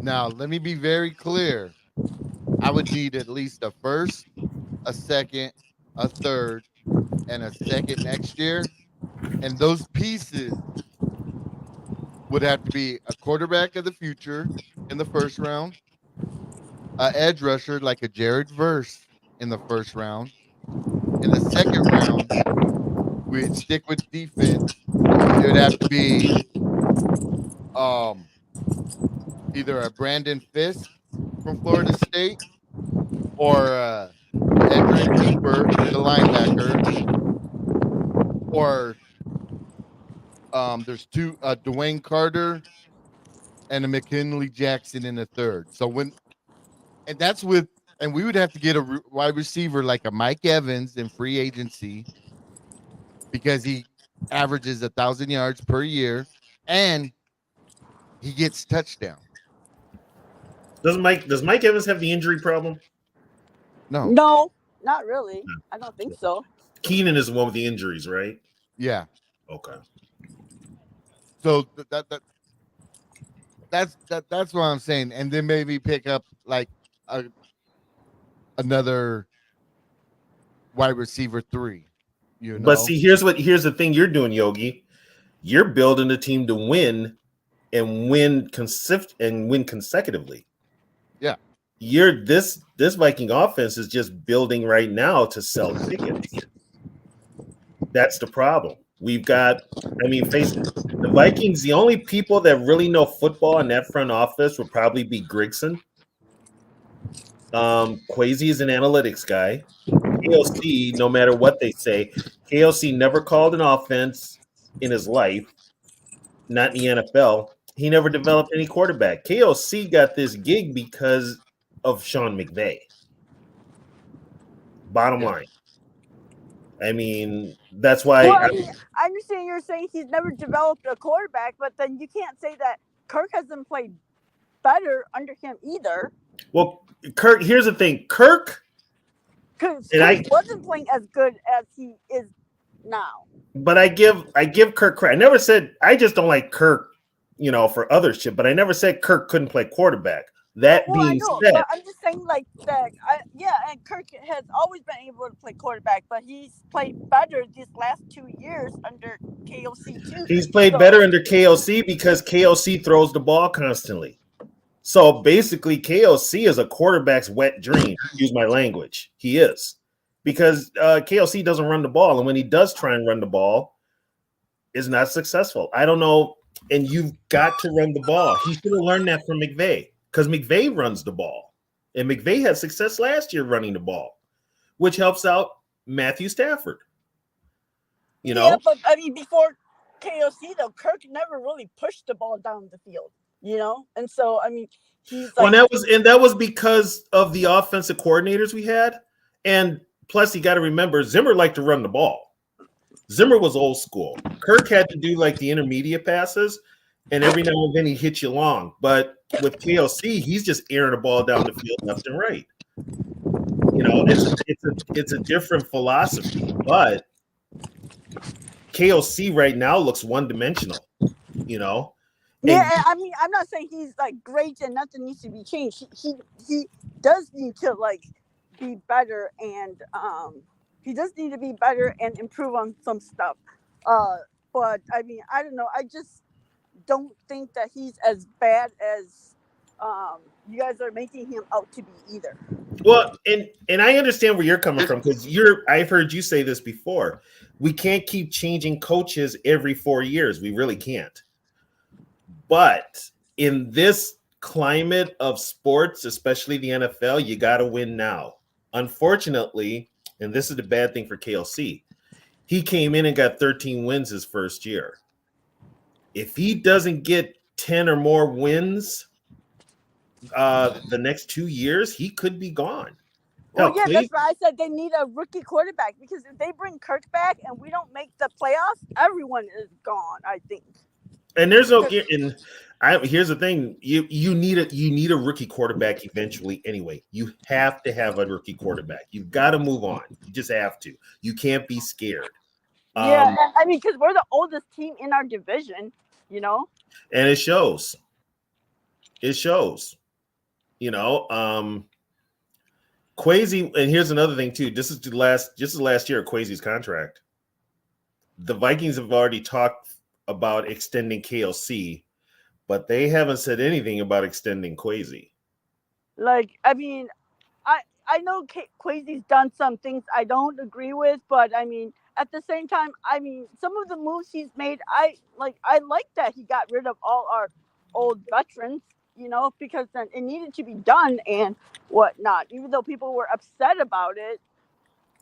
[SPEAKER 1] now let me be very clear. I would need at least a first, a second, a third, and a second next year And those pieces would have to be a quarterback of the future in the first round, an edge rusher like a Jared Verse in the first round. In the second round, we'd stick with defense. It would have to be either a Brandon Fisk from Florida State or Edgerrin Cooper, the linebacker, or there's two Dwayne Carter and a McKinley Jackson in the third. So and we would have to get a wide receiver like a Mike Evans in free agency because he averages 1,000 yards per year and he gets touchdown.
[SPEAKER 5] Does Mike Evans have the injury problem?
[SPEAKER 7] No, not really. I don't think so.
[SPEAKER 5] Keenan is the one with the injuries, right?
[SPEAKER 1] Yeah.
[SPEAKER 5] Okay.
[SPEAKER 1] So that's what I'm saying, and then maybe pick up like another wide receiver 3. You know.
[SPEAKER 5] But see, here's the thing you're doing, Yogi. You're building a team to win and win consecutively.
[SPEAKER 1] Yeah.
[SPEAKER 5] This Viking offense is just building right now to sell tickets. That's the problem. Face it, the Vikings, the only people that really know football in that front office would probably be Grigson. Kwesi is an analytics guy. KOC, no matter what they say, KOC never called an offense in his life, not in the NFL. He never developed any quarterback. KOC got this gig because of Sean McVay. Bottom line. I mean, that's why.
[SPEAKER 7] Well, I understand you're saying he's never developed a quarterback, but then you can't say that Kirk hasn't played better under him either.
[SPEAKER 5] Well, Kirk, here's the thing. Kirk
[SPEAKER 7] wasn't playing as good as he is now.
[SPEAKER 5] But I give Kirk credit. I never said I just don't like Kirk, for other shit, but I never said Kirk couldn't play quarterback. That being said,
[SPEAKER 7] but I'm just saying like that. And Kirk has always been able to play quarterback, but he's played better these last 2 years under KOC too.
[SPEAKER 5] He's played better under KOC because KOC throws the ball constantly. So basically, KOC is a quarterback's wet dream. Use my language. He is, because KOC doesn't run the ball, and when he does try and run the ball, is not successful. I don't know, and you've got to run the ball. He should have learned that from McVay. Because McVay runs the ball. And McVay had success last year running the ball, which helps out Matthew Stafford.
[SPEAKER 7] Yeah, but before KOC, though, Kirk never really pushed the ball down the field, And so, he's like.
[SPEAKER 5] Well, that was because of the offensive coordinators we had. And plus, you got to remember, Zimmer liked to run the ball. Zimmer was old school. Kirk had to do like the intermediate passes. And every now and then he hits you long. But with KOC, he's just airing the ball down the field left and right. It's a different philosophy. But KOC right now looks one-dimensional,
[SPEAKER 7] Yeah, I'm not saying he's like great and nothing needs to be changed. He does need to like be better and he does need to be better and improve on some stuff. But I don't know. I just don't think that he's as bad as you guys are making him out to be either.
[SPEAKER 5] Well, and I understand where you're coming from because I've heard you say this before. We can't keep changing coaches every 4 years. We really can't. But in this climate of sports, especially the NFL, you got to win now. Unfortunately, and this is the bad thing for KLC, he came in and got 13 wins his first year. If he doesn't get 10 or more wins the next 2 years, he could be gone.
[SPEAKER 7] Well, that's why I said they need a rookie quarterback, because if they bring Kirk back and we don't make the playoffs, everyone is gone, I think.
[SPEAKER 5] And there's no here's the thing. You need a rookie quarterback eventually anyway. You have to have a rookie quarterback. You've got to move on. You just have to. You can't be scared.
[SPEAKER 7] Yeah, because we're the oldest team in our division, And
[SPEAKER 5] it shows. Kwesi, and here's another thing too. This is the last year of Kwesi's contract. the Vikings have already talked about extending KLC, but they haven't said anything about extending Kwesi.
[SPEAKER 7] Like, I mean, I know Kwesi's done some things I don't agree with, but I mean, at the same time, I mean, some of the moves he's made, I like that he got rid of all our old veterans, you know, because then it needed to be done and whatnot. Even though people were upset about it,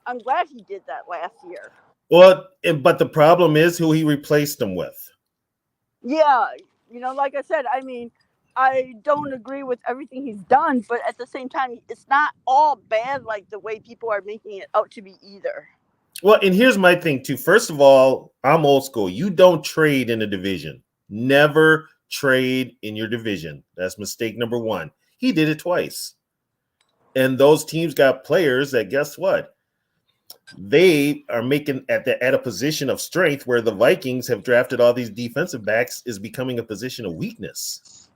[SPEAKER 7] I'm glad he did that last year.
[SPEAKER 5] Well, but the problem is who he replaced them with.
[SPEAKER 7] Yeah, you know, like I said, I mean, I don't agree with everything he's done, but at the same time, it's not all bad like the way people are making it out to be either.
[SPEAKER 5] Well, and here's my thing too. First of all, I'm old school. You don't trade in a division. Never trade in your division. That's mistake number one. He did it twice. And those teams got players that, guess what? They are making at a position of strength where the Vikings have drafted all these defensive backs is becoming a position of weakness.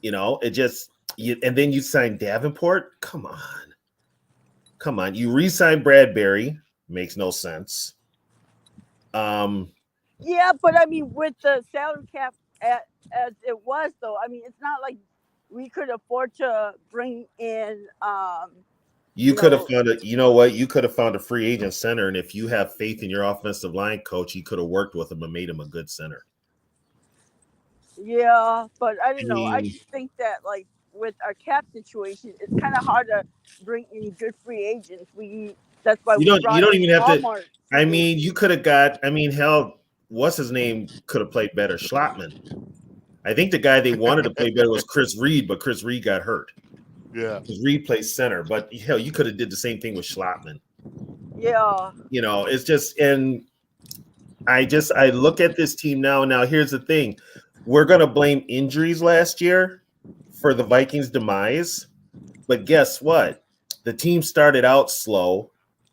[SPEAKER 5] You know, it just and then you sign Davenport. Come on. You re-sign Bradbury. Makes no sense.
[SPEAKER 7] Yeah, but I mean, with the salary cap as it was, though, I mean, it's not like we could afford to bring in.
[SPEAKER 5] You could have found a, you know what? You could have found a free agent center, and if you have faith in your offensive line coach, you could have worked with him and made him a good center.
[SPEAKER 7] Yeah, but I don't know. I just think that, like, with our cap situation, it's kind of hard to bring in good free agents. That's why
[SPEAKER 5] you don't even have
[SPEAKER 7] Walmart.
[SPEAKER 5] to. I mean, you could have got. I mean, hell, what's his name could have played better. Schlottman. I think the guy they wanted to play better was Chris Reed, but Chris Reed got hurt.
[SPEAKER 1] Yeah,
[SPEAKER 5] Chris Reed plays center, but hell, you could have did the same thing with Schlottman.
[SPEAKER 7] Yeah.
[SPEAKER 5] You know, it's just, and I look at this team now. Now, here's the thing: we're gonna blame injuries last year for the Vikings' demise, but guess what? The team started out slow,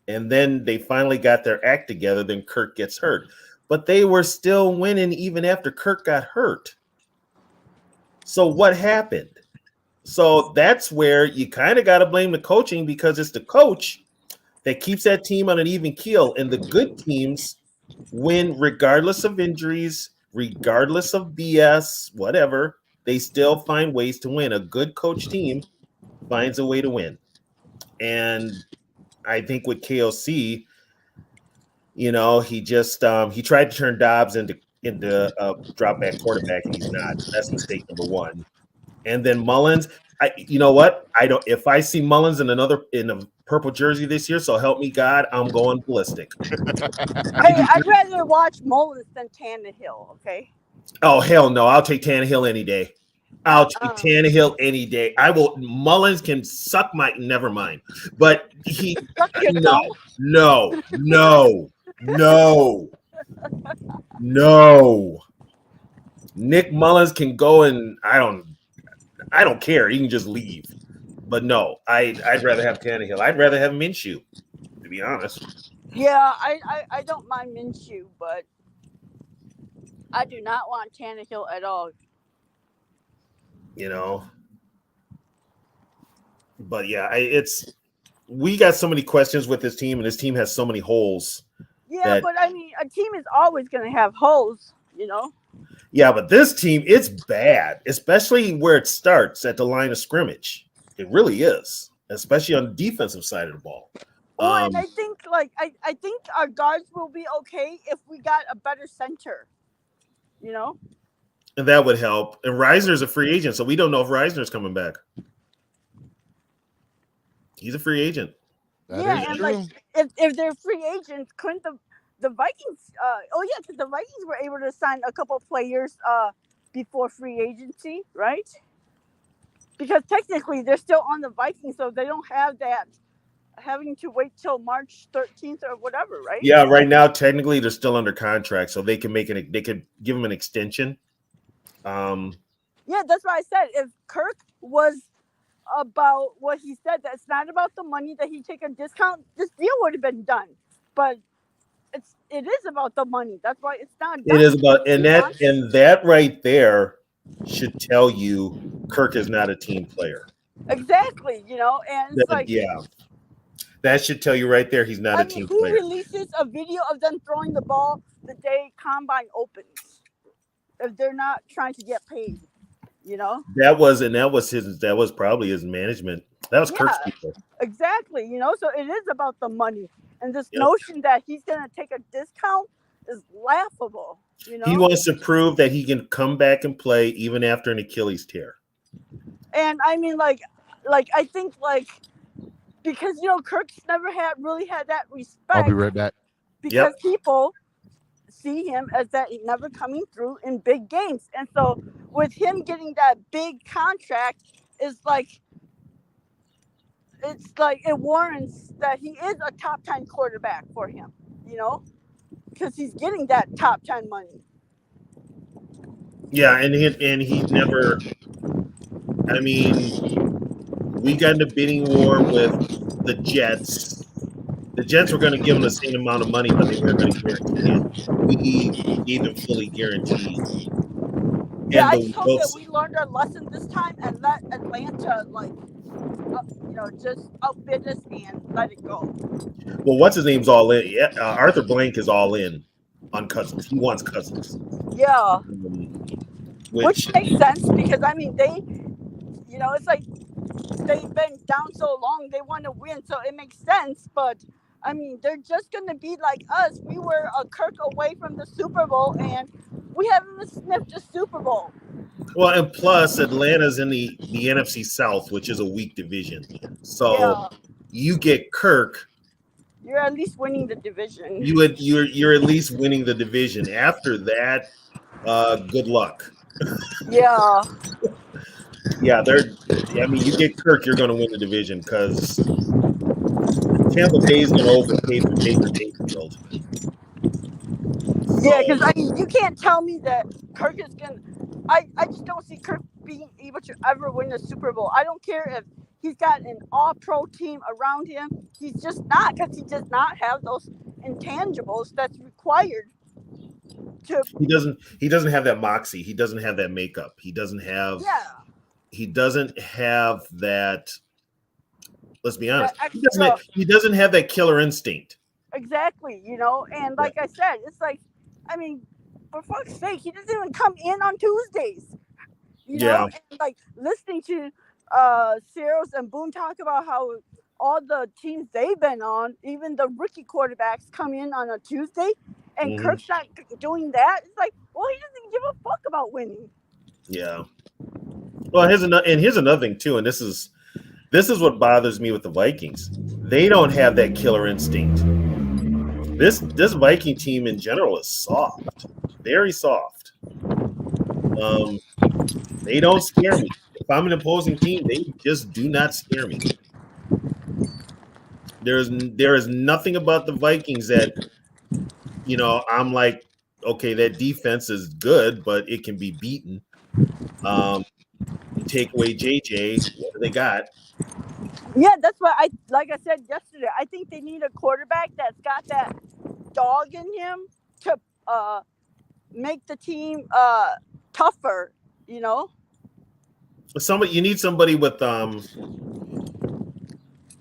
[SPEAKER 5] and then they finally got their act together. Then Kirk gets hurt, but they were still winning even after Kirk got hurt. So what happened? So that's where you kind of got to blame the coaching, because it's the coach that keeps that team on an even keel, and the good teams win regardless of injuries, regardless of BS, whatever. They still find ways to win. A good coach team finds a way to win. And I think with KOC, you know, he just he tried to turn Dobbs into a drop back quarterback, and he's not. That's mistake number one. And then Mullins, you know what? If I see Mullins in a purple jersey this year, so help me God, I'm going ballistic.
[SPEAKER 7] I'd rather watch Mullins than Tannehill. Okay.
[SPEAKER 5] Oh hell no! I'll take Tannehill any day. I'll take Tannehill any day. I will. Mullins can suck my. Never mind. But he no. Nick Mullins can go, and I don't care. He can just leave. But no, I'd rather have Tannehill. I'd rather have Minshew, to be honest.
[SPEAKER 7] Yeah, I don't mind Minshew, but I do not want Tannehill at all.
[SPEAKER 5] You know. But yeah, we got so many questions with this team, and this team has so many holes.
[SPEAKER 7] Yeah, but I mean, a team is always going to have holes, you know?
[SPEAKER 5] Yeah, but this team, it's bad, especially where it starts at the line of scrimmage. It really is, especially on the defensive side of the ball.
[SPEAKER 7] Well, and I think, I think our guards will be okay if we got a better center, you know?
[SPEAKER 5] And that would help. And Reisner's a free agent, so we don't know if Reisner's coming back. He's a free agent.
[SPEAKER 7] That is true. Like, if they're free agents, couldn't the Vikings? Because the Vikings were able to sign a couple players before free agency, right? Because technically they're still on the Vikings, so they don't have that having to wait till March 13th or whatever, right?
[SPEAKER 5] Yeah, right now technically they're still under contract, so they can they could give them an extension.
[SPEAKER 7] Yeah, that's why I said if Kirk was about what he said, that's not about the money that he take a discount, this deal would have been done. But it is about the money. That's why it's not done.
[SPEAKER 5] It is about, and that right there should tell you Kirk is not a team player.
[SPEAKER 7] Exactly, you know, and it's like,
[SPEAKER 5] yeah. That should tell you right there he's not a
[SPEAKER 7] mean,
[SPEAKER 5] team
[SPEAKER 7] who
[SPEAKER 5] player.
[SPEAKER 7] releases a video of them throwing the ball the day combine opens if they're not trying to get paid? You know,
[SPEAKER 5] That was probably his management. That was Kirk's people.
[SPEAKER 7] Exactly. You know, so it is about the money, and this
[SPEAKER 5] Yep.
[SPEAKER 7] notion that he's gonna take a discount is laughable. You know,
[SPEAKER 5] He wants to prove that he can come back and play even after an Achilles tear.
[SPEAKER 7] and I mean, like I think because Kirk's never really had that respect.
[SPEAKER 1] I'll be right back.
[SPEAKER 7] Because people see him as that never coming through in big games. And so with him getting that big contract it's like it warrants that he is a top 10 quarterback for him, because he's getting that top 10 money.
[SPEAKER 5] Yeah, and he never. I mean, we got in a bidding war with the Jets. The Jets were going to give him the same amount of money, but they weren't going to guarantee it. We gave him fully guaranteed.
[SPEAKER 7] Yeah, I just hope that we learned our lesson this time and let Atlanta, just outbid us and let it go.
[SPEAKER 5] Well, what's his name's all in? Yeah, Arthur Blank is all in on Cousins. He wants Cousins.
[SPEAKER 7] Yeah. Which makes sense because, I mean, they, it's like they've been down so long, they want to win, so it makes sense. But, I mean, they're just going to be like us. We were a Kirk away from the Super Bowl, and we haven't even sniffed a Super Bowl.
[SPEAKER 5] Well, and plus, Atlanta's in the NFC South, which is a weak division. So you get Kirk.
[SPEAKER 7] You're at least winning the division.
[SPEAKER 5] You're at least winning the division. After that, good luck.
[SPEAKER 7] Yeah.
[SPEAKER 5] Yeah, you get Kirk, you're going to win the division because Tampa Bay is going to overpay for Baker Mayfield.
[SPEAKER 7] Yeah, because I mean, you can't tell me that Kirk is going to. I just don't see Kirk being able to ever win a Super Bowl. I don't care if he's got an all-pro team around him. He's just not, because he does not have those intangibles that's required.
[SPEAKER 5] He doesn't have that moxie. He doesn't have that makeup. He doesn't have. Yeah. He doesn't have that. Let's be honest. He doesn't have that killer instinct.
[SPEAKER 7] Exactly. And like I said, it's like, I mean, for fuck's sake, he doesn't even come in on Tuesdays. And like listening to Searles and Boone talk about how all the teams they've been on, even the rookie quarterbacks, come in on a Tuesday, and Kirk's not doing that. It's like, well, he doesn't give a fuck about winning.
[SPEAKER 5] Yeah. Well, here's another thing too, and this is what bothers me with the Vikings. They don't have that killer instinct. This Viking team in general is soft, very soft. They don't scare me. If I'm an opposing team, they just do not scare me. There is nothing about the Vikings that, I'm like, okay, that defense is good, but it can be beaten. You take away JJ, what do they got?
[SPEAKER 7] Yeah, that's why like I said yesterday, I think they need a quarterback that's got that dog in him to make the team tougher, You
[SPEAKER 5] need somebody with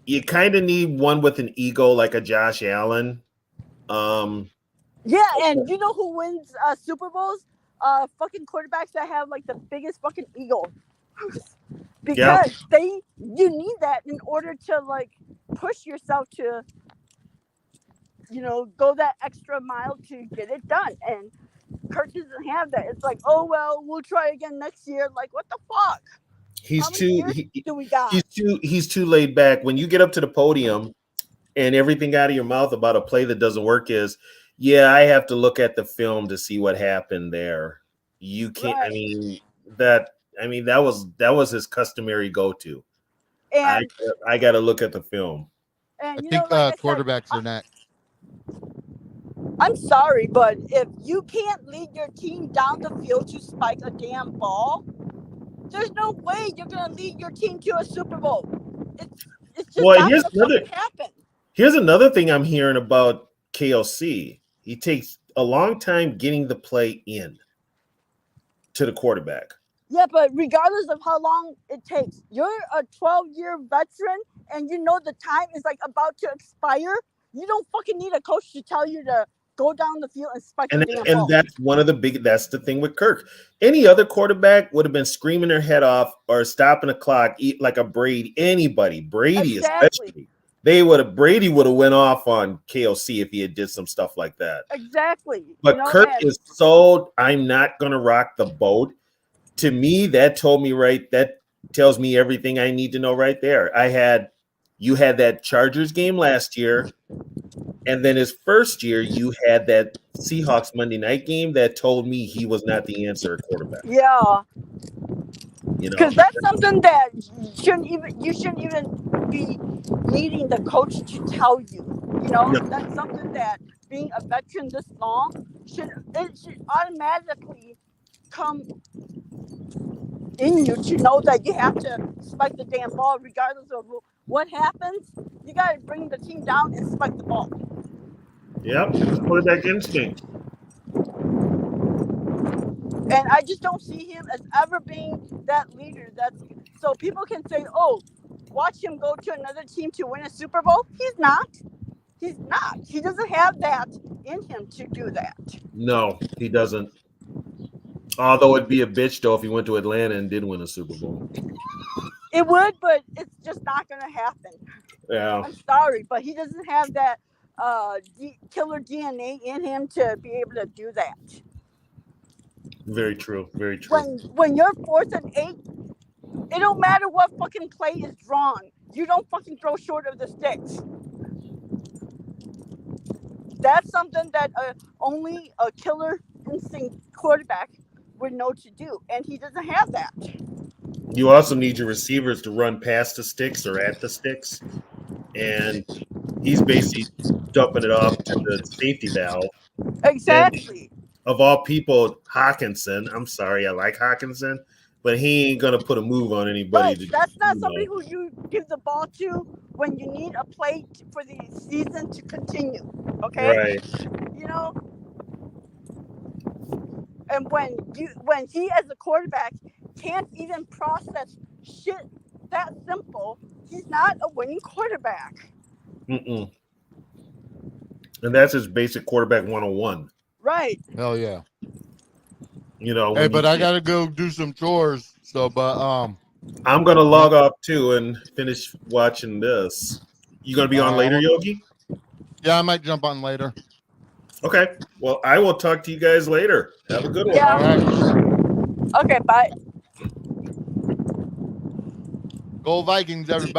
[SPEAKER 5] you kind of need one with an ego like a Josh Allen.
[SPEAKER 7] Yeah, and you know who wins Super Bowls? Fucking quarterbacks that have like the biggest fucking ego. Because you need that in order to like push yourself to go that extra mile to get it done. And Kirk doesn't have that. It's like, oh well, we'll try again next year. Like, what the fuck?
[SPEAKER 5] He's
[SPEAKER 7] He's
[SPEAKER 5] too laid back. When you get up to the podium and everything out of your mouth about a play that doesn't work is, yeah, I have to look at the film to see what happened there. You can't. Right. That was his customary go-to. And I got to look at the film.
[SPEAKER 1] And I think quarterbacks are next.
[SPEAKER 7] I'm sorry, but if you can't lead your team down the field to spike a damn ball, there's no way you're going to lead your team to a Super Bowl. It's just not going to happen.
[SPEAKER 5] Here's another thing I'm hearing about KOC. He takes a long time getting the play in to the quarterback.
[SPEAKER 7] Yeah, but regardless of how long it takes, you're a 12-year veteran and you know the time is like about to expire, you don't fucking need a coach to tell you to go down the field and spike the damn ball.
[SPEAKER 5] And that's one of the that's the thing with Kirk. Any other quarterback would have been screaming their head off or stopping the clock, eat like a Brady. Anybody, Brady especially. Brady would have went off on KOC if he had did some stuff like that.
[SPEAKER 7] Exactly.
[SPEAKER 5] But Kirk is so I'm not gonna rock the boat. To me, that tells me everything I need to know right there. You had that Chargers game last year. And then his first year, you had that Seahawks Monday night game that told me he was not the answer at quarterback.
[SPEAKER 7] Yeah.
[SPEAKER 5] You know,
[SPEAKER 7] because that's something that you shouldn't even be needing the coach to tell you. You know, that's something that being a veteran this long should automatically come in you to know that you have to spike the damn ball regardless of what happens. You got to bring the team down and spike the ball.
[SPEAKER 5] Yep, it's quarterback instinct.
[SPEAKER 7] And I just don't see him as ever being that leader. So people can say, "Oh, watch him go to another team to win a Super Bowl." He's not. He's not. He doesn't have that in him to do that.
[SPEAKER 5] No, he doesn't. Although it'd be a bitch though if he went to Atlanta and did win a Super Bowl.
[SPEAKER 7] It would, but it's just not going to happen.
[SPEAKER 5] Yeah.
[SPEAKER 7] I'm sorry, but he doesn't have that killer DNA in him to be able to do that.
[SPEAKER 5] Very true. Very true.
[SPEAKER 7] When you're 4th and 8, it don't matter what fucking play is drawn. You don't fucking throw short of the sticks. That's something that only a killer instinct quarterback would know to do, and he doesn't have that.
[SPEAKER 5] You also need your receivers to run past the sticks or at the sticks, and he's basically dumping it off to the safety valve.
[SPEAKER 7] Exactly.
[SPEAKER 5] And of all people, Hawkinson. I'm sorry, I like Hawkinson, but he ain't gonna put a move on anybody.
[SPEAKER 7] But that's not somebody who you give the ball to when you need a play for the season to continue. Okay.
[SPEAKER 5] Right.
[SPEAKER 7] You know. And when he as a quarterback can't even process shit that simple, he's not a winning quarterback.
[SPEAKER 5] Mm-mm. And that's his basic quarterback 101.
[SPEAKER 7] Right.
[SPEAKER 1] Hell yeah.
[SPEAKER 5] You know.
[SPEAKER 1] Hey, but I gotta go do some chores. So, but
[SPEAKER 5] I'm gonna log off too and finish watching this. You gonna be on later, Yogi?
[SPEAKER 1] Yeah, I might jump on later.
[SPEAKER 5] Okay. Well, I will talk to you guys later. Have a good one.
[SPEAKER 7] Yeah.
[SPEAKER 1] All right.
[SPEAKER 7] Okay. Bye.
[SPEAKER 1] Go Vikings, everybody.